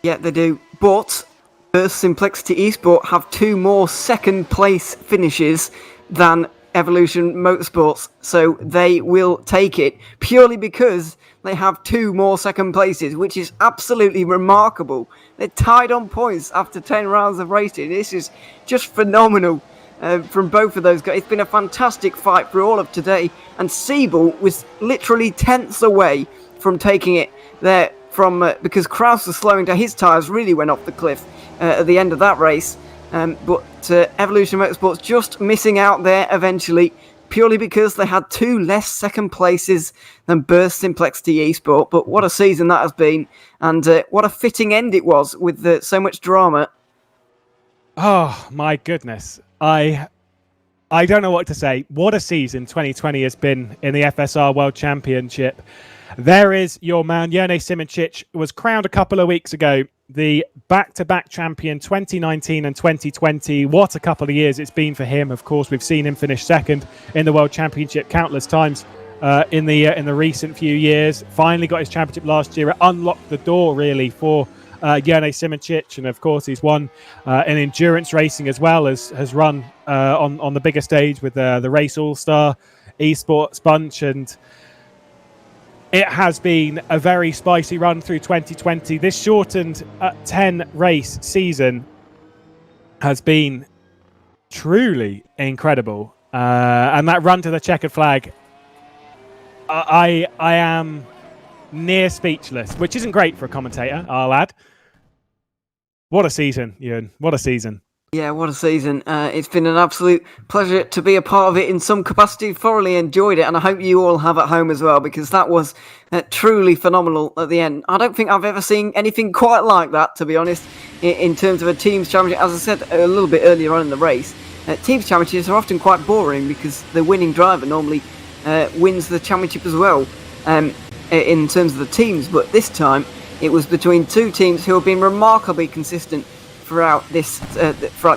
Yeah, they do. But Burst Simplexity Esport have 2 more second place finishes than Evolution Motorsports. So they will take it purely because they have 2 more second places, which is absolutely remarkable. They're tied on points after 10 rounds of racing. This is just phenomenal from both of those guys. It's been a fantastic fight for all of today. And Siebel was literally tenths away from taking it there because Kraus was slowing down. His tyres really went off the cliff at the end of that race. But Evolution Motorsports just missing out there eventually, purely because they had 2 less second places than Burst Simplexity Esport. But what a season that has been, and what a fitting end it was with so much drama. Oh my goodness. I don't know what to say. What a season 2020 has been in the FSR World Championship. There is your man, Jene Simoncic, was crowned a couple of weeks ago the back-to-back champion 2019 and 2020. What a couple of years it's been for him. Of course, we've seen him finish second in the World Championship countless times in the recent few years. Finally got his championship last year. It unlocked the door, really, for Jene Simoncic, and of course he's won in endurance racing as well as has run on the bigger stage with the Race All-Star Esports bunch, and it has been a very spicy run through 2020. This shortened 10 race season has been truly incredible, and that run to the checkered flag, I am near speechless, which isn't great for a commentator, I'll add. What a season, Ewan. What a season. Yeah, what a season. It's been an absolute pleasure to be a part of it in some capacity. Thoroughly enjoyed it, and I hope you all have at home as well, because that was truly phenomenal at the end. I don't think I've ever seen anything quite like that, to be honest, in terms of a team's championship. As I said a little bit earlier on in the race, team's championships are often quite boring because the winning driver normally wins the championship as well in terms of the teams. But this time, it was between 2 teams who have been remarkably consistent throughout this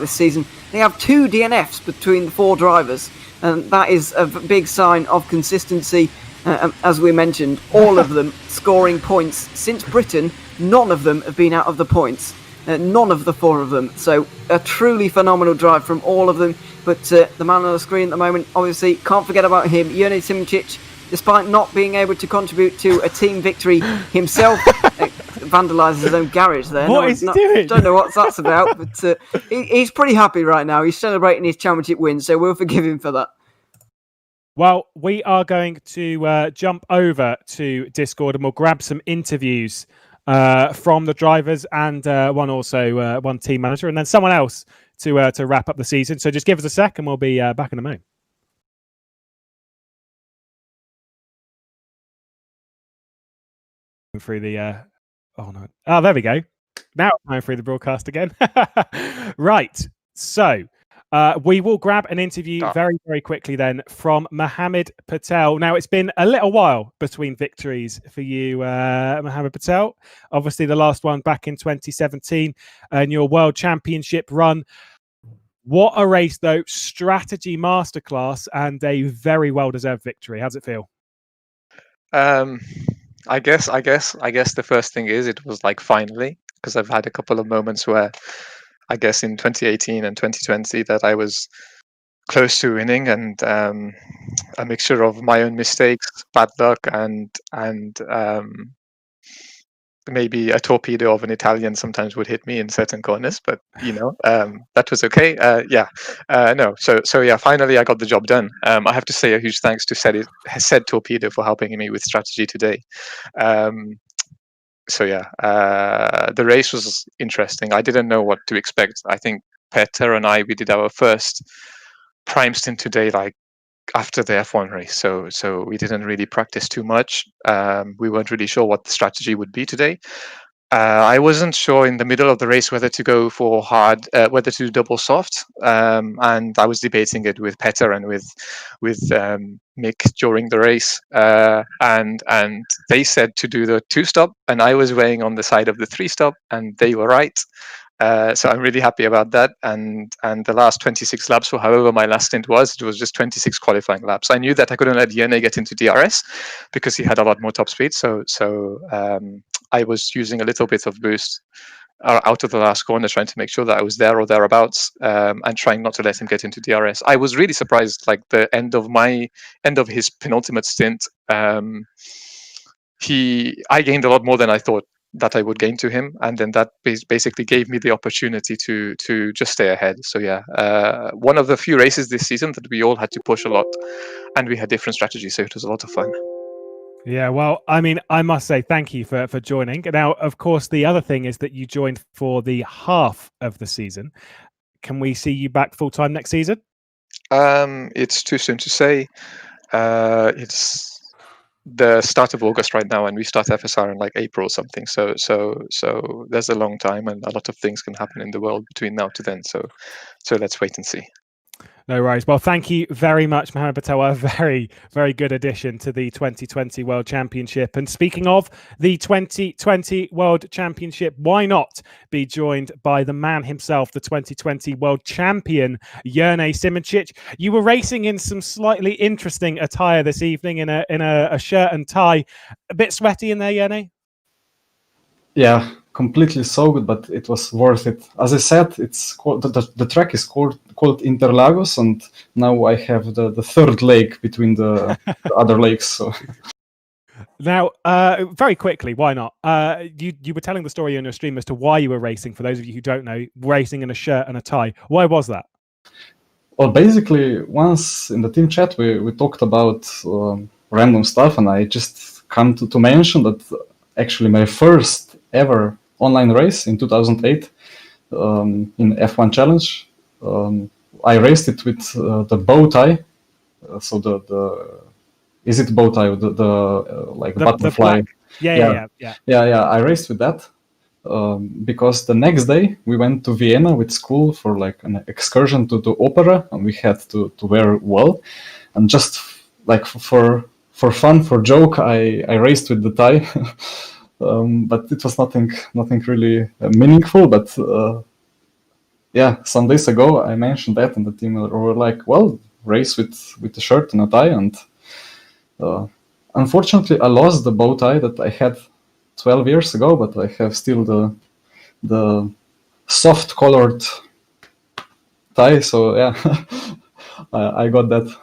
season. They have 2 DNFs between the 4 drivers, and that is a big sign of consistency. As we mentioned, all of them scoring points since Britain. None of them have been out of the points. None of the 4 of them. So a truly phenomenal drive from all of them. But the man on the screen at the moment, obviously, can't forget about him, Jene Simoncic. Despite not being able to contribute to a team victory himself, vandalises his own garage there. What is he doing? Don't know what that's about, but he's pretty happy right now. He's celebrating his championship win, so we'll forgive him for that. Well, we are going to jump over to Discord and we'll grab some interviews from the drivers and one team manager, and then someone else to wrap up the season. So just give us a sec and we'll be back in a moment. Through the there we go. Now I'm going through the broadcast again. Right, so we will grab an interview very, very quickly then from Mohammed Patel. Now, it's been a little while between victories for you, Mohammed Patel. Obviously, the last one back in 2017 and your World Championship run. What a race, though. Strategy masterclass and a very well-deserved victory. How's it feel? I guess the first thing is it was like finally, because I've had a couple of moments where I guess in 2018 and 2020 that I was close to winning, and a mixture of my own mistakes, bad luck, and maybe a torpedo of an Italian sometimes would hit me in certain corners, but that was okay. Finally I got the job done. I have to say a huge thanks to said Torpedo for helping me with strategy today. The race was interesting. I didn't know what to expect. I think Peter and we did our first prime stint today, like after the F1 race, so we didn't really practice too much. We weren't really sure what the strategy would be today. I wasn't sure in the middle of the race whether to go for hard, whether to do double soft, and I was debating it with Peter and with Mick during the race, and they said to do the 2-stop, and I was weighing on the side of the 3-stop, and they were right. So I'm really happy about that. And the last 26 laps, or however my last stint was, it was just 26 qualifying laps. I knew that I couldn't let Jene get into DRS because he had a lot more top speed. So I was using a little bit of boost out of the last corner, trying to make sure that I was there or thereabouts, and trying not to let him get into DRS. I was really surprised, like the end of his penultimate stint. I gained a lot more than I thought that I would gain to him, and then that basically gave me the opportunity to just stay ahead. So one of the few races this season that we all had to push a lot, and we had different strategies, so it was a lot of fun. Yeah, well, I mean, I must say thank you for joining. Now, of course, the other thing is that you joined for the half of the season. can we see you back full time next season? It's too soon to say. It's the start of August right now, and we start FSR in like April or something. So there's a long time, and a lot of things can happen in the world between now to then. So let's wait and see. No worries. Well, thank you very much, Mohamed Patel. A very, very good addition to the 2020 World Championship. And speaking of the 2020 World Championship, why not be joined by the man himself, the 2020 World Champion, Jerne Simoncic? You were racing in some slightly interesting attire this evening in a shirt and tie. A bit sweaty in there, Jerne? Yeah, completely soaked, but it was worth it. As I said, it's called, the track is called Interlagos, and now I have the third lake between the other lakes. So. Now, very quickly, why not? You were telling the story on your stream as to why you were racing. For those of you who don't know, racing in a shirt and a tie. Why was that? Well, basically, once in the team chat, we talked about random stuff, and I just come to mention that actually my first ever online race in 2008 in F1 Challenge. I raced it with the bow tie. So the is it bow tie? The like the butterfly? Yeah. I raced with that because the next day we went to Vienna with school for like an excursion to the opera, and we had to wear well, and just like for fun, for joke, I raced with the tie. But it was nothing really meaningful. But some days ago I mentioned that, and the team were like, "Well, race with the shirt and a tie." And unfortunately, I lost the bow tie that I had 12 years ago, but I have still the soft colored tie. So yeah, I got that.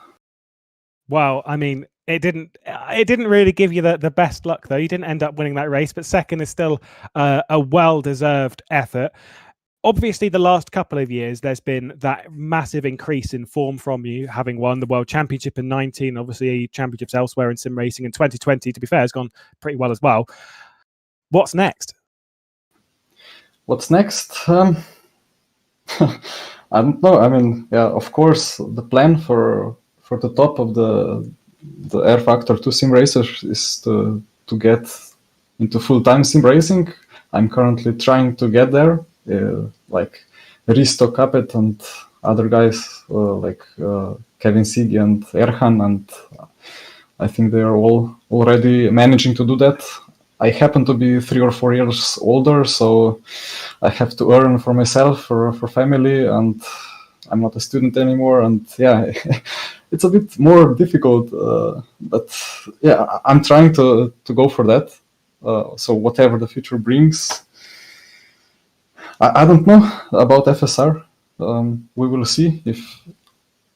Wow, I mean, it didn't really give you the best luck, though. You didn't end up winning that race, but second is still a well-deserved effort. Obviously, the last couple of years, there's been that massive increase in form from you, having won the World Championship in 19, obviously championships elsewhere in sim racing in 2020, to be fair, has gone pretty well as well. What's next? What's next? I don't know. I mean, yeah, of course, the plan for the top of the rFactor 2 sim racers is to get into full-time sim racing. I'm currently trying to get there, like Risto Capet and other guys like Kevin Sigi and Erhan, and I think they are all already managing to do that. I happen to be 3 or 4 years older, so I have to earn for myself, for family, and I'm not a student anymore, and yeah, it's a bit more difficult, but yeah, I'm trying to go for that. So whatever the future brings, I don't know about FSR. We will see. If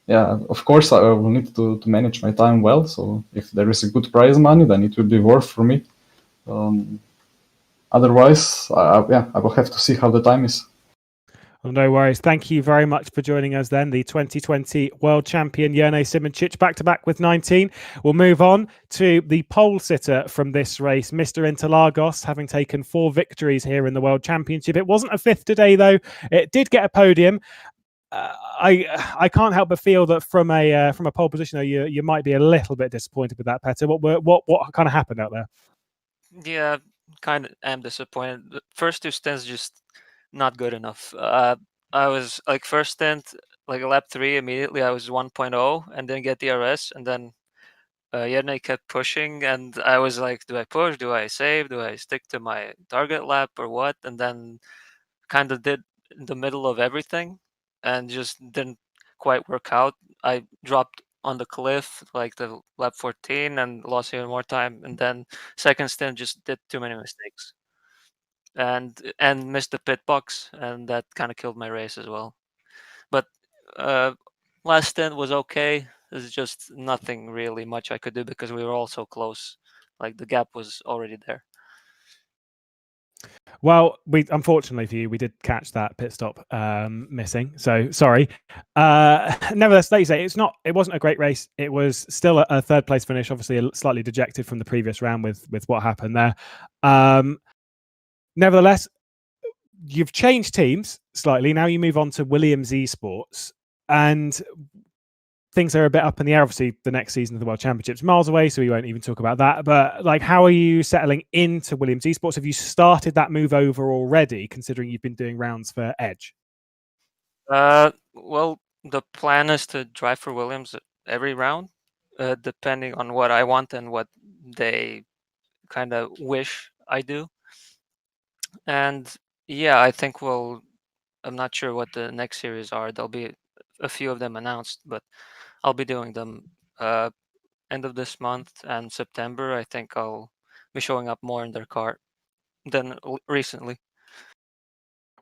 of course, I will need to manage my time well. So if there is a good prize money, then it will be worth for me. Otherwise, I will have to see how the time is. Well, no worries. Thank you very much for joining us then. The 2020 World Champion Jerne Simoncic, back-to-back with 19. We'll move on to the pole sitter from this race, Mr. Interlagos, having taken 4 victories here in the World Championship. It wasn't a 5th today, though. It did get a podium. I can't help but feel that from a pole position, though, you might be a little bit disappointed with that, Petter. What kind of happened out there? Yeah, kind of am disappointed. The first 2 stints just not good enough. I was like first stint, like lap 3 immediately. I was 1.0 and then get DRS, and then Jerne kept pushing, and I was like, do I push? Do I save? Do I stick to my target lap or what? And then kind of did in the middle of everything, and just didn't quite work out. I dropped on the cliff like the lap 14 and lost even more time, and then second stint just did too many mistakes and missed the pit box, and that kind of killed my race as well. But last stint was okay. There's just nothing really much I could do because we were all so close. Like the gap was already there. Well, unfortunately for you, we did catch that pit stop missing. So sorry. Nevertheless, like you say, it wasn't a great race. It was still a 3rd place finish. Obviously, slightly dejected from the previous round with what happened there. Nevertheless, you've changed teams slightly. Now you move on to Williams Esports, and things are a bit up in the air. Obviously, the next season of the World Championship's miles away, so we won't even talk about that. But like, how are you settling into Williams Esports? Have you started that move over already, considering you've been doing rounds for Edge? Well, the plan is to drive for Williams every round, depending on what I want and what they kind of wish I do. And yeah, I think I'm not sure what the next series are. There'll be a few of them announced, but I'll be doing them end of this month and September. I think I'll be showing up more in their car than recently.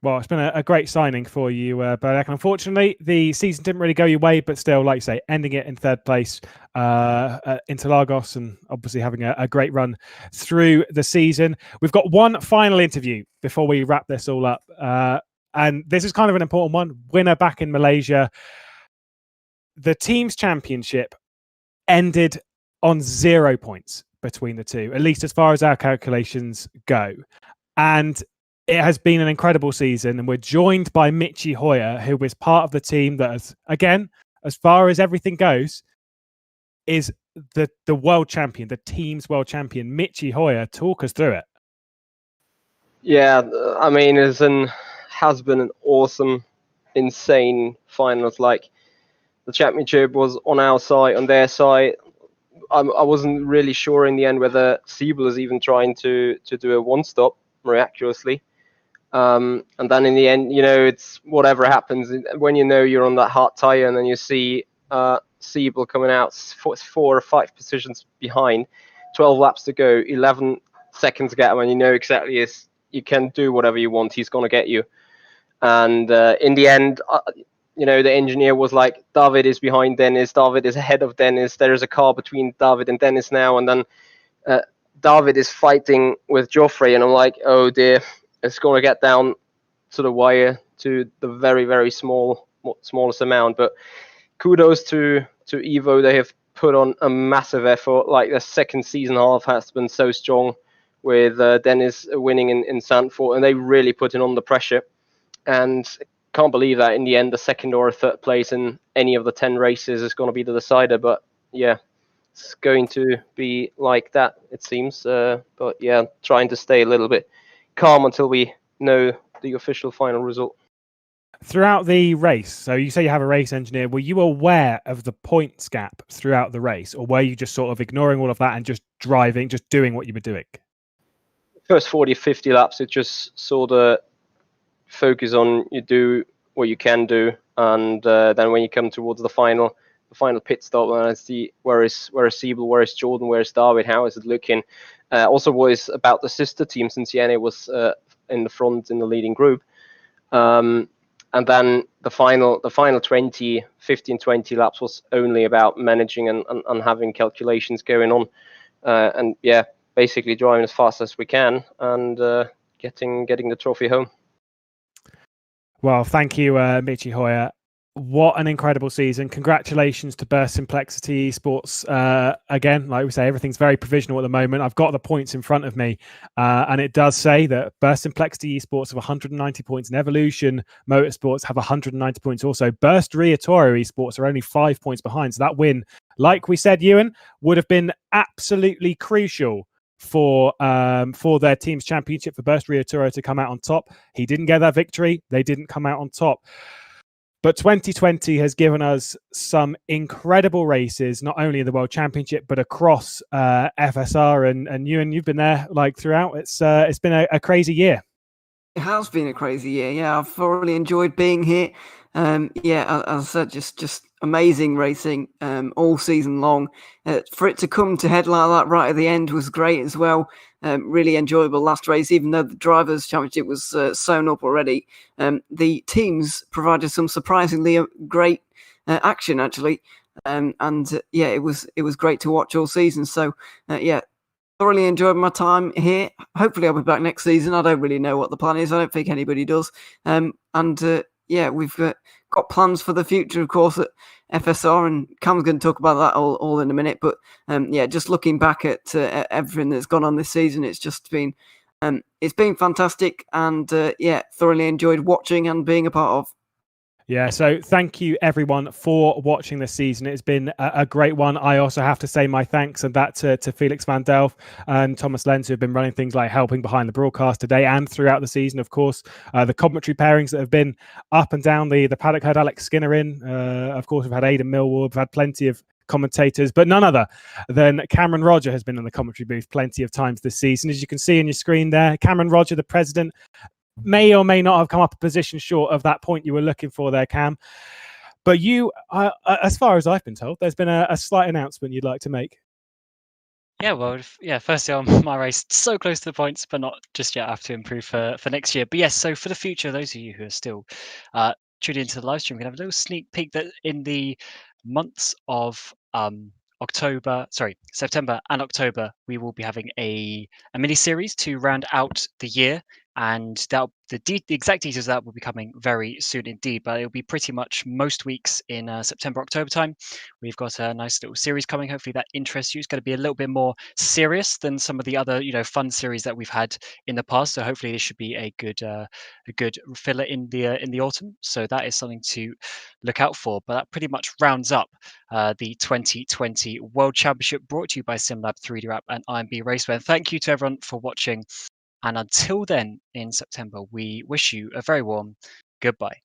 Well, it's been a great signing for you, Bodek. And unfortunately, the season didn't really go your way, but still, like you say, ending it in third place at Interlagos, and obviously having a great run through the season. We've got one final interview before we wrap this all up. And this is kind of an important one. Winner back in Malaysia. The team's championship ended on 0 points between the two, at least as far as our calculations go. And it has been an incredible season, and we're joined by Michi Hoyer, who is part of the team that has, again, as far as everything goes, is the world champion, the team's world champion. Michi Hoyer, talk us through it. Yeah, I mean, has been an awesome, insane finals. Like, the championship was on our side, on their side. I wasn't really sure in the end whether Siebel is even trying to do a one-stop miraculously. And then in the end, it's whatever happens. When you're on that hard tire and then you see Siebel coming out 4 or 5 positions behind, 12 laps to go, 11 seconds to get him, and exactly you can do whatever you want. He's going to get you. And in the end, the engineer was like, David is behind Dennis. David is ahead of Dennis. There is a car between David and Dennis now. And then David is fighting with Joffrey. And I'm like, oh dear, it's going to get down to the wire, to the very, very smallest amount. But kudos to Evo. They have put on a massive effort. Like, the second season half has been so strong, with Dennis winning in Sandford. And they really put in on the pressure. And can't believe that in the end, the second or third place in any of the 10 races is going to be the decider. But yeah, it's going to be like that, it seems. But yeah, trying to stay a little bit calm until we know the official final result. Throughout the race, so you say you have a race engineer, were you aware of the points gap throughout the race, or were you just sort of ignoring all of that and just driving, just doing what you were doing? First 40, 50 laps, it just sort of focus on you do what you can do, and then when you come towards the final pit stop, and I see where is Siebel, where is Jordan, where is David, how is it looking? Also, what is about the sister team, since Yene was in the front in the leading group, and then the final 15, 20 laps was only about managing and having calculations going on, and yeah, basically driving as fast as we can and getting the trophy home. Well, thank you, Michi Hoyer. What an incredible season. Congratulations to Burst Simplexity Esports. Again, like we say, everything's very provisional at the moment. I've got the points in front of me, and it does say that Burst Simplexity Esports have 190 points, and Evolution Motorsports have 190 points also. Burst Riatoro Esports are only 5 points behind. So that win, like we said, Ewan, would have been absolutely crucial for their team's championship, for Burst Riatoro to come out on top. He didn't get that victory. They didn't come out on top. But 2020 has given us some incredible races, not only in the World Championship, but across FSR. And Ewan, you've been there like throughout. It's been a crazy year. It has been a crazy year. Yeah, I've thoroughly enjoyed being here. Yeah, as I said, just amazing racing all season long. For it to come to head like that right at the end was great as well. Really enjoyable last race, even though the Drivers' Championship was sewn up already. The teams provided some surprisingly great action, actually. And yeah, it was great to watch all season. So yeah, thoroughly enjoyed my time here. Hopefully I'll be back next season. I don't really know what the plan is. I don't think anybody does. Yeah, we've got plans for the future, of course, at FSR, and Cam's going to talk about that all in a minute. But yeah, just looking back at everything that's gone on this season, it's just been It's been fantastic, and thoroughly enjoyed watching and being a part of. Yeah, so thank you everyone for watching this season. It's been a great one. I also have to say my thanks and that to Felix van Delft and Thomas Lenz, who have been running things like helping behind the broadcast today and throughout the season. Of course, the commentary pairings that have been up and down the paddock. Had Alex Skinner in. Of course, we've had Aidan Millwall. We've had plenty of commentators, but none other than Cameron Roger has been in the commentary booth plenty of times this season. As you can see on your screen there, Cameron Roger, the president, may or may not have come up a position short of that point you were looking for there, Cam. But you, as far as I've been told, there's been a slight announcement you'd like to make. Yeah, well, firstly on my race, so close to the points, but not just yet. I have to improve for next year. But yes, so for the future, those of you who are still tuning into the live stream, we can have a little sneak peek that in the months of September and October, we will be having a mini series to round out the year, and the exact details of that will be coming very soon indeed. But it'll be pretty much most weeks in September, October time. We've got a nice little series coming. Hopefully that interests you. It's going to be a little bit more serious than some of the other fun series that we've had in the past. So hopefully this should be a good filler in the autumn. So that is something to look out for. But that pretty much rounds up the 2020 World Championship, brought to you by SimLab 3D Wrap and IMB Raceway. And thank you to everyone for watching. And until then, in September, we wish you a very warm goodbye.